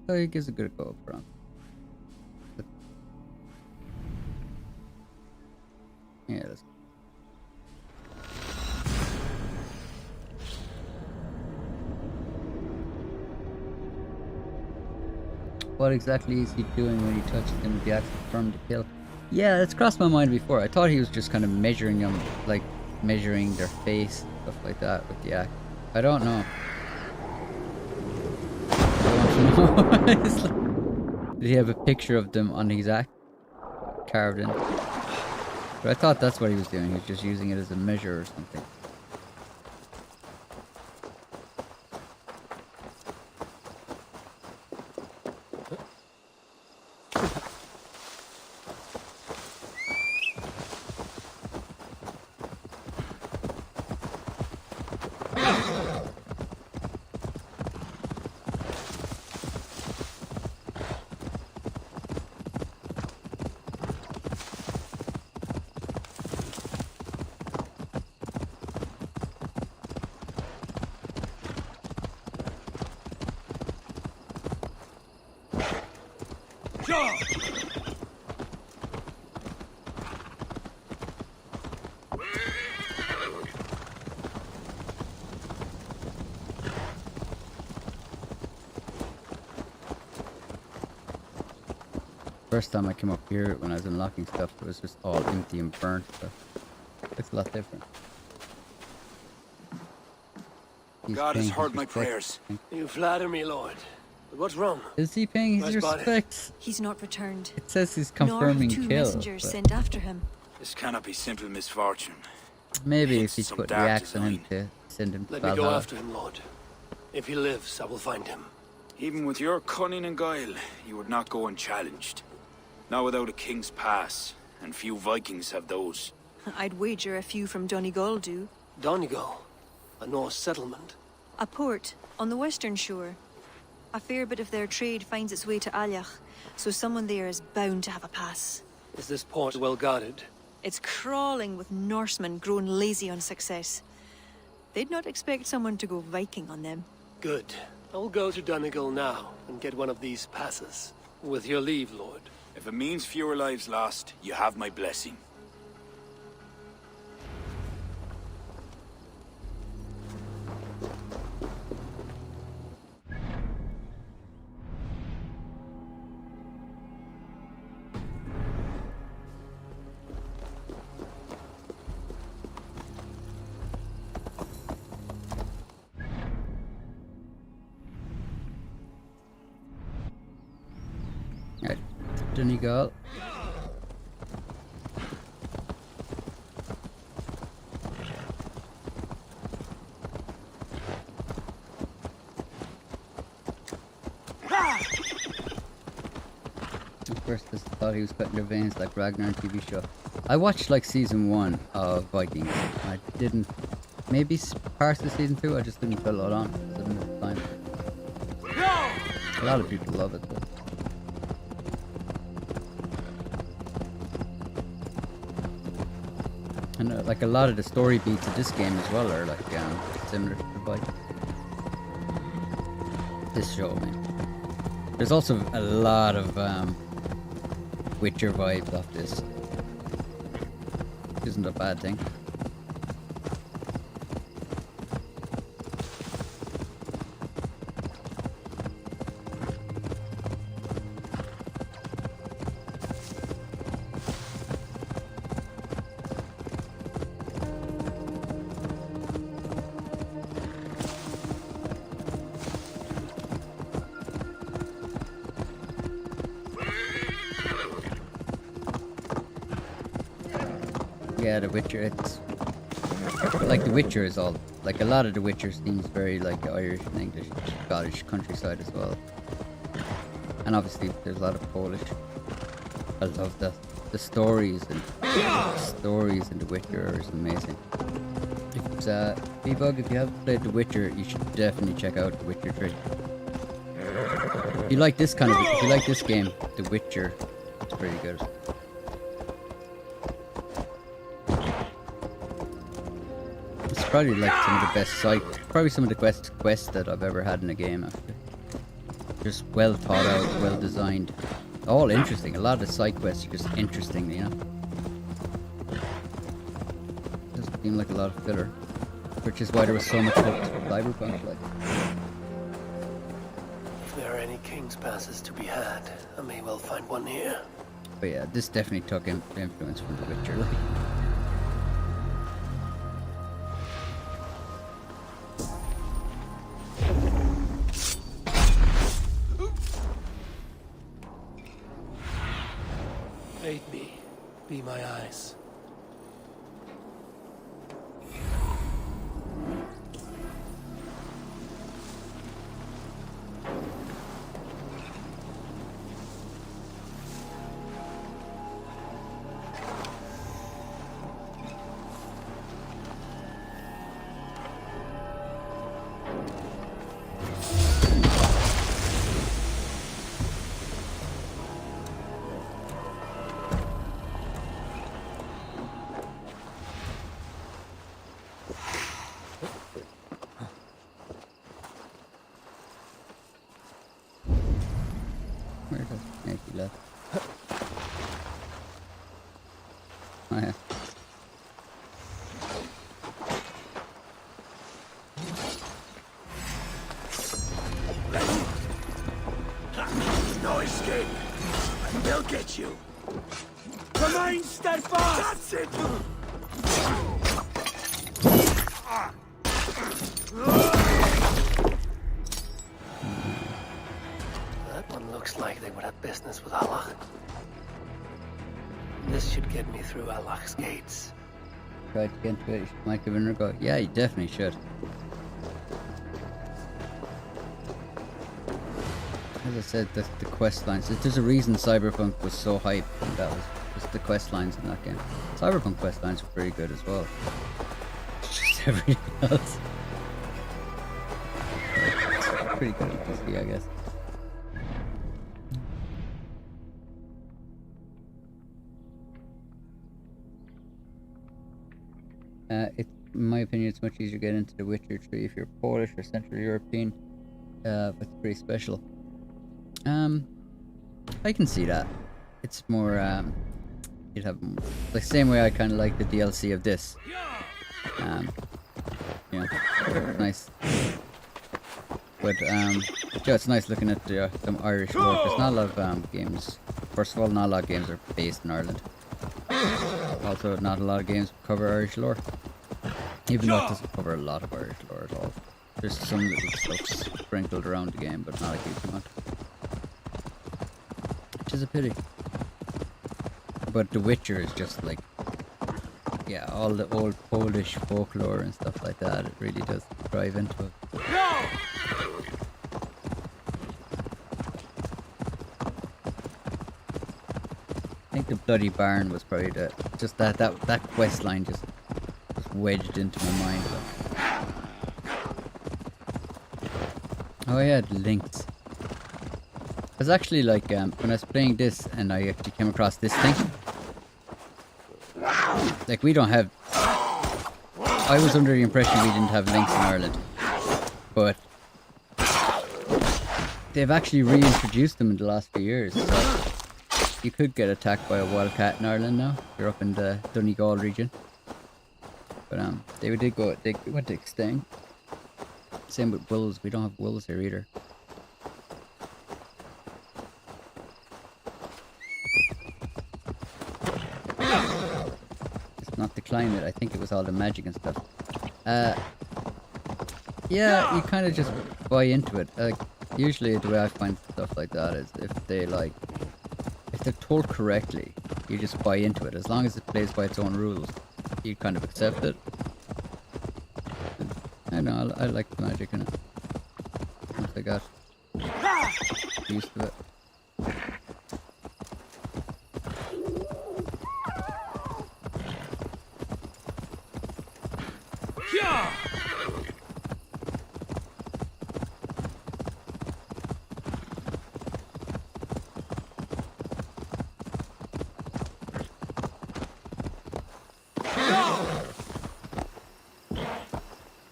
So he gives a good go up front. Yeah, let's go. What exactly is he doing when he touches him with the axe confirmed to kill? Yeah, it's crossed my mind before. I thought he was just kind of measuring them, like measuring their face, stuff like that with the axe. I don't know. It's like, did he have a picture of them on his axe carved in? But I thought that's what he was doing. He was just using it as a measure or something. First time I came up here when I was unlocking stuff, it was just all empty and burnt, so it's a lot different. God has heard my prayers. You flatter me, Lord. But what's wrong? Is he paying his Where's Body? respects? He's not returned. It says he's Nor confirming have two kill. messengers But sent after him. This cannot be simple misfortune. maybe if Hints he's some put the dark axe on him design. to send him to Let me go Valhalla. after him, Lord. If he lives, I will find him. Even with your cunning and guile, you would not go unchallenged. Not without a king's pass, and few Vikings have those. I'd wager a few from Donegal do. Donegal, a Norse settlement. A port on the western shore. A fair bit of their trade finds its way to Aljach, so someone there is bound to have a pass. Is this port well guarded? It's crawling with Norsemen grown lazy on success. They'd not expect someone to go Viking on them. Good. I will go to Donegal now and get one of these passes. With your leave, Lord. If it means fewer lives lost, you have my blessing. Right, Donegal. Of course, I thought he was cutting their veins like Ragnar and TV show. I watched like season 1 of Vikings. I didn't, maybe parts of season 2. I just didn't put a lot on. I didn't have time. A lot of people love it though. And like a lot of the story beats of this game as well are like similar to the Vikings. This show, man. There's also a lot of Witcher vibes off this. Isn't a bad thing. Yeah, The Witcher. It's like The Witcher is all like a lot of The Witcher seems very like Irish and English, Scottish countryside as well. And obviously there's a lot of Polish. I love that. The stories and The Witcher is amazing. It's B-Bug, if you haven't played The Witcher, you should definitely check out The Witcher 3. If you like this game, The Witcher, it's pretty good. It's probably like some of the best probably some of the quests that I've ever had in a game actually. Just well thought out, well designed. All interesting. A lot of the side quests are just interesting, you know. Doesn't seem like a lot of filler. Which is why there was so much hope for Cyberpunk, like. If there are any King's passes to be had, I may well find one here. But yeah, this definitely took influence from The Witcher, like. Aid me. Be my eyes. Where does Nicky left? Oh yeah. No escape. They'll get you. Remain steadfast. That's it. That one looks like they would have business with Allah. This should get me through Allah's gates. Tried to get into it, you might give it a go. Yeah, you definitely should. As I said, the quest lines. There's a reason Cyberpunk was so hyped, and that was just the quest lines in that game. Cyberpunk quest lines were pretty good as well. Just everything else. Pretty good at PC, I guess. In my opinion, it's much easier to get into The Witcher 3 if you're Polish or Central European. But it's pretty special. I can see that. It's more, you'd have the same way I kind of like the DLC of this. Yeah, nice. But yeah, it's nice looking at some Irish lore. There's not a lot of games. First of all, not a lot of games are based in Ireland. Also, not a lot of games cover Irish lore. Even though it doesn't cover a lot of Irish lore at all. There's some little stuff sprinkled around the game, but not a huge amount. Which is a pity. But The Witcher is just like, yeah, all the old Polish folklore and stuff like that. It really does drive into it. I think the Bloody Barn was probably just that quest line just wedged into my mind. Oh yeah, the links. I was actually like, when I was playing this and I actually came across this thing. Like, we don't have... I was under the impression we didn't have links in Ireland. But they've actually reintroduced them in the last few years. So you could get attacked by a wildcat in Ireland now. You're up in the Donegal region. But they went extinct. Same with wolves. We don't have wolves here either. It's not the climate. I think it was all the magic and stuff. Yeah, you kind of just buy into it. Usually the way I find stuff like that is if they're told correctly, you just buy into it. As long as it plays by its own rules, you'd kind of accept it. I know, I like the magic in it. Once I got used to it.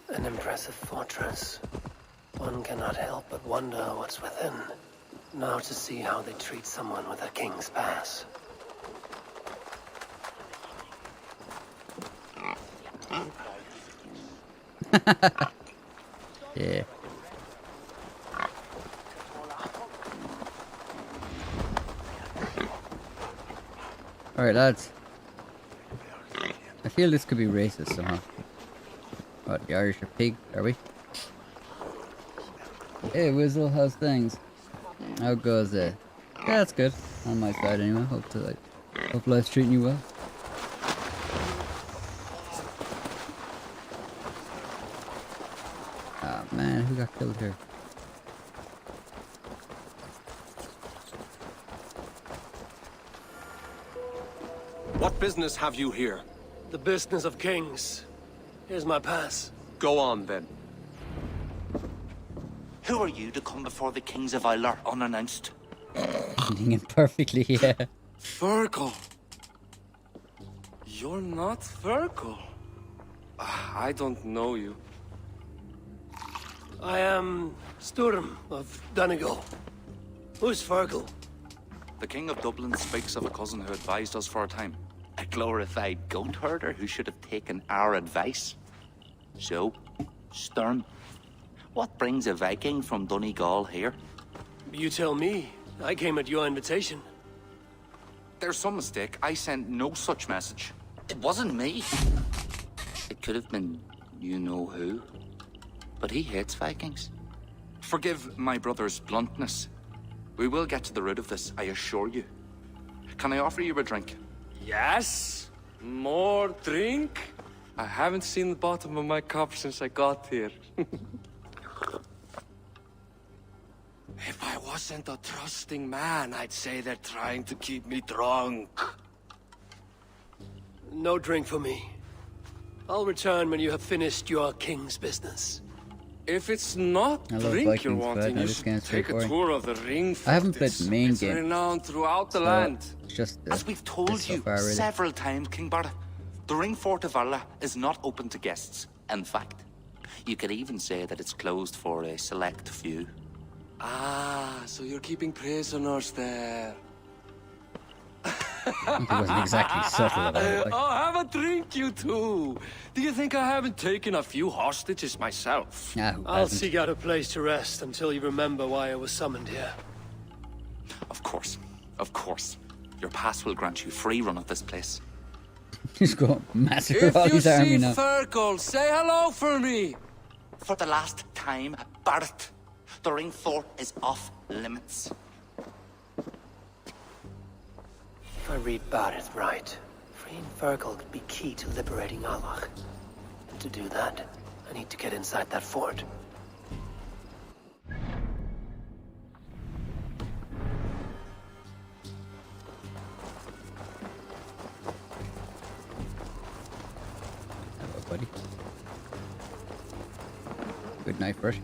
An impressive fortress. One cannot help but wonder what's within. Now to see how they treat someone with a king's pass. Yeah. Alright, lads. I feel this could be racist somehow. What, the Irish are pig, are we? Hey, Wizzle, how's things? How goes it? Yeah, that's good. On my side anyway. Hope life's treating you well. Ah man, who got killed here? What business have you here? The business of kings. Here's my pass. Go on, then. Who are you to come before the kings of Ilar unannounced? Ending it perfectly, yeah. Virgil. You're not Virgil. I don't know you. I am Sturm of Donegal. Who's Fergal? The King of Dublin speaks of a cousin who advised us for a time. A glorified goat herder who should have taken our advice. So, Sturm, what brings a Viking from Donegal here? You tell me. I came at your invitation. There's some mistake. I sent no such message. It wasn't me. It could have been you-know-who. But he hates Vikings. Forgive my brother's bluntness. We will get to the root of this, I assure you. Can I offer you a drink? Yes? More drink? I haven't seen the bottom of my cup since I got here. If I wasn't a trusting man, I'd say they're trying to keep me drunk. No drink for me. I'll return when you have finished your king's business. If it's not I love drink you're Vikings, but wanting, I you just should can't take a stay tour of the ring. I haven't played the main it's game. renowned throughout the So, land. it's just As we've told this so you far, really. several times, King Barda, the ring fort of Valhalla is not open to guests. In fact, you could even say that it's closed for a select few. Ah, so you're keeping prisoners there. It wasn't exactly subtle about it. Like, Oh, have a drink, you two. Do you think I haven't taken a few hostages myself? nah, who I'll hasn't? seek out a place to rest until you remember why I was summoned here. Of course, of course. Your pass will grant you free run of this place. He's going massacre If all you his army see now. Fergal, say hello for me. For the last time, Barrett, the ring fort is off limits. If I read Barrett right, freeing Fergal could be key to liberating Allah. And to do that, I need to get inside that fort. Hello, buddy. Good night, first.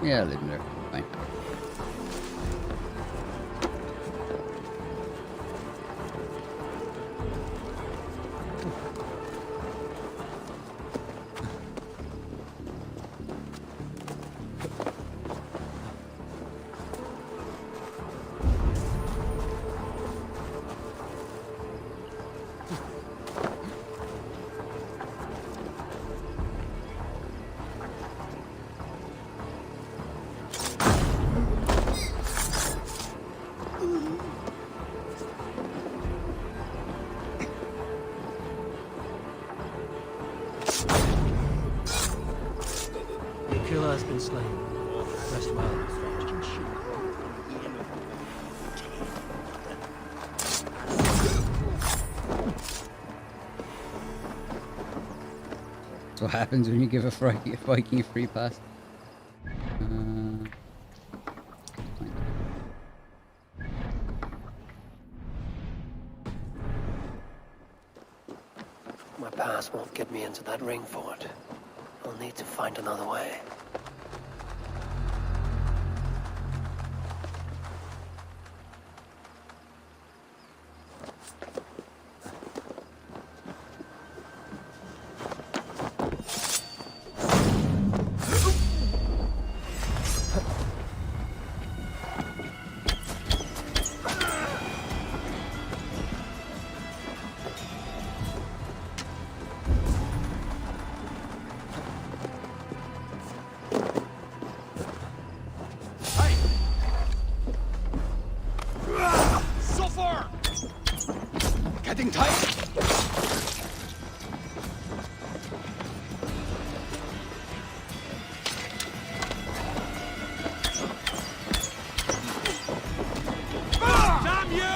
Yeah, leave him there. Fine. Dracula has been slain. Rest well. That's what happens when you give a Viking a free pass. My pass won't get me into that ring fort. I'll need to find another way. Getting tight. Damn you!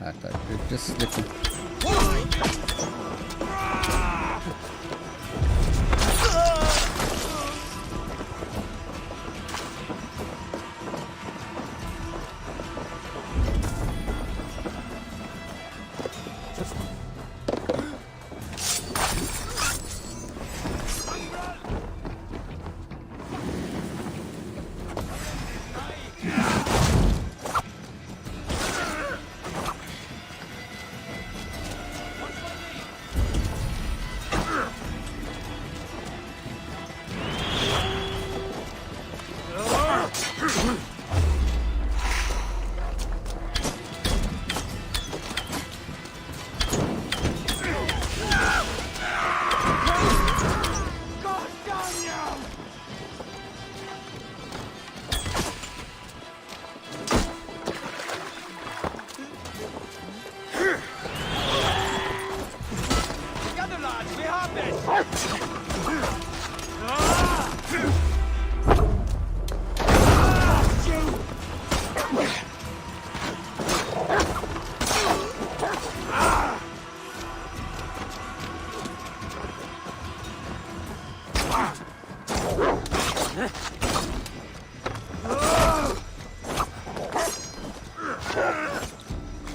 I thought you were just slipping.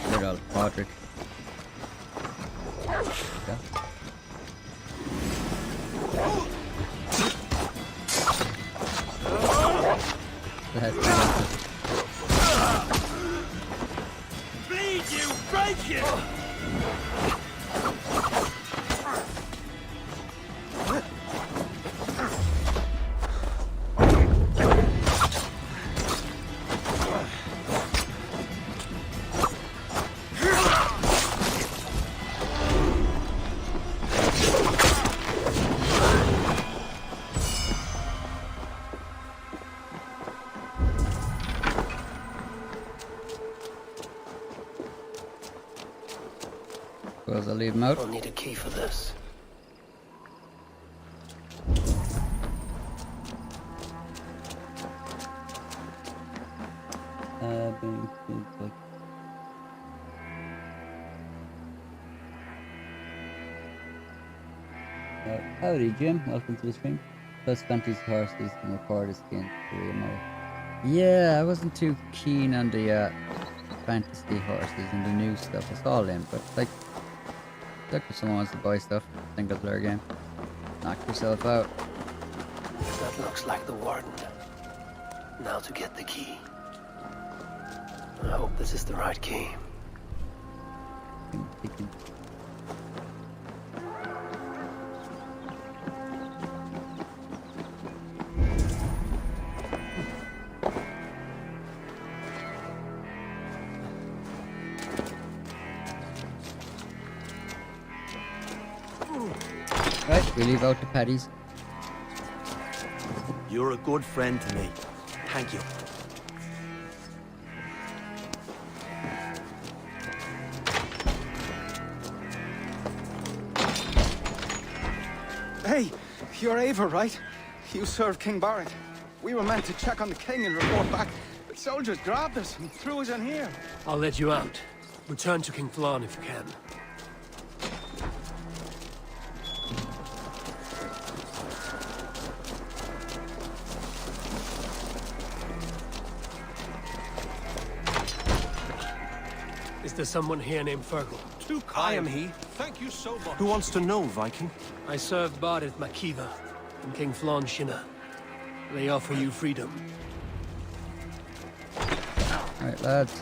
They're all Podrick. Yeah. Bleed you, break it! Suppose I'll leave him out. I'll need a key for this. Howdy, Jim. Welcome to the stream. Plus fantasy horses and record skin 3 more. Yeah, I wasn't too keen on the fantasy horses and the new stuff. It's all in, but like if someone wants to buy stuff, single player game. Knock yourself out. That looks like the warden. Now to get the key. I hope this is the right key. We leave out the patties. You're a good friend to me. Thank you. Hey, you're Ava, right? You served King Barrett. We were meant to check on the king and report back, but soldiers grabbed us and threw us in here. I'll let you out. Return to King Flann if you can. Is there someone here named Fergal? Too kind. I am he. Thank you so much. Who wants to know, Viking? I served Bardet Makiva and King Flann Shinna. They offer you freedom. Alright, lads.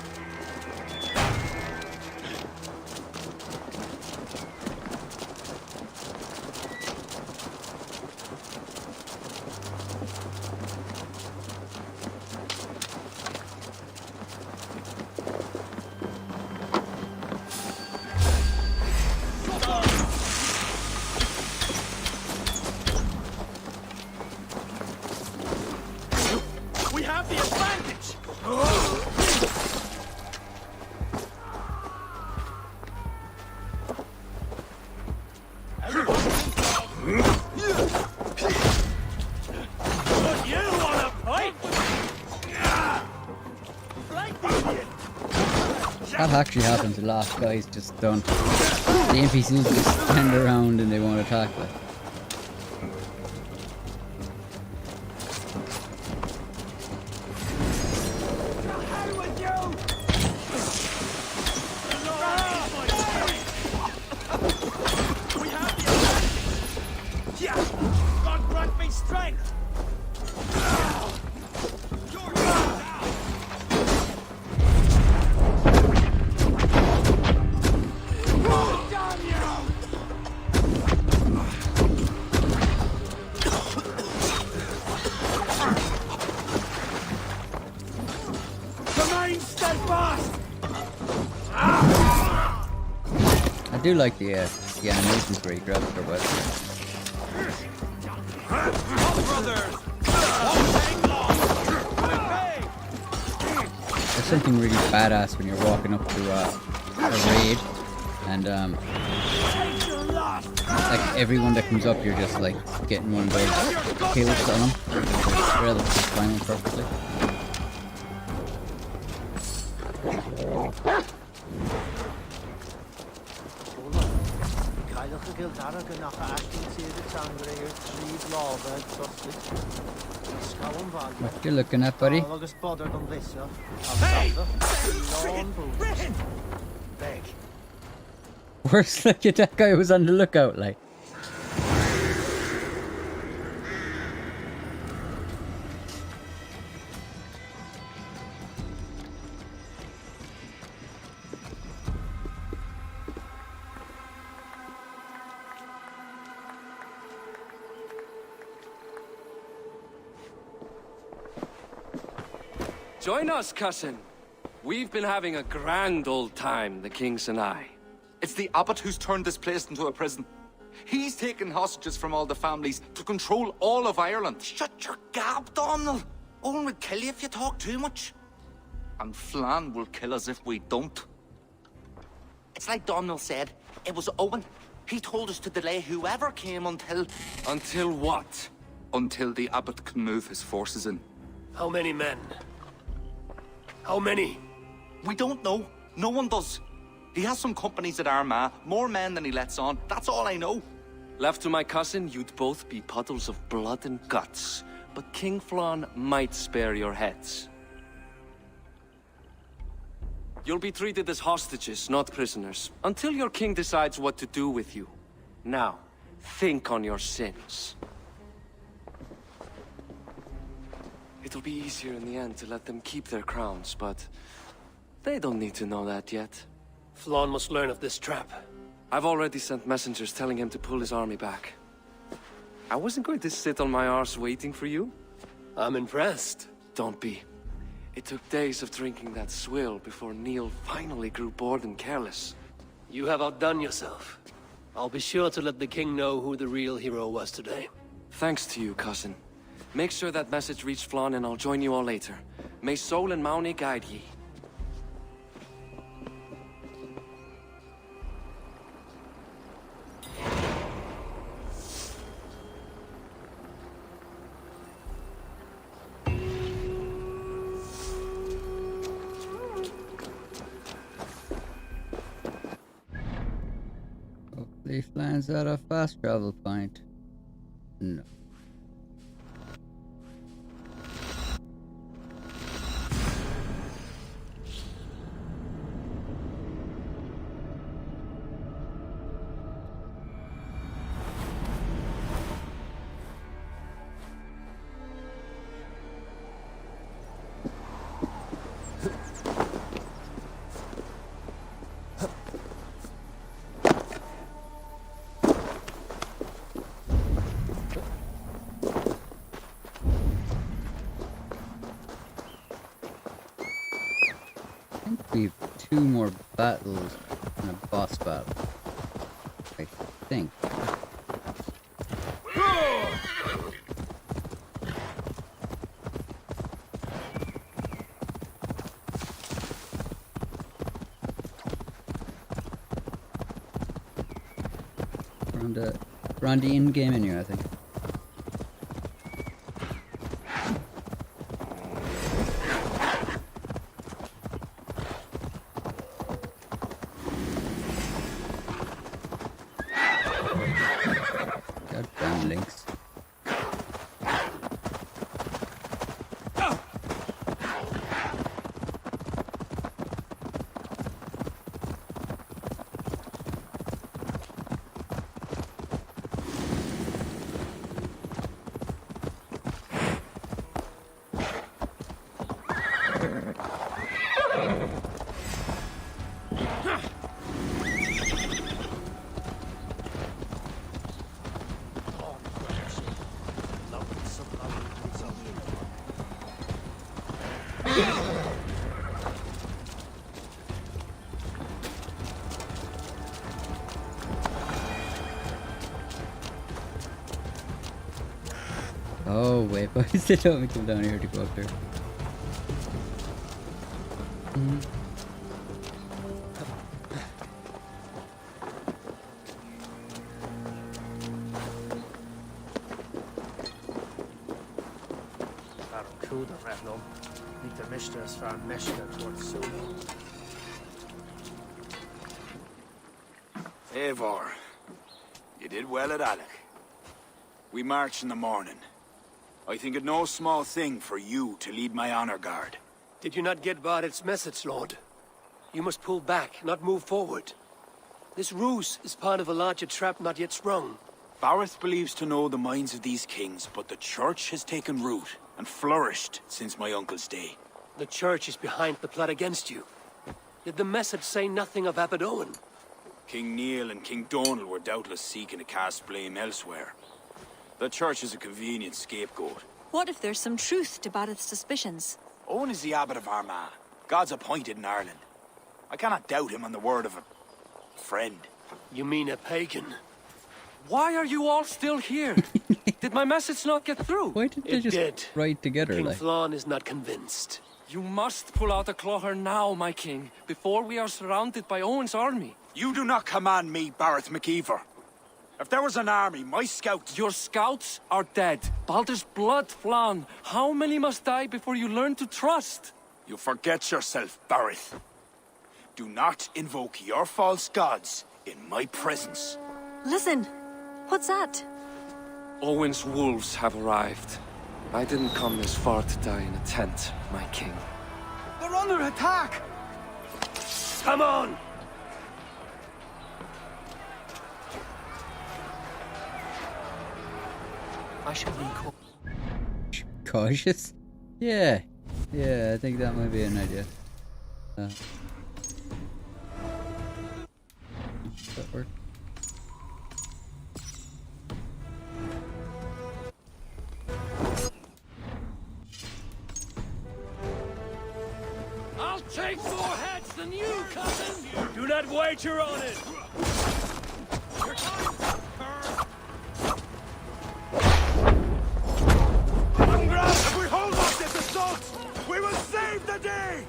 We have the advantage! But you wanna fight? That actually happens a lot. Guys just don't. The NPCs just stand around and they won't attack. Like. God grant me strength! Remain steadfast! I do like the animations where he grabs her weapon. There's something really badass when you're walking up to a raid and like everyone that comes up you're just like getting one of those kills on them. It's relatively timing perfectly. What you looking at, buddy? Hey! Worse like that guy was on the lookout like. Join us, cousin. We've been having a grand old time, the kings and I. It's the abbot who's turned this place into a prison. He's taken hostages from all the families to control all of Ireland. Shut your gab, Donald. Owen will kill you if you talk too much. And Flann will kill us if we don't. It's like Donald said. It was Owen. He told us to delay whoever came until... Until what? Until the abbot can move his forces in. How many men? How many? We don't know. No one does. He has some companies at Armagh, more men than he lets on. That's all I know. Left to my cousin, you'd both be puddles of blood and guts. But King Flann might spare your heads. You'll be treated as hostages, not prisoners, until your king decides what to do with you. Now, think on your sins. It'll be easier in the end to let them keep their crowns, but they don't need to know that yet. Flann must learn of this trap. I've already sent messengers telling him to pull his army back. I wasn't going to sit on my arse waiting for you. I'm impressed. Don't be. It took days of drinking that swill before Neil finally grew bored and careless. You have outdone yourself. I'll be sure to let the king know who the real hero was today. Thanks to you, cousin. Make sure that message reached Flann and I'll join you all later. May Sol and Mauni guide ye. Hopefully Flann's at a fast travel point. No. I think we've 2 more battles and a boss battle. I think. We're on the in-game menu, I think. Goddamn links. Oh wait, boys, they told me to come down here to go up there. Eivor, you did well at Alec. We march in the morning. I think it no small thing for you to lead my honor guard. Did you not get Barrett's message, Lord? You must pull back, not move forward. This ruse is part of a larger trap not yet sprung. Barrett believes to know the minds of these kings, but the church has taken root and flourished since my uncle's day. The church is behind the plot against you. Did the message say nothing of Abaddon? King Neil and King Donal were doubtless seeking to cast blame elsewhere. The church is a convenient scapegoat. What if there's some truth to Barrett's suspicions? Owen is the abbot of Armagh, God's appointed in Ireland. I cannot doubt him on the word of a friend. You mean a pagan? Why are you all still here? Did my message not get through? Why did they just ride together King like? Flann is not convinced. You must pull out a clawher now, my king, before we are surrounded by Owen's army. You do not command me, Barrett McEver. If there was an army, my scouts... Your scouts are dead. Baldur's blood, Flann. How many must die before you learn to trust? You forget yourself, Barrett. Do not invoke your false gods in my presence. Listen, what's that? Owen's wolves have arrived. I didn't come this far to die in a tent, my king. They're under attack! Come on! I should be Cautious? Yeah. Yeah, I think that might be an idea. Does that work? I'll take more heads than you, cousin! Do not wager on it! We will save the day!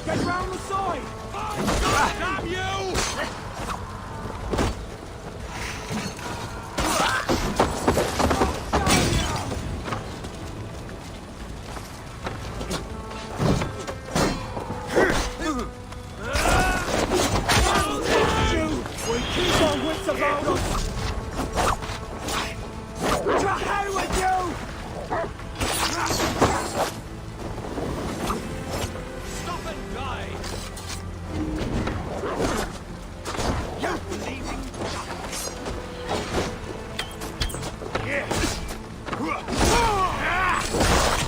Get round the side! Damn you! We keep our wits about us! To hell with you! Stop and die! You bleeding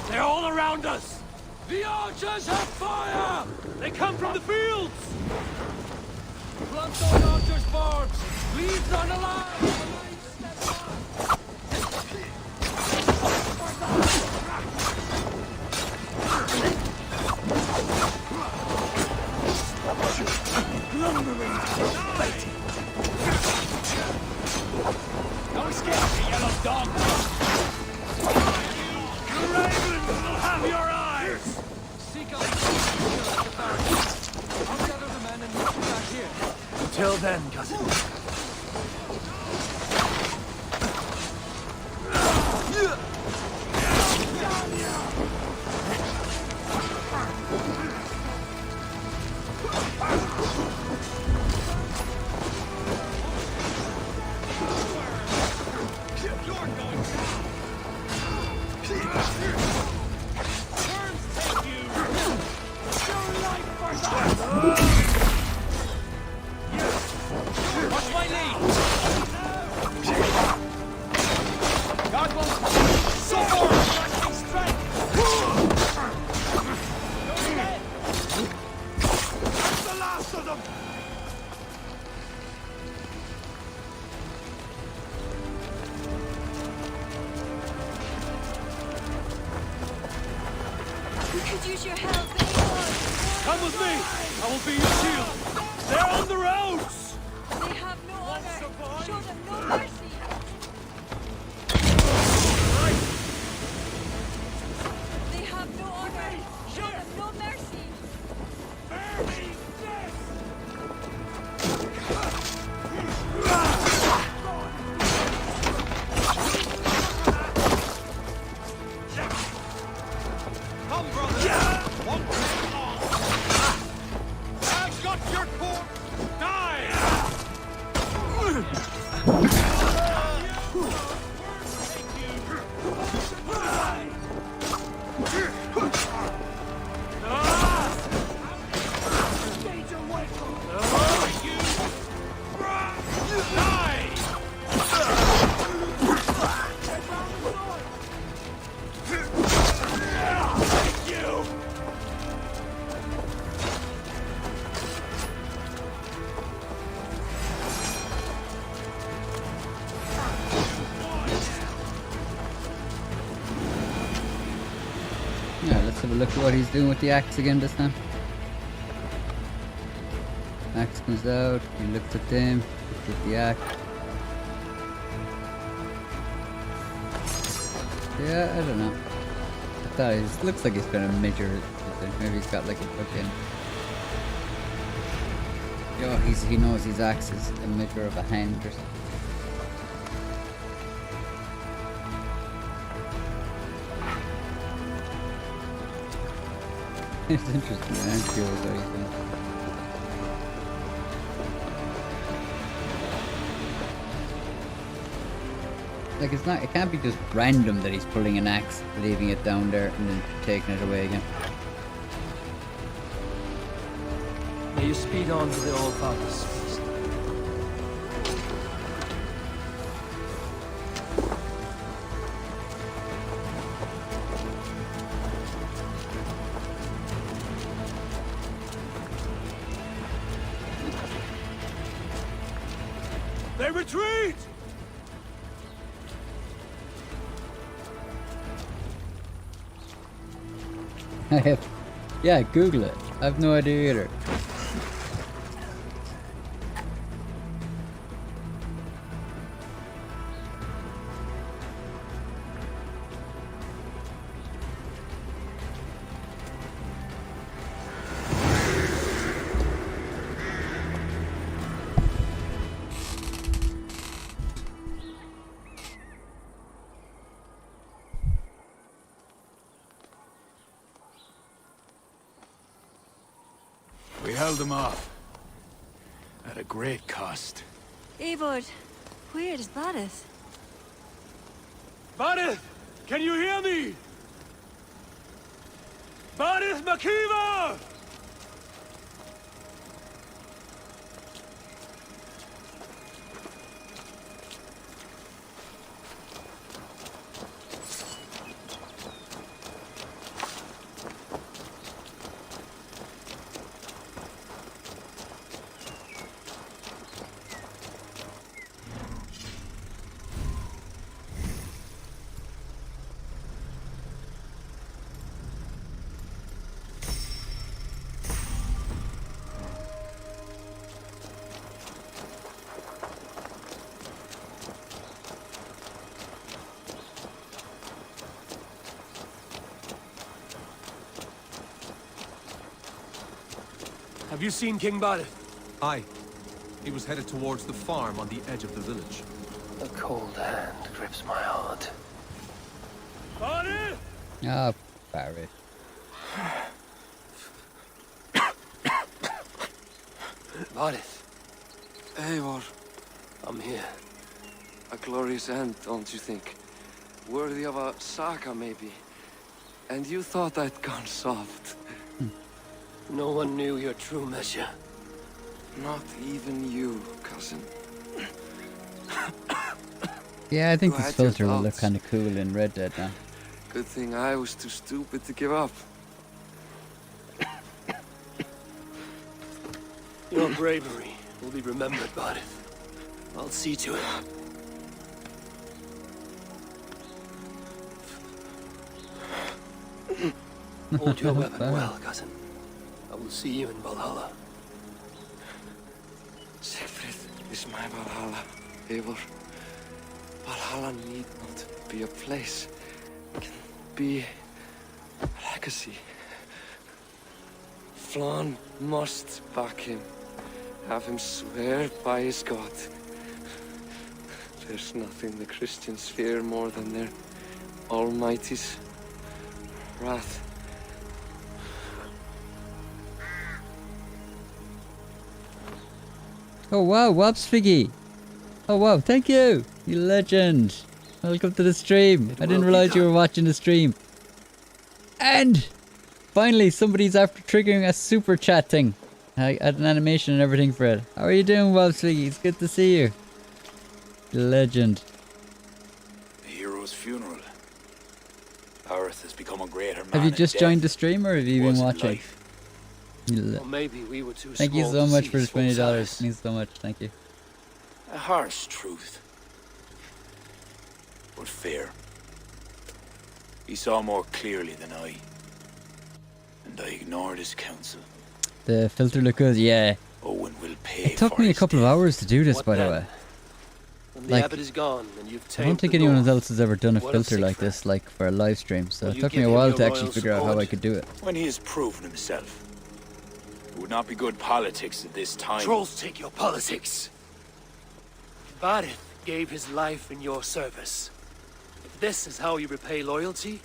They're all around us! The archers have fire! They come from the fields! Plant those archers' barbs! Leave none alive! Don't escape, you yellow dog! The ravens will have your eyes! Seek out the barracks. I'll gather the men and meet you back here. Until then, cousin. Watch my lead! God will so far! Strike! That's the last of them! We could use your help. Come with me! I will be your shield! They're on the roads! They have no honor. Show them no mercy. They have no honor. Show them no mercy. Come, brother! One thing on! I've got your corpse! Die! Yeah, let's have a look at what he's doing with the axe again this time. Axe comes out, he looks at them, looks at the axe. Yeah, I don't know. I thought it looks like he's gonna measure it. Maybe he's got like a fucking... Yo, he knows his axe is a measure of a hand or something. It's interesting, I'm curious what he's doing. Like it's not. It can't be just random that he's pulling an axe, leaving it down there, and then taking it away again. May you speed on to the All Father's feast. They retreat! I have, yeah, Google it. I have no idea either. We held them off. At a great cost. Eivor, where is Varith? Varith! Can you hear me? Varith Makiva! Have you seen King Barith? Aye. He was headed towards the farm on the edge of the village. A cold hand grips my heart. Barith! Ah, Barry. Barith, Eivor, I'm here. a glorious end, don't you think? Worthy of a saga, maybe. And you thought I'd gone soft. No one knew your true measure. Not even you, cousin. Yeah, I think You this had your filter will look doubts. kind of cool in Red Dead now. Good thing I was too stupid to give up. Your bravery will be remembered, Barith. I'll see to it. Hold your weapon well, cousin. I will see you in Valhalla. Siegfried is my Valhalla, Eivor. Valhalla need not be a place. It can be a legacy. Flann must back him. Have him swear by his God. There's nothing the Christians fear more than their Almighty's wrath. Oh wow, Wobsfiggy! Oh wow, thank you! You legend! Welcome to the stream. I didn't realize you were watching the stream. And finally, somebody's after triggering a super chat thing. I had an animation and everything for it. How are you doing, Wobsfiggy? It's good to see you. Legend. The hero's funeral. Earth has become a greater man. Have you in just death. joined the stream or have you been Was in watching? life. Or maybe we were too Thank you small so to much see for the his folks' $20. eyes. Means so much. Thank you. A harsh truth. But fair. He saw more clearly than I. And I ignored his counsel. The filter look good, yeah. Owen will pay It took for me a his couple of death. hours to do this, What by the then? way. When the Like, abbot is gone and you've I tamed don't think the anyone north, else has ever done a what of filter like Siegfried? this, like for a live stream. So Will it you took me give a him while your to actually royal figure out how support? I could do it. When he has proven himself. It would not be good politics at this time. Trolls take your politics. Barith gave his life in your service. If this is how you repay loyalty,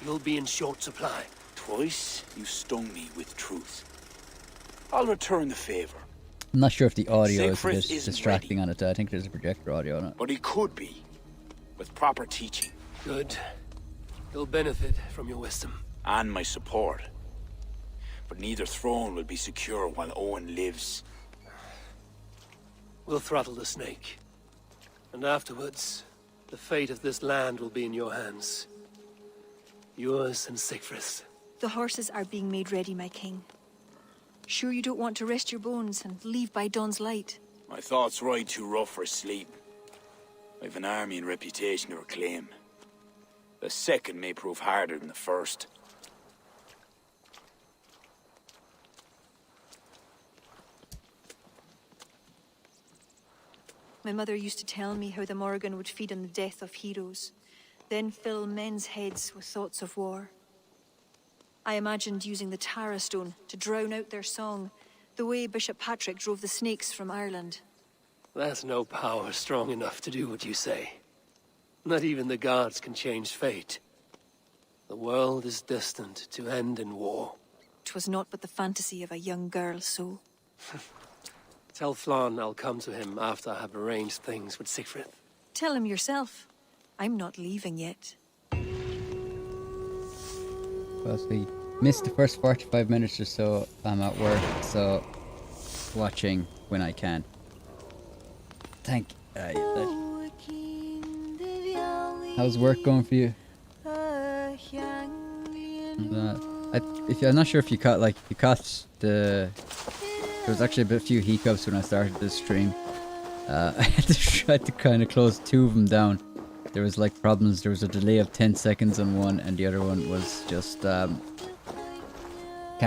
you'll be in short supply. Twice you stung me with truth. I'll return the favor. I'm not sure if the audio is a Siegfried bit isn't distracting on it. I think there's a projector audio on it. But he could be. with proper teaching. Good. They'll benefit from your wisdom. And my support. But neither throne will be secure while Owen lives. We'll throttle the snake. And afterwards, the fate of this land will be in your hands. Yours and Sigfrid's. The horses are being made ready, my king. Sure you don't want to rest your bones and leave by dawn's light? My thoughts ride too rough for sleep. I've an army and reputation to reclaim. The second may prove harder than the first. My mother used to tell me how the Morrigan would feed on the death of heroes, then fill men's heads with thoughts of war. I imagined using the Tara Stone to drown out their song, the way Bishop Patrick drove the snakes from Ireland. That's no power strong enough to do what you say. Not even the gods can change fate. The world is destined to end in war. 'Twas not but the fantasy of a young girl's soul. Tell Flann I'll come to him after I have arranged things with Siegfried. Tell him yourself. I'm not leaving yet. Well, we missed the first 45 minutes or so. I'm at work, so watching when I can. Thank how's work going for you? I'm not sure if you caught the. There was actually a few hiccups when I started this stream. I had to try to kind of close two of them down. There was like problems. There was a delay of 10 seconds on one, and the other one was just can't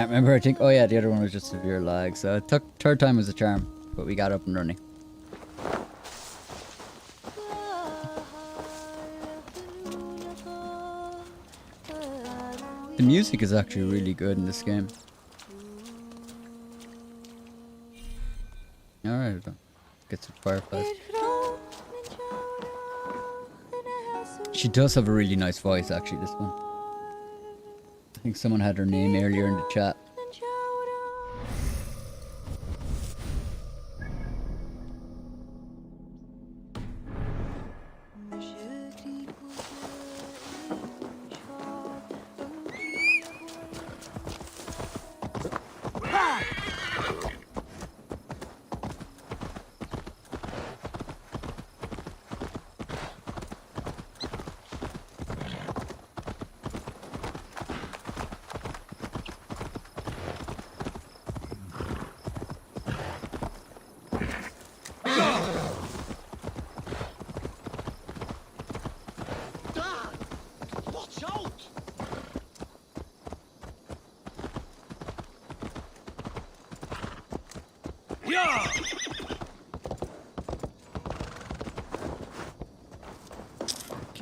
remember. I think the other one was just severe lag. So it took third time was a charm, but we got up and running. The music is actually really good in this game. Alright, get some fireflies. She does have a really nice voice, actually, this one. I think someone had her name earlier in the chat.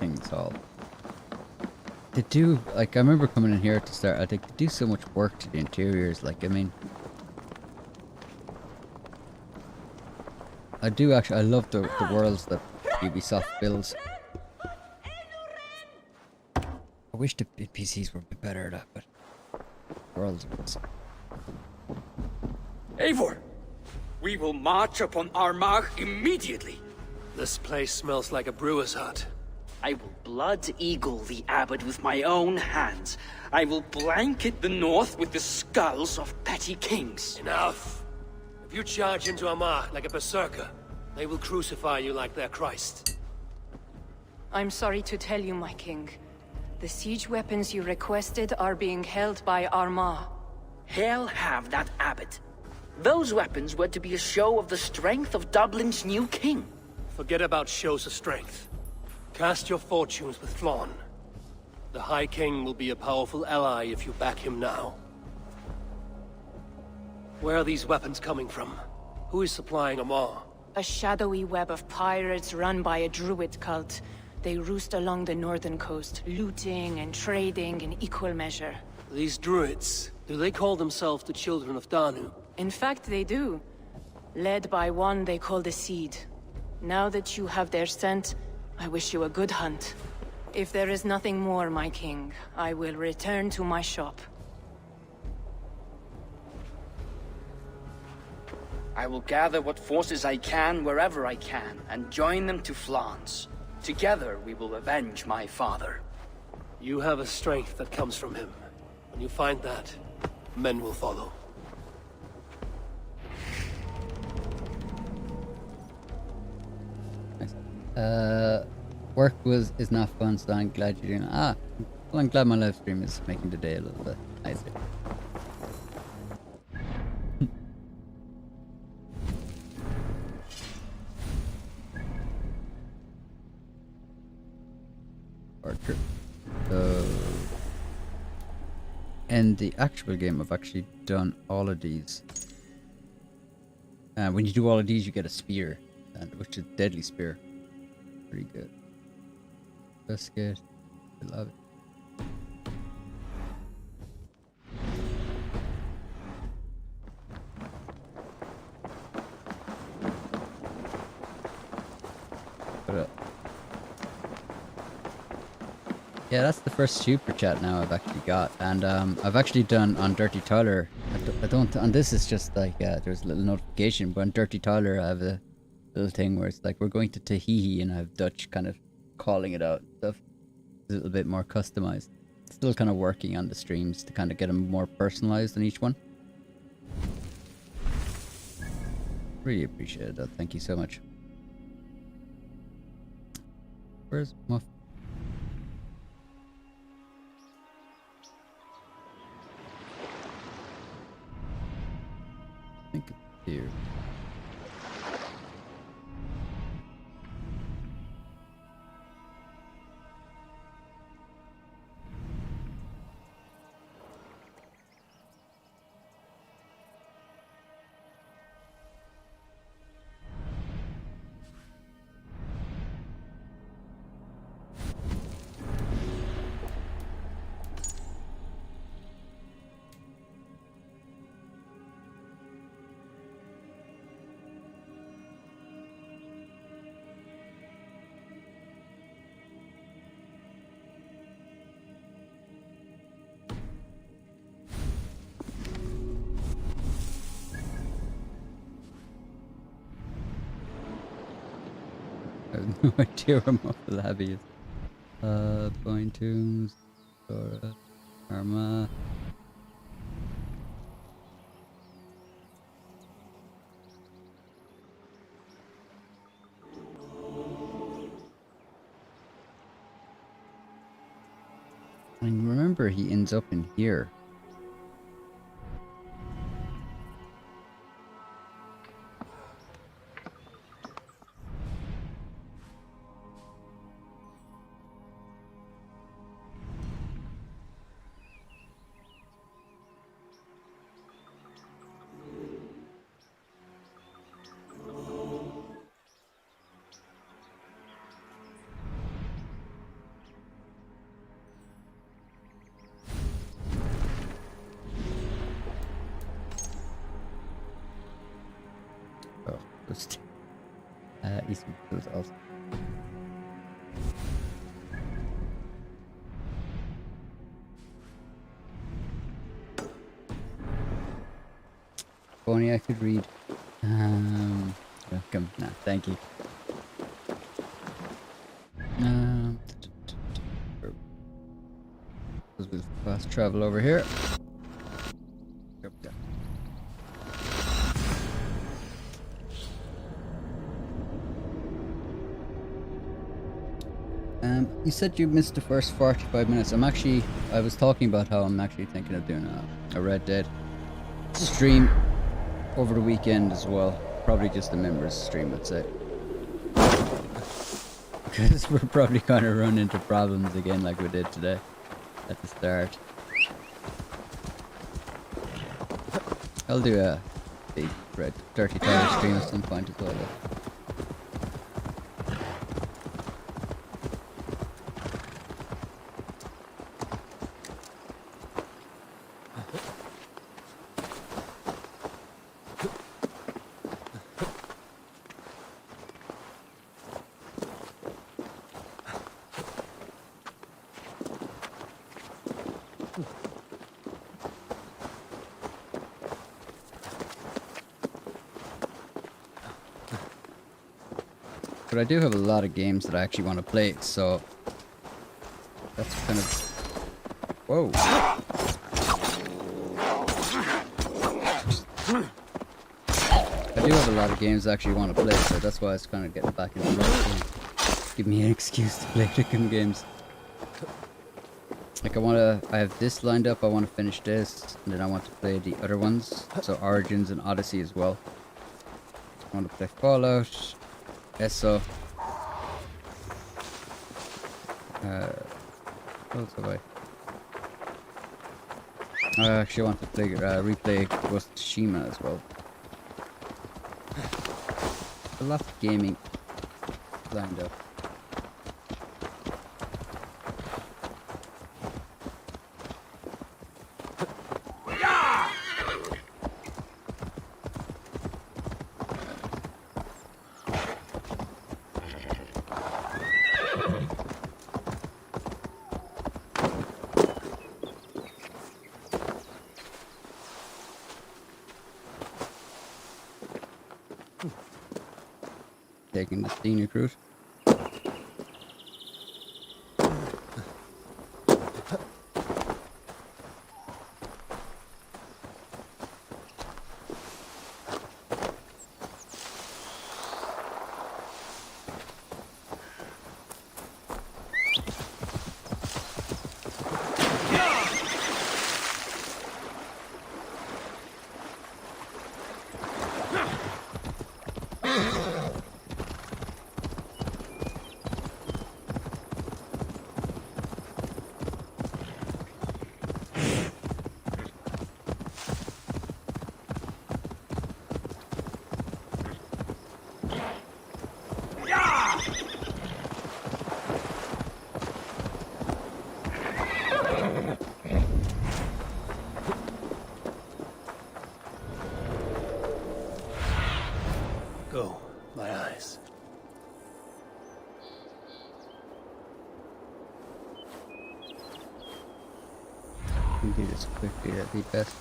King's Hall. They do, like, I remember coming in here at the start, I think they do so much work to the interiors, like, I mean... I do actually, I love the worlds that Ubisoft builds. I wish the PCs were a bit better at that, but... Worlds are awesome. Eivor! We will march upon Armagh immediately! This place smells like a brewer's hut. I will blood eagle the abbot with my own hands. I will blanket the north with the skulls of petty kings. Enough! If you charge into Armagh like a berserker, they will crucify you like their Christ. I'm sorry to tell you, my king. The siege weapons you requested are being held by Armagh. Hell have that abbot. Those weapons were to be a show of the strength of Dublin's new king. Forget about shows of strength. Cast your fortunes with Flann. The High King will be a powerful ally if you back him now. Where are these weapons coming from? Who is supplying Armagh? A shadowy web of pirates run by a Druid cult. They roost along the northern coast, looting and trading in equal measure. These Druids, do they call themselves the Children of Danu? In fact, they do. Led by one they call the Seed. Now that you have their scent, I wish you a good hunt. If there is nothing more, my king, I will return to my shop. I will gather what forces I can wherever I can, and join them to Flans. Together we will avenge my father. You have a strength that comes from him. When you find that, men will follow. Work is not fun, so I'm glad you're doing it. Well, I'm glad my live stream is making the day a little bit nicer. Archer. So, in the actual game, I've actually done all of these. When you do all of these, you get a spear, which is a deadly spear. Pretty good. Biscuit. I love it. Yeah, that's the first super chat now I've actually got, and I've actually done on Dirty Tyler. I don't. On this, it's just like there's a little notification, but on Dirty Tyler, I have a little thing where it's like we're going to Tahiti, and I have Dutch kind of calling it out and stuff. It's a little bit more customized. Still kind of working on the streams to kind of get them more personalized on each one. Really appreciate that. Thank you so much. Where's Muff? I think it's here. I have no idea where Muffle Abbey is. Point Tombs, Dora, Karma. I remember he ends up in here. Eastern Blues also. If only I could read. Welcome. Nah, thank you. We'll fast travel over here. You said you missed the first 45 minutes. I was talking about how I'm actually thinking of doing a Red Dead stream over the weekend as well. Probably just a members stream, I'd say. Because we're probably going to run into problems again like we did today at the start. I'll do a big Red Dirty Tyler stream at some point as well though. But I do have a lot of games that I actually want to play, so that's kind of... Whoa. I do have a lot of games I actually want to play, so that's why I was kind of getting back into it. Give me an excuse to play clicking games. Like I have this lined up, I want to finish this, and then I want to play the other ones, so Origins and Odyssey as well. I want to play Fallout, ESO. What else have I actually want to play, replay Ghost of Tsushima as well. A lot of gaming lined up. Taking the scenic route. Go, my eyes. can do this quickly, that'd be best.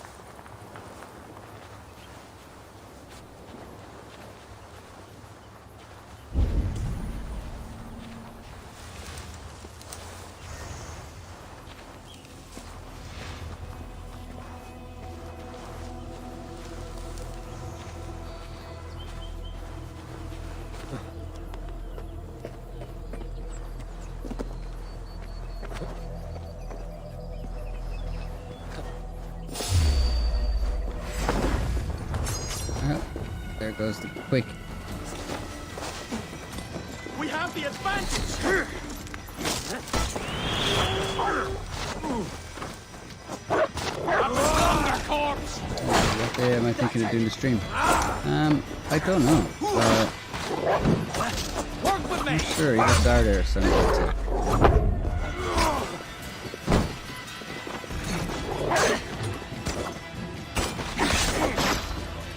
There goes the quick. We have the advantage. What day am I thinking of doing the stream? I don't know. I'm sure either Saturday or Sunday.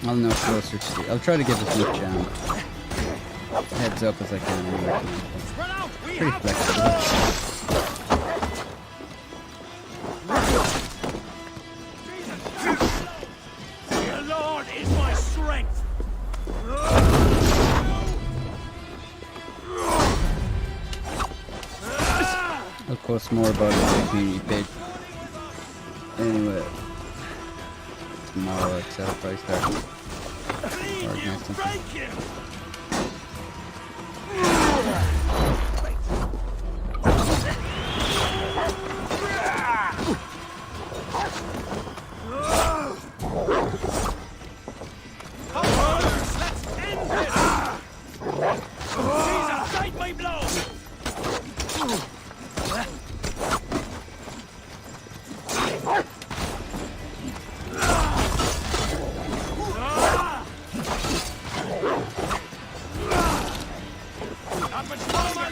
I'll know closer to the... I'll try to give as much heads up as I can anyway. Pretty flexible. The Lord is my strength. I'll post more about it on the community page. Anyway. Tomorrow at I'll probably start organize something. Not much more, my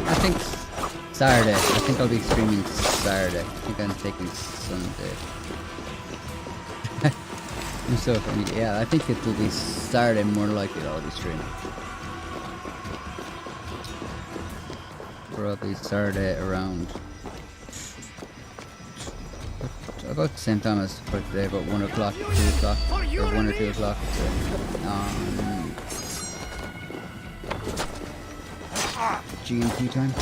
I think Saturday. I think I'll be streaming Saturday. I think I'm taking Sunday. I'm so funny. Yeah, I think it will be Saturday more likely that I'll be streaming. Probably Saturday around about the same time as for today, about 1 o'clock, 2 o'clock, or 1 or 2 o'clock. So, GMT time.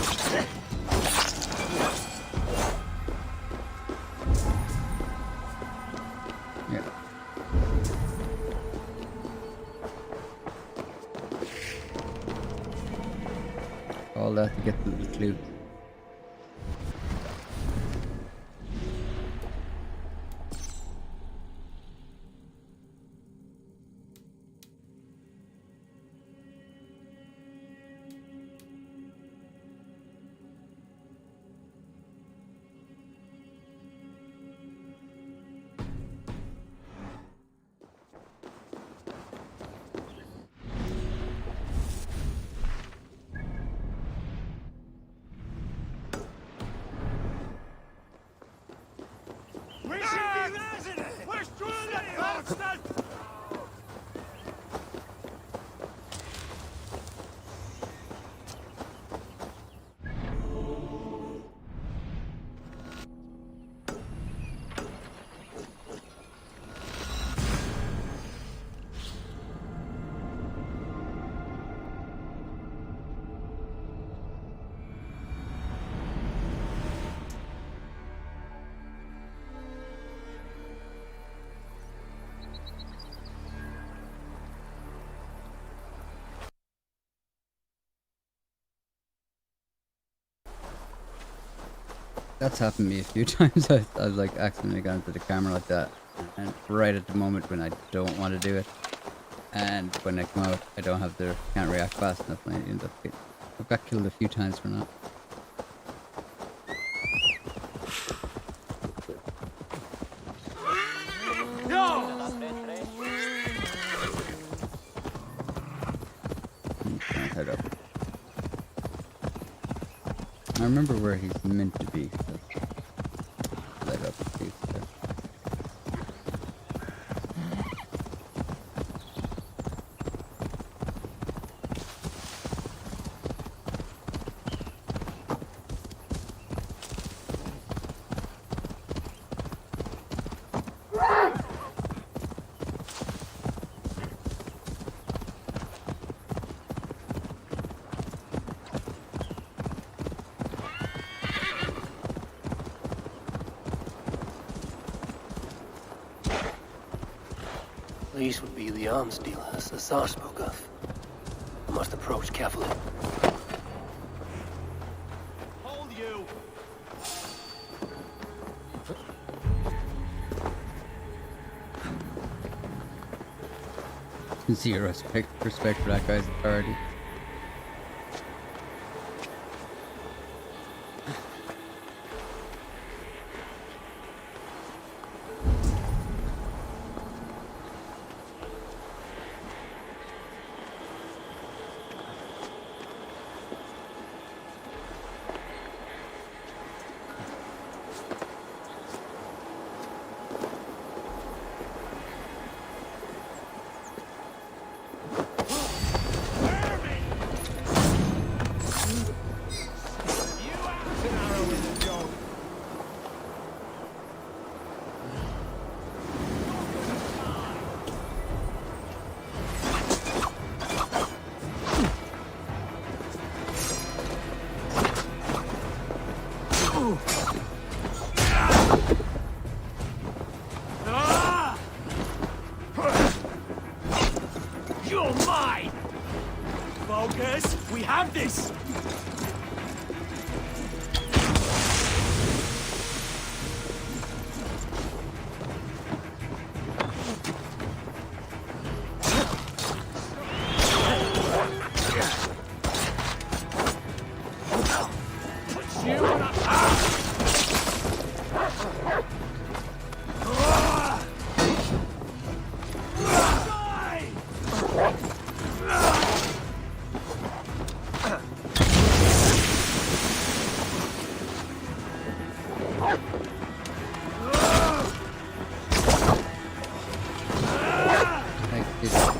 Yeah. All that to get the clue. That's happened to me a few times. I've like accidentally gone into the camera like that, and right at the moment when I don't want to do it, and when I come out, I don't have the can't react fast enough. And I end up I've got killed a few times for that. Head up. I remember where he's meant to be. So light up the piece there. These would be the arms dealers the Tsar spoke of. I must approach carefully. Hold you! Zero respect for that guy's authority.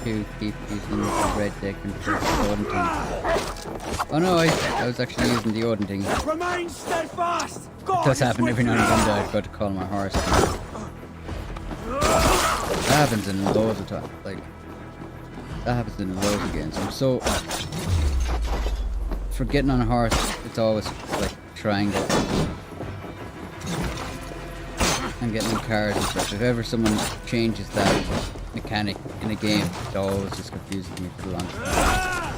to keep using the red deck until the Odin thing. Oh no, I was actually using the Odin thing. Remain steadfast! It does happen every now and again that I've got to call my horse. That happens in loads of times. Like, that happens in loads of games. I'm so... For getting on a horse, it's always like triangle. And getting in cars and stuff. If ever someone changes that mechanic in a game, it always just confuses me for the longest time.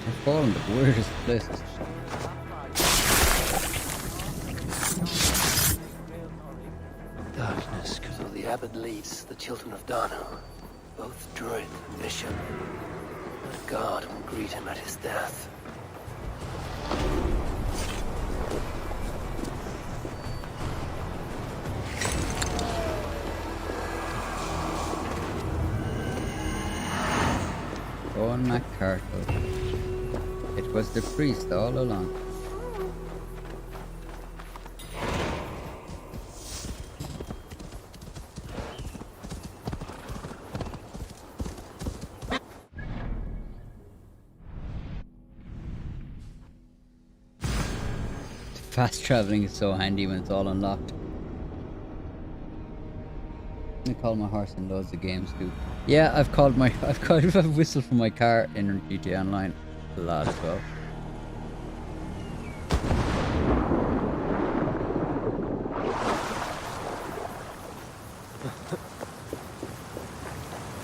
I've fallen the weirdest places. Darkness, because of the abbot leads the children of Danu, both druid and bishop. But God will greet him at his death. Owen MacArthur. It was the priest all along. Fast traveling is so handy when it's all unlocked. I call my horse in loads of games too. Yeah, I've called a whistle from my car in GTA Online a lot as well.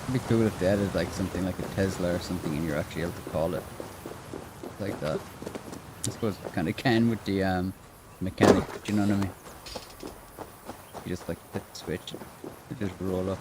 It'd be cool if they added like something like a Tesla or something and you're actually able to call it like that. I suppose you kind of can with the mechanic, do you know what I mean? You just like hit the switch, it just roll up.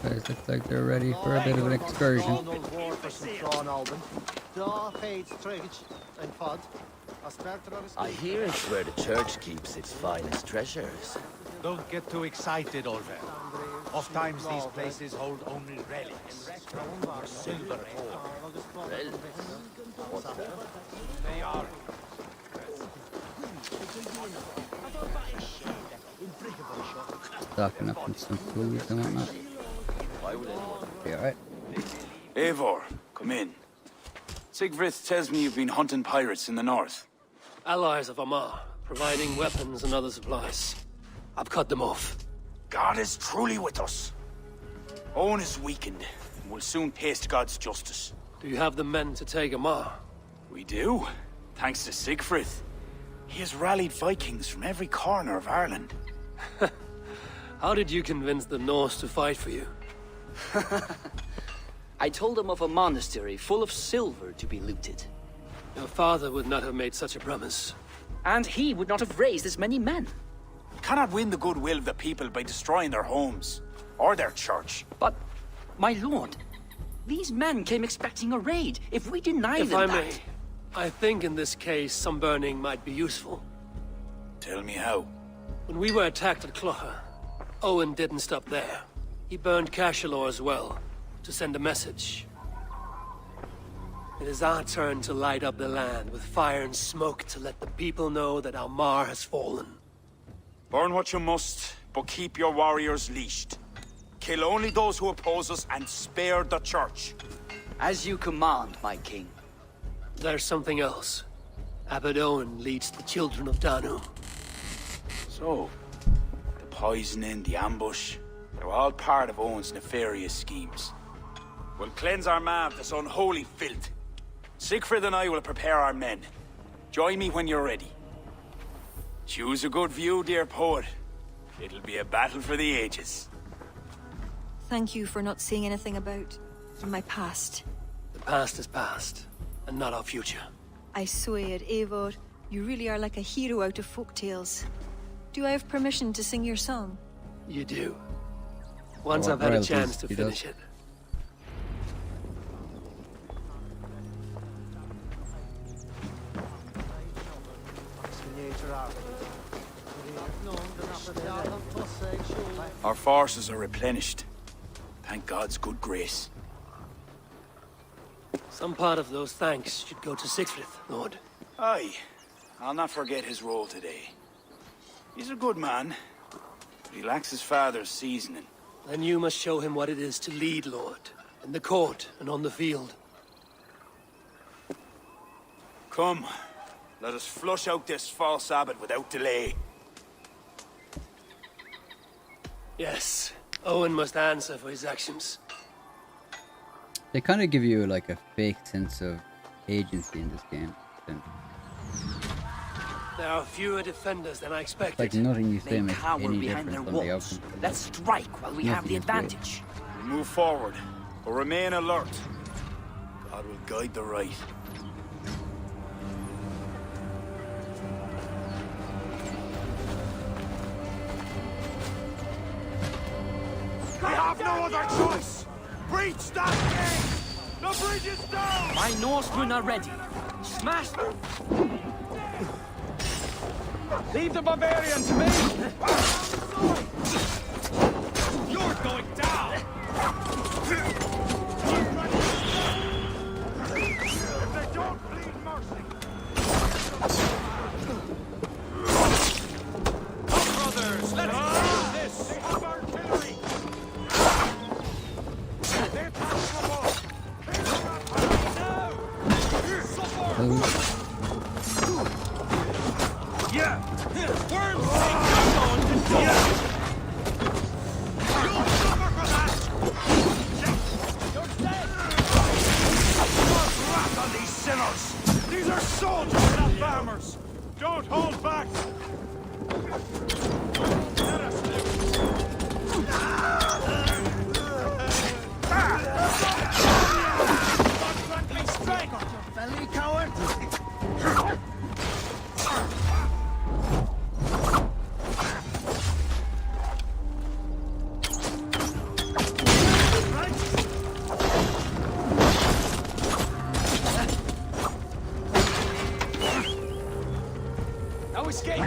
Guys, looks like they're ready for a bit of an excursion. I hear it's where the church keeps its finest treasures. Don't get too excited, Olver. Oftentimes these places hold only relics. Silver ore. Relics? What's that? They are. Stocking up on some food and whatnot. Be alright. Eivor, come in. Sigfrid tells me you've been hunting pirates in the north. Allies of Amar, providing weapons and other supplies. I've cut them off. God is truly with us. Owen is weakened, and will soon taste God's justice. Do you have the men to take Amar? We do, thanks to Sigfrid. He has rallied Vikings from every corner of Ireland. How did you convince the Norse to fight for you? I told them of a monastery full of silver to be looted. Your father would not have made such a promise. And he would not have raised as many men. You cannot win the goodwill of the people by destroying their homes, or their church. But, my lord, these men came expecting a raid. If we deny If them I that... may, I think in this case some burning might be useful. Tell me how. When we were attacked at Clougha, Owen didn't stop there. He burned Cashelor as well, to send a message. It is our turn to light up the land with fire and smoke to let the people know that Almar has fallen. Burn what you must, but keep your warriors leashed. Kill only those who oppose us and spare the church. As you command, my king. There's something else. Abbot Owen leads the children of Danu. So, the poisoning, the ambush, they're all part of Owen's nefarious schemes. We'll cleanse our man of this unholy filth. Sigfrid and I will prepare our men. Join me when you're ready. Choose a good view, dear poet. It'll be a battle for the ages. Thank you for not saying anything about my past. The past is past, and not our future. I swear, Eivor, you really are like a hero out of folk tales. Do I have permission to sing your song? You do. Once Oh, I've had a royalties, chance to he finish does. it. Our forces are replenished. Thank God's good grace. Some part of those thanks should go to Siegfried, Lord. Aye, I'll not forget his role today. He's a good man, but he lacks his father's seasoning. Then you must show him what it is to lead, Lord. In the court and on the field. Come, let us flush out this false abbot without delay. Yes, Owen must answer for his actions. They kind of give you like a fake sense of agency in this game. Then. There are fewer defenders than I expected. Like nothing you say They makes cower any behind difference their on the walls. outcome. Let's strike while we have the Nothing is great. advantage. We move forward, but remain alert. God will guide the right. We have no other choice! Breach that gate! The bridge is down! My Norsemen are ready. Smash them! Leave the barbarian to me! You're going down! If they don't plead mercy! Come, brothers! Let's do this! They have artillery! They're passable! Yeah! Worms take you on to do it! You'll suffer for that! You're dead! God's wrath on these sinners! These are soldiers, not farmers! Don't hold back! Let us live! Strike! Belly coward! Now escape!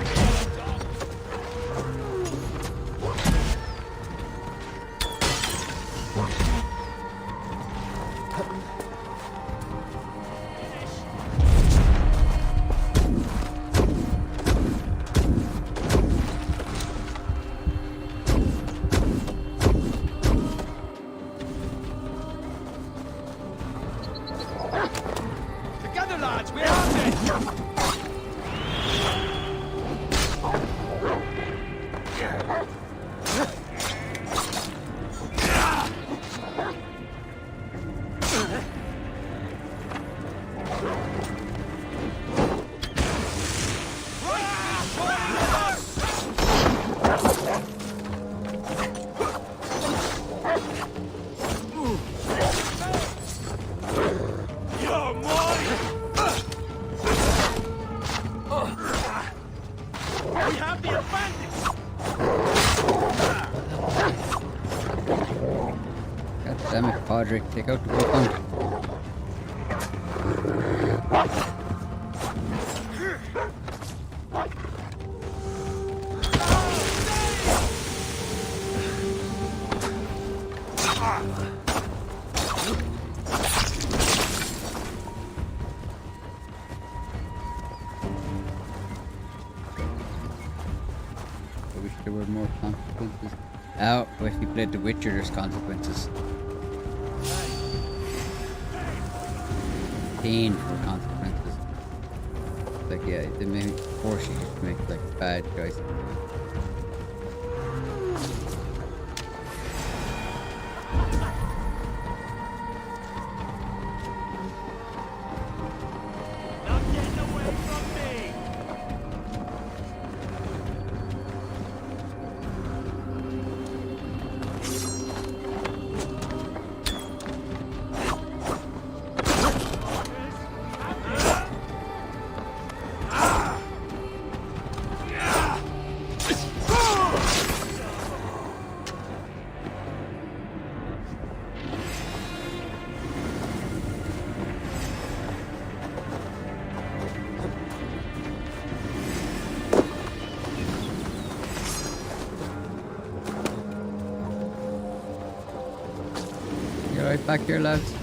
Together, lads! We have it! You're mine! We have the advantage! God damn it, Padre, take out the weapon. I wish there were more consequences. Oh, if you played The Witcher, there's consequences. Painful consequences. Like, yeah, they may force you to make, like, bad choices. Not getting away from me! back here, lads.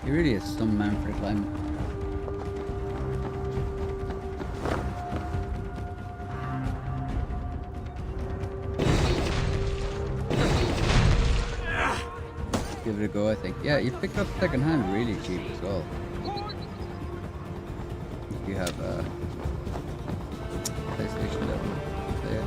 He really is some man for the climate. Give it a go, I think. Yeah, you picked up second hand really cheap as well. If you have a PlayStation level. So, yeah.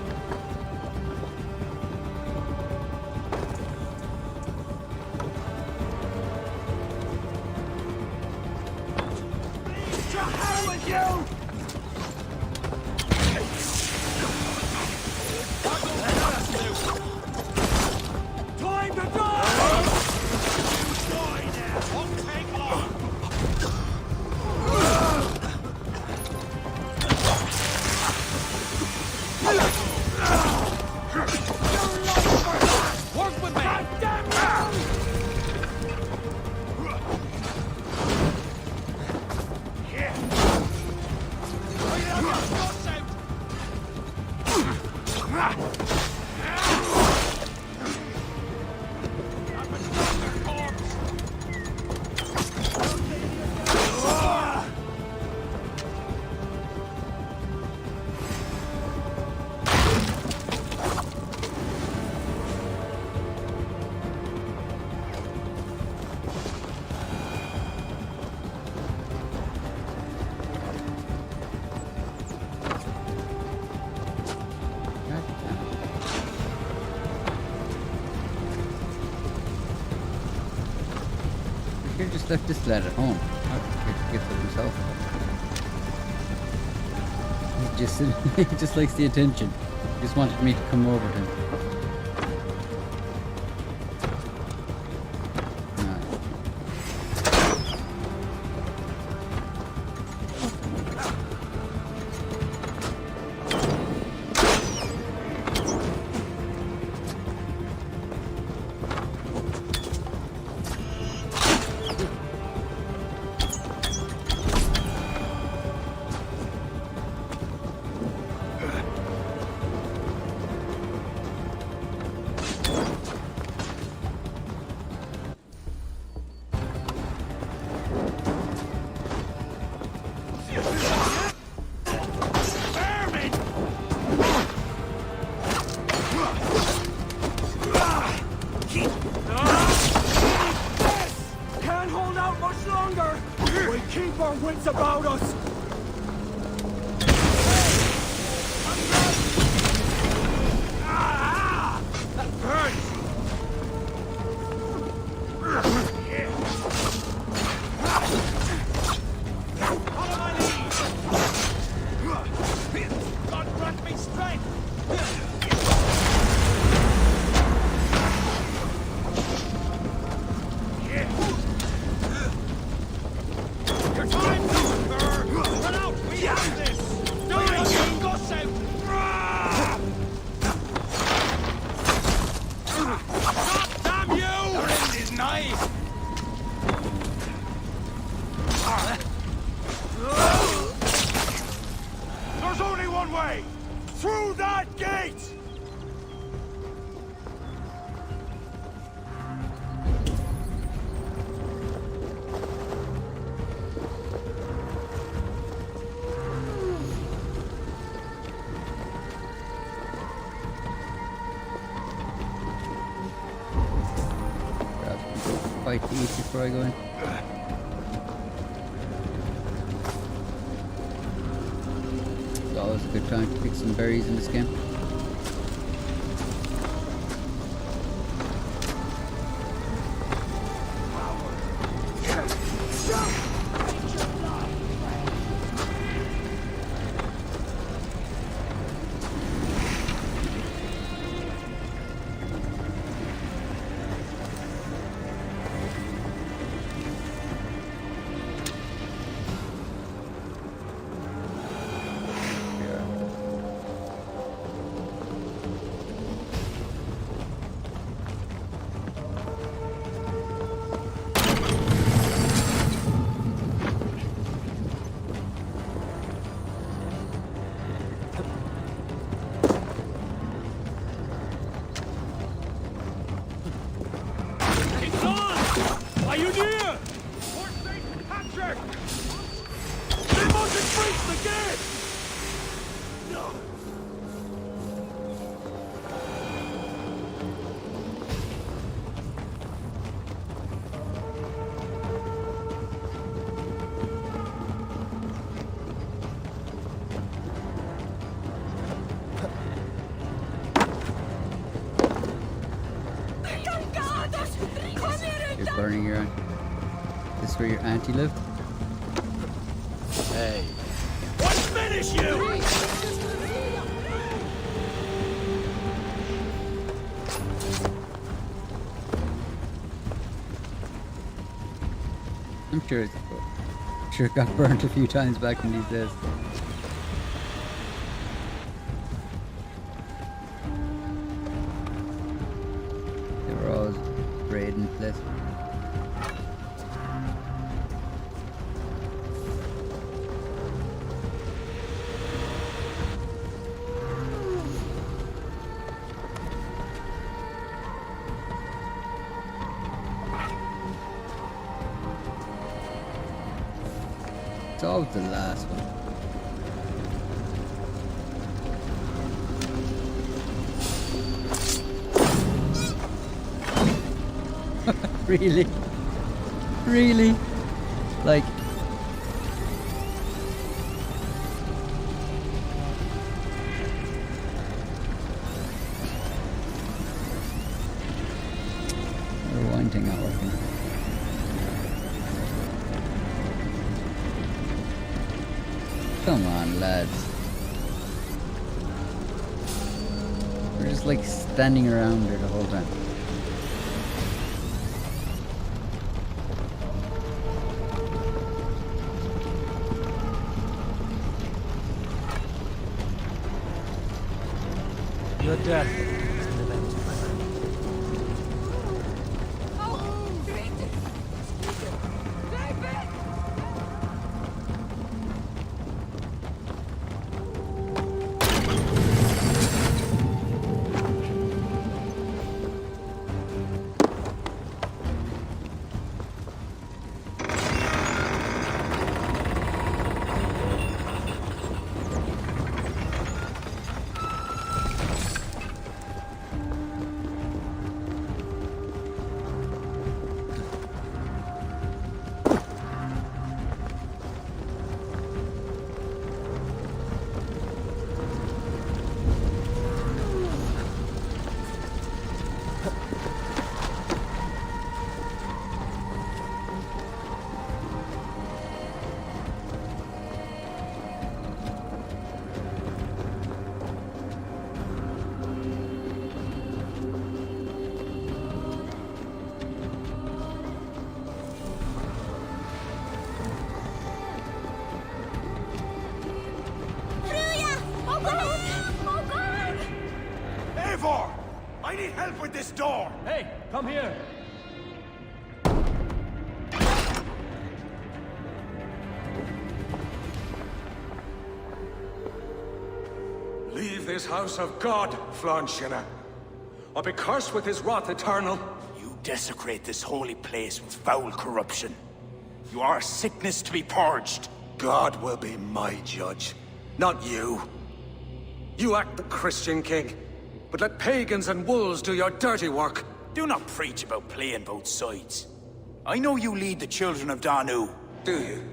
He just left this lad at home. He gets it himself. He just likes the attention. He just wanted me to come over to him. There's only one way! Through that gate! Fight to eat before I go in. It's always a good time to pick some berries in this game. burning your aunt. This is where your auntie lived? Hey. What finish you? I'm sure it got burnt a few times back in these days. They were always raiding place. It's always the last one. Really? Really? Like... The rewind thing not working. Come on, lads. We're just like standing around there the whole time. Your death is an event, my friend. Eivor! I need help with this door! Hey, come here! Leave this house of God, Flanshina, or be cursed with his wrath eternal. You desecrate this holy place with foul corruption. You are a sickness to be purged. God will be my judge, not you. You act the Christian king, but let pagans and wolves do your dirty work. Do not preach about playing both sides. I know you lead the children of Danu. Do you?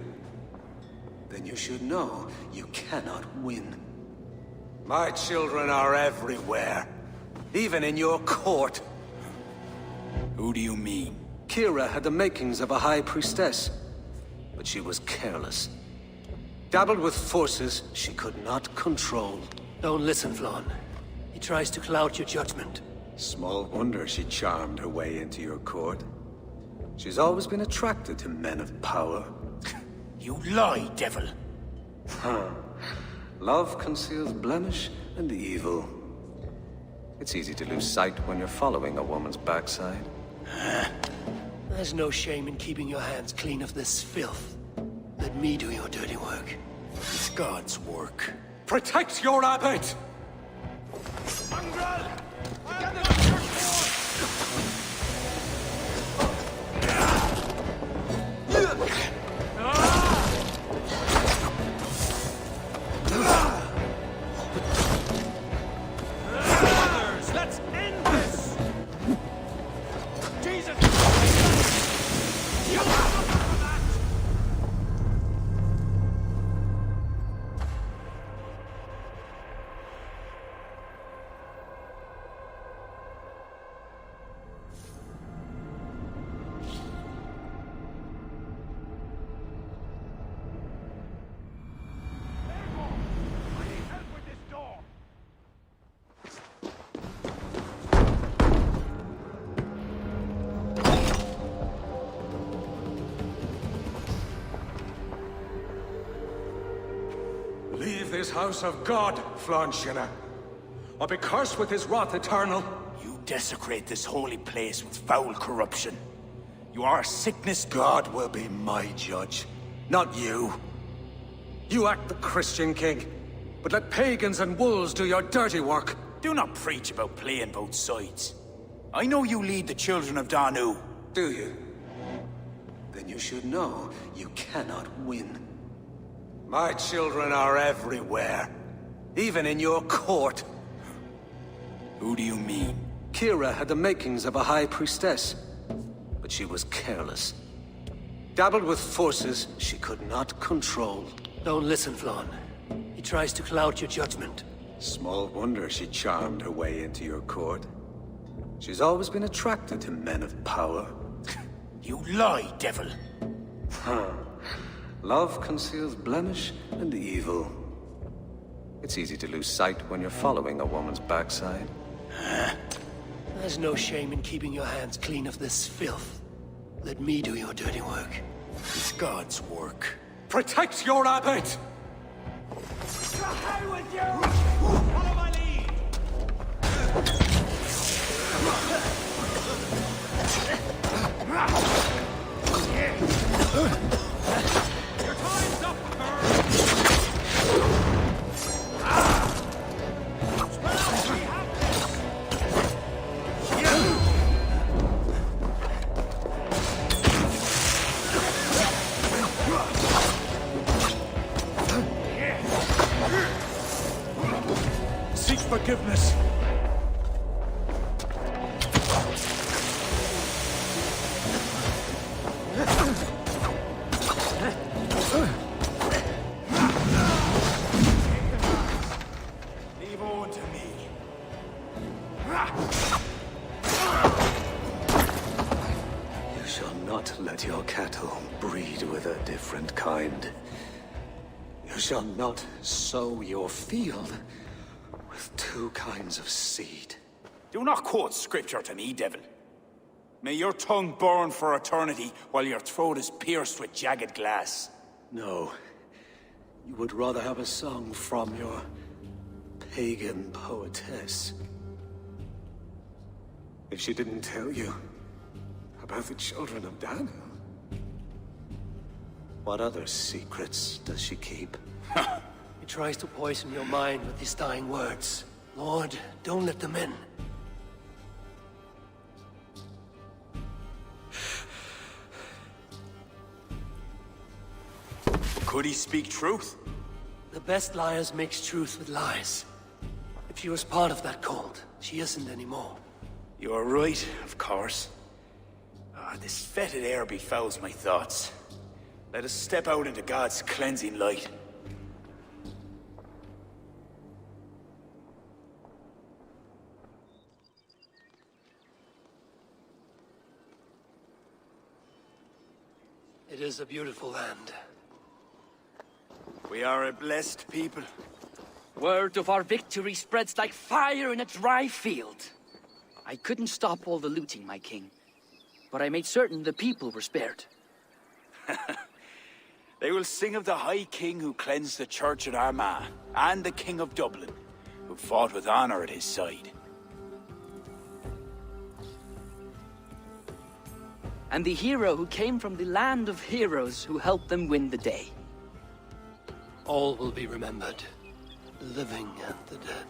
Then you should know you cannot win. My children are everywhere, even in your court. Who do you mean? Kira had the makings of a high priestess, but she was careless. Dabbled with forces she could not control. Don't listen, Flann. He tries to cloud your judgment. Small wonder she charmed her way into your court. She's always been attracted to men of power. You lie, devil. Huh. Love conceals blemish and evil. It's easy to lose sight when you're following a woman's backside. There's no shame in keeping your hands clean of this filth. Let me do your dirty work. It's God's work. Protect your abbot! Mongrel! Let's end this! Jesus! this house of God, Flanshina, or be cursed with his wrath eternal. You desecrate this holy place with foul corruption. You are a sickness. God will be my judge, not you. You act the Christian king, but let pagans and wolves do your dirty work. Do not preach about playing both sides. I know you lead the children of Danu. Do you? Then you should know you cannot win. My children are everywhere, even in your court. Who do you mean? Kira had the makings of a high priestess, but she was careless. Dabbled with forces she could not control. Don't listen, Flann. He tries to cloud your judgment. Small wonder she charmed her way into your court. She's always been attracted to men of power. You lie, devil. Love conceals blemish and evil. It's easy to lose sight when you're following a woman's backside. There's no shame in keeping your hands clean of this filth. Let me do your dirty work. It's God's work. Protect your abbot! To hell with you! Follow my lead! Your time's up, Seek forgiveness. Leave Owen to me. You shall not let your cattle breed with a different kind. You shall not sow your field with two kinds of seed. Do not quote scripture to me, devil. May your tongue burn for eternity while your throat is pierced with jagged glass. No. You would rather have a song from your pagan poetess. If she didn't tell you about the children of Danu, what other secrets does she keep? He tries to poison your mind with his dying words. Lord, don't let them in. Could he speak truth? The best liars mix truth with lies. If she was part of that cult, she isn't anymore. You are right, of course. This fetid air befouls my thoughts. Let us step out into God's cleansing light. It is a beautiful land. We are a blessed people. Word of our victory spreads like fire in a dry field. I couldn't stop all the looting, my king. But I made certain the people were spared. They will sing of the High King who cleansed the church at Armagh, and the King of Dublin, who fought with honor at his side. And the hero who came from the land of heroes who helped them win the day. All will be remembered, the living and the dead.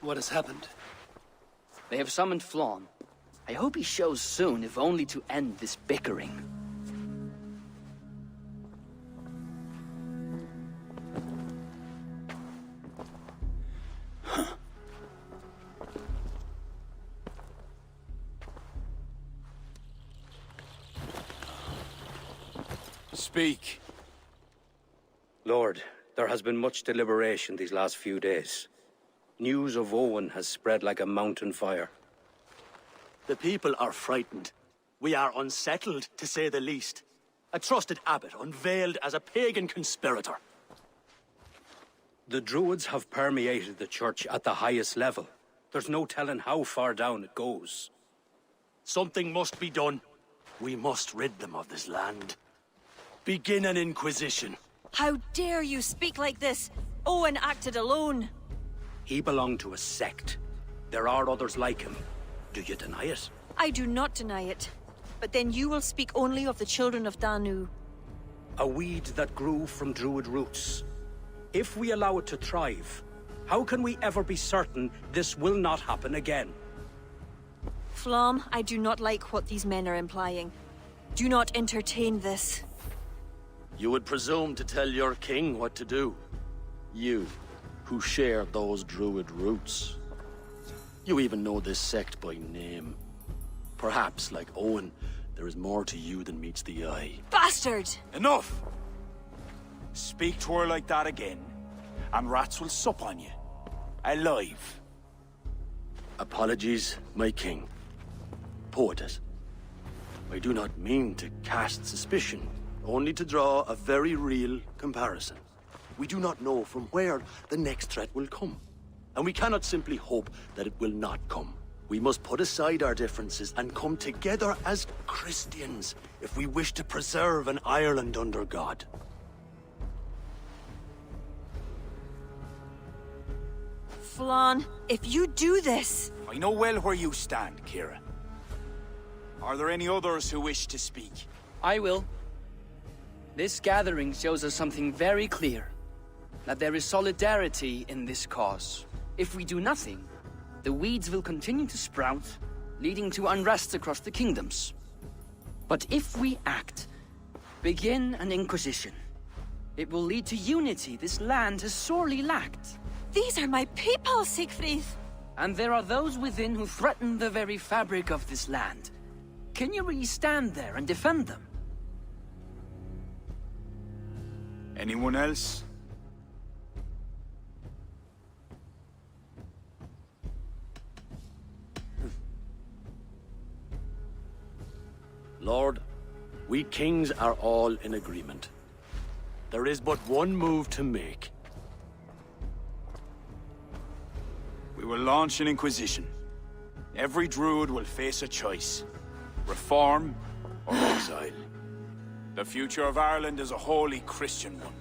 What has happened? They have summoned Flann. I hope he shows soon, if only to end this bickering. Speak. Lord, there has been much deliberation these last few days. News of Owen has spread like a mountain fire. The people are frightened. We are unsettled, to say the least. A trusted abbot unveiled as a pagan conspirator. The Druids have permeated the church at the highest level. There's no telling how far down it goes. Something must be done. We must rid them of this land. Begin an inquisition. How dare you speak like this? Owen acted alone. He belonged to a sect. There are others like him. Do you deny it? I do not deny it. But then you will speak only of the children of Danu. A weed that grew from Druid roots. If we allow it to thrive, how can we ever be certain this will not happen again? Flann, I do not like what these men are implying. Do not entertain this. You would presume to tell your king what to do. You, who share those Druid roots. You even know this sect by name. Perhaps, like Owen, there is more to you than meets the eye. Bastard! Enough! Speak to her like that again, and rats will sup on you. Alive. Apologies, my king. Poetess. I do not mean to cast suspicion, only to draw a very real comparison. We do not know from where the next threat will come. And we cannot simply hope that it will not come. We must put aside our differences and come together as Christians if we wish to preserve an Ireland under God. Flann, if you do this... I know well where you stand, Kira. Are there any others who wish to speak? I will. This gathering shows us something very clear. That there is solidarity in this cause. If we do nothing, the weeds will continue to sprout, leading to unrest across the kingdoms. But if we act, begin an inquisition, it will lead to unity this land has sorely lacked. These are my people, Siegfried! And there are those within who threaten the very fabric of this land. Can you really stand there and defend them? Anyone else? Lord, we kings are all in agreement. There is but one move to make. We will launch an inquisition. Every druid will face a choice. Reform or exile. The future of Ireland is a wholly Christian one.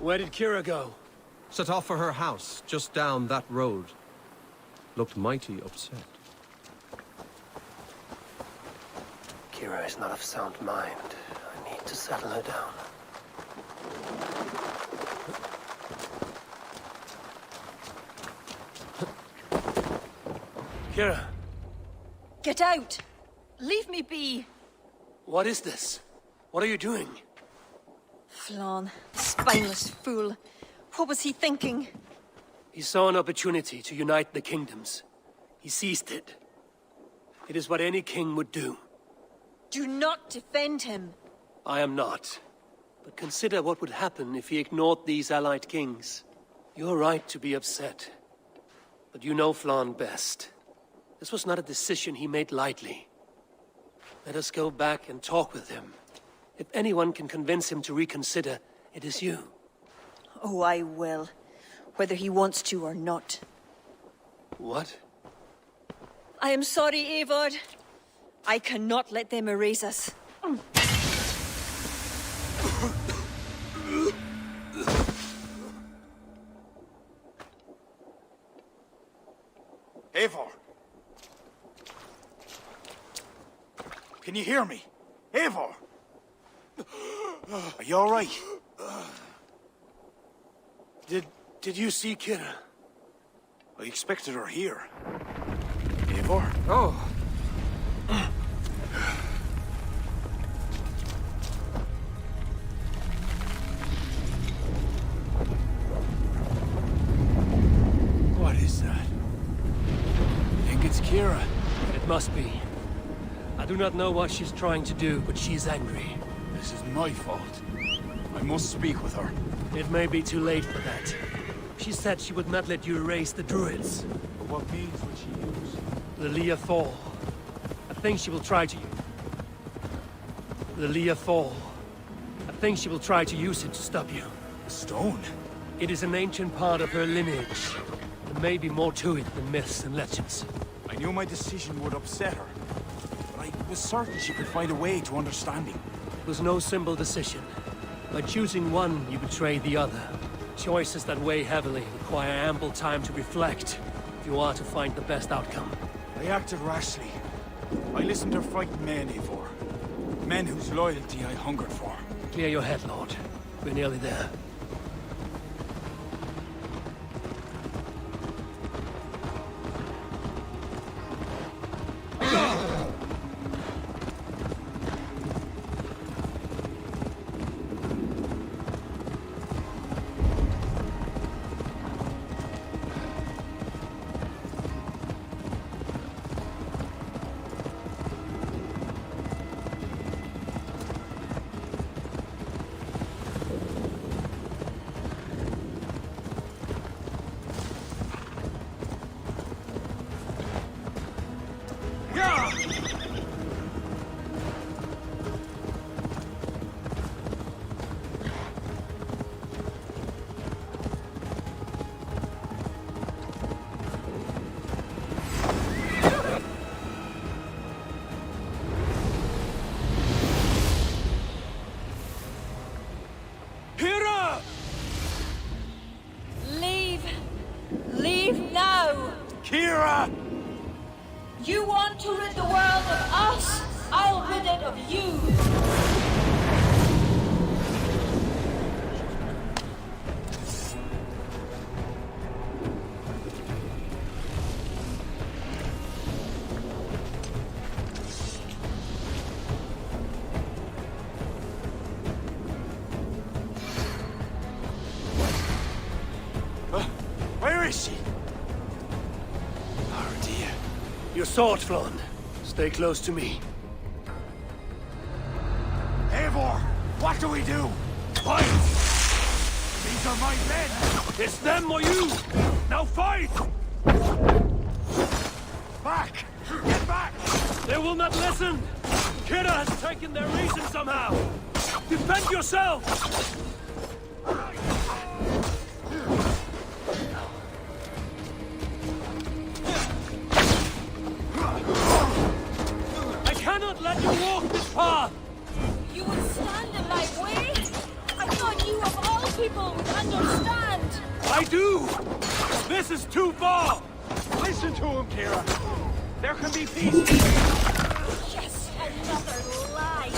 Where did Kira go? Set off for her house, just down that road. Looked mighty upset. Kira is not of sound mind. I need to settle her down. Kira! Get out! Leave me be! What is this? What are you doing? Flann, spineless fool. What was he thinking? He saw an opportunity to unite the kingdoms. He seized it. It is what any king would do. Do not defend him. I am not. But consider what would happen if he ignored these allied kings. You're right to be upset. But you know Flann best. This was not a decision he made lightly. Let us go back and talk with him. If anyone can convince him to reconsider, it is you. Oh, I will. Whether he wants to or not. What? I am sorry, Eivor. I cannot let them erase us. Eivor! Can you hear me? Eivor! Are you alright? Did you see Kira? I expected her here. Eivor? Oh. What is that? Think it's Kira. It must be. I do not know what she's trying to do, but she's angry. This is my fault. I must speak with her. It may be too late for that. She said she would not let you erase the Druids. But what means would she use? The Leah Thal. I think she will try to... The Leah Thal. I think she will try to use it to stop you. The stone? It is an ancient part of her lineage. There may be more to it than myths and legends. I knew my decision would upset her. But I was certain she could find a way to understanding. It was no simple decision. By choosing one, you betray the other. Choices that weigh heavily require ample time to reflect if you are to find the best outcome. I acted rashly. I listened to frightened men, Eivor. Men whose loyalty I hungered for. Clear your head, Lord. We're nearly there. Leave now! Kira! You want to rid the world of us? I'll rid it of you! Where is she? Oh dear. Your sword, Flann. Stay close to me. Eivor! What do we do? Fight! These are my men! It's them or you! Now fight! Back! Get back! They will not listen! Kira has taken their reason somehow! Defend yourself! I cannot let you walk this path! You would stand in my way? I thought you of all people would understand! I do! This is too far! Listen to him, Kira! There can be peace! Yes, another lie!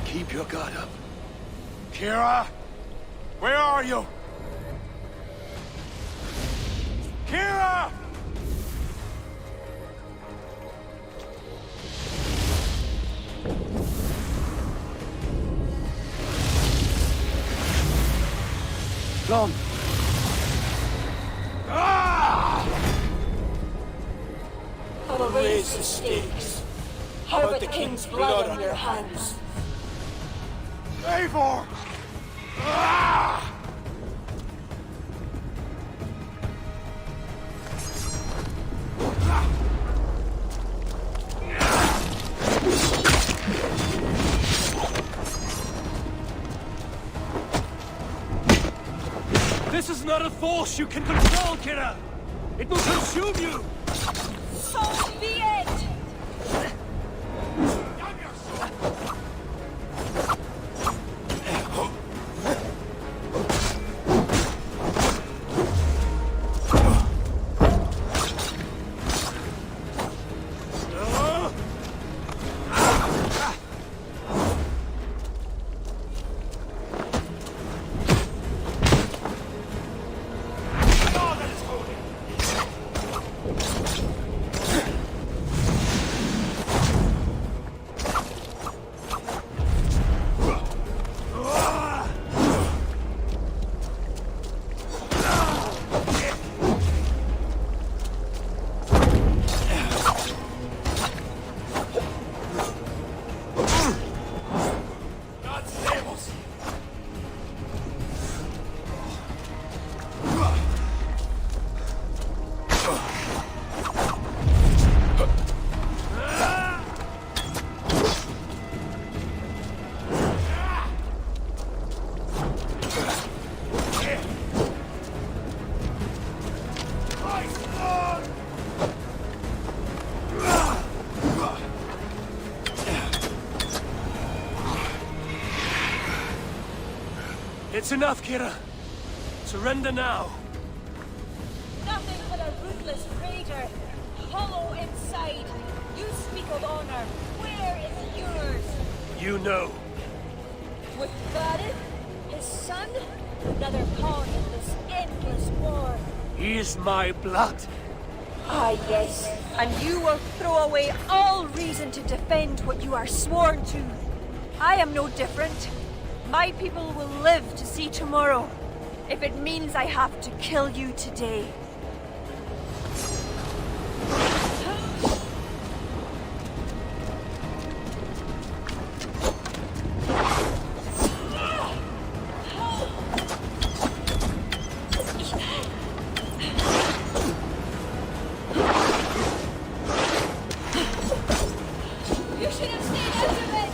Keep your guard up. Kira! Where are you? Kira! Gone. I'll raise the stakes. How about the king's blood on your hands? Eivor! This is not a force you can control, Kira! It will consume you! So be it! It's enough, Kira. Surrender now. Nothing but a ruthless traitor. Hollow inside. You speak of honor. Where is yours? You know. With Varith, his son, another pawn in this endless war. He is my blood. Ah, yes. And you will throw away all reason to defend what you are sworn to. I am no different. My people will live to see tomorrow, if it means I have to kill you today. You should have stayed out of it!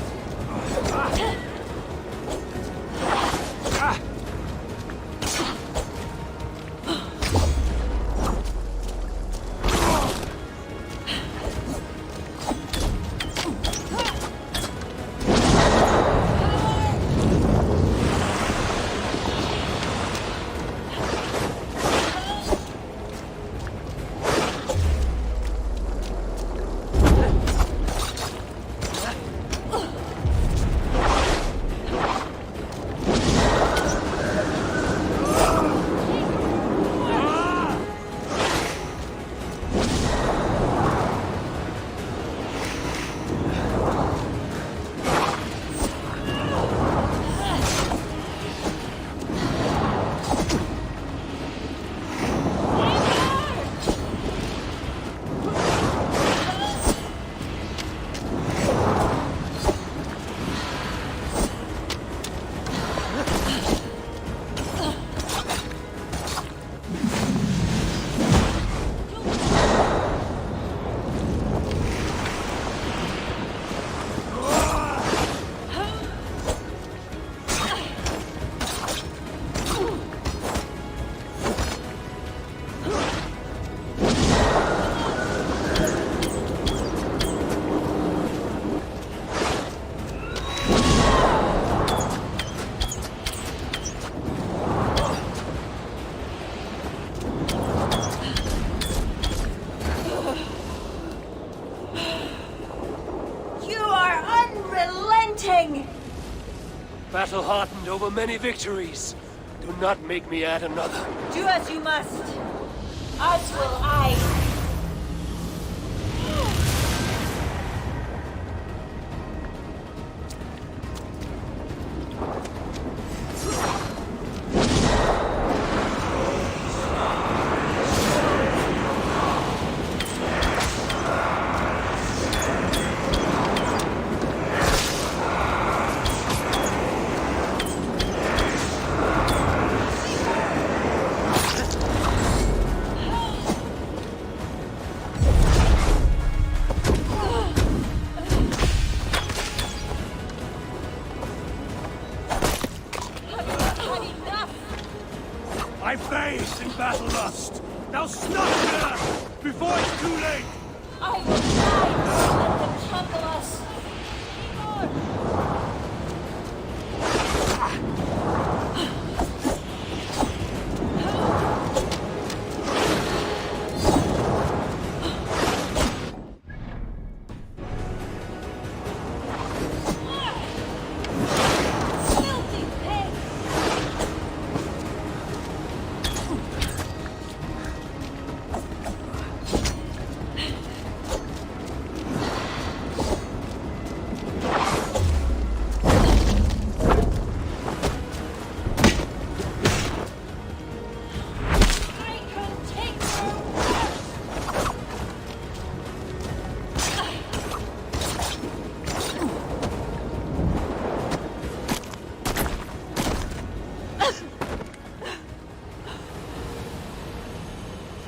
Battle-hardened over many victories. Do not make me add another. Do as you must. As will I. I face in battle lust. Now snuff her before it's too late. I will die. Let them trample us.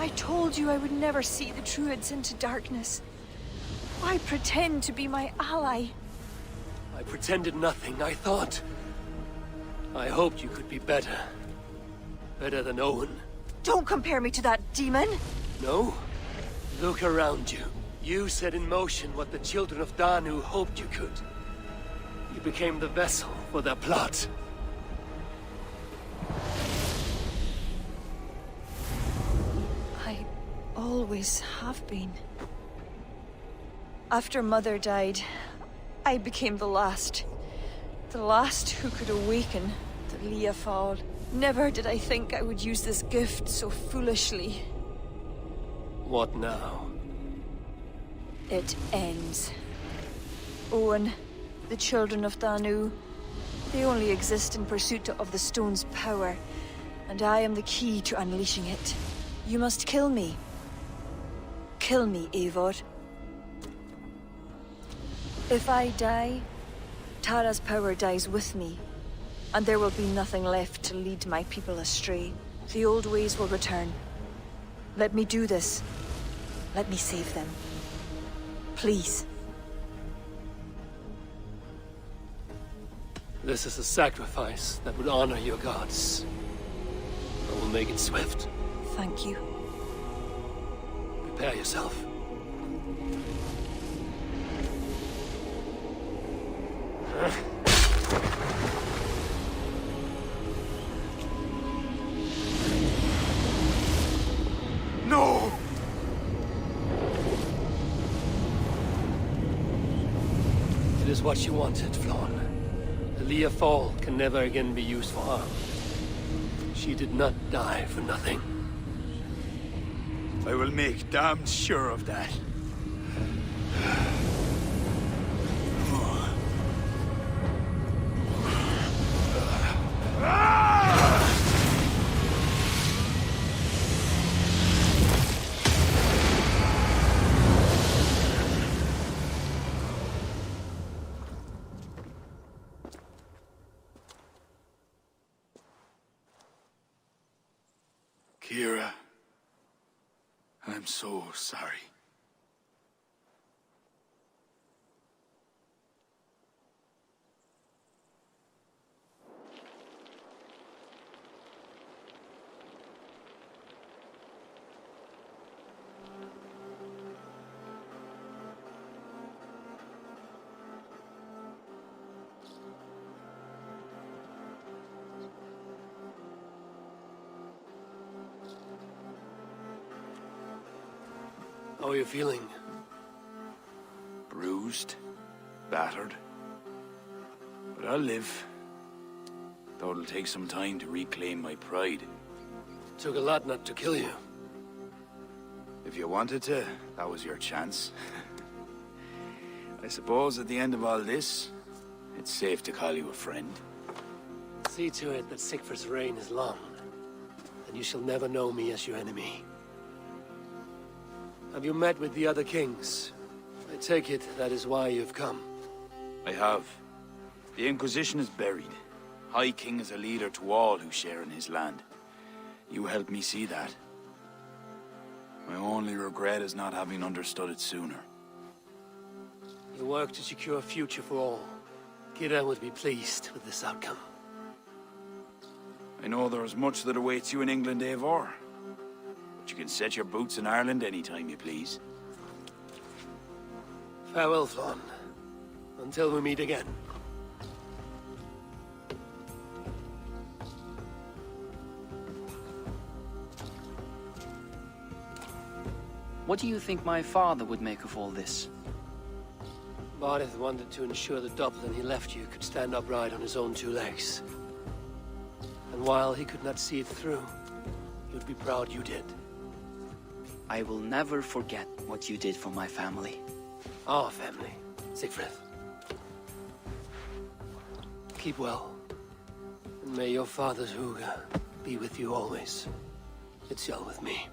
I told you I would never see the Druids into darkness. Why pretend to be my ally? I pretended nothing. I thought... I hoped you could be better. Better than Owen. Don't compare me to that demon! No? Look around you. You set in motion what the children of Danu hoped you could. You became the vessel for their plot. I always have been. After Mother died, I became the last. The last who could awaken the Leafal. Never did I think I would use this gift so foolishly. What now? It ends. Owen, the children of Danu, they only exist in pursuit of the stone's power, and I am the key to unleashing it. You must kill me. Kill me, Eivor. If I die, Tara's power dies with me, and there will be nothing left to lead my people astray. The old ways will return. Let me do this. Let me save them. Please. This is a sacrifice that would honor your gods. I will make it swift. Thank you. Prepare yourself. No! It is what you wanted, Flann. The Leafal can never again be used for harm. She did not die for nothing. I will make damn sure of that. Kira, I'm so sorry. How are you feeling? Bruised, battered. But I'll live. Though it'll take some time to reclaim my pride. Took a lot not to kill you. If you wanted to, that was your chance. I suppose at the end of all this, it's safe to call you a friend. See to it that Sigfrid's reign is long, and you shall never know me as your enemy. Have you met with the other kings? I take it that is why you've come. I have. The Inquisition is buried. High King is a leader to all who share in his land. You helped me see that. My only regret is not having understood it sooner. You work to secure a future for all. Kira would be pleased with this outcome. I know there is much that awaits you in England, Eivor. But you can set your boots in Ireland anytime you please. Farewell, Flann. Until we meet again. What do you think my father would make of all this? Barith wanted to ensure the Dublin he left you could stand upright on his own two legs. And while he could not see it through, he would be proud you did. I will never forget what you did for my family. Our family, Sigfrid. Keep well. And may your father's Huga be with you always. It's well with me.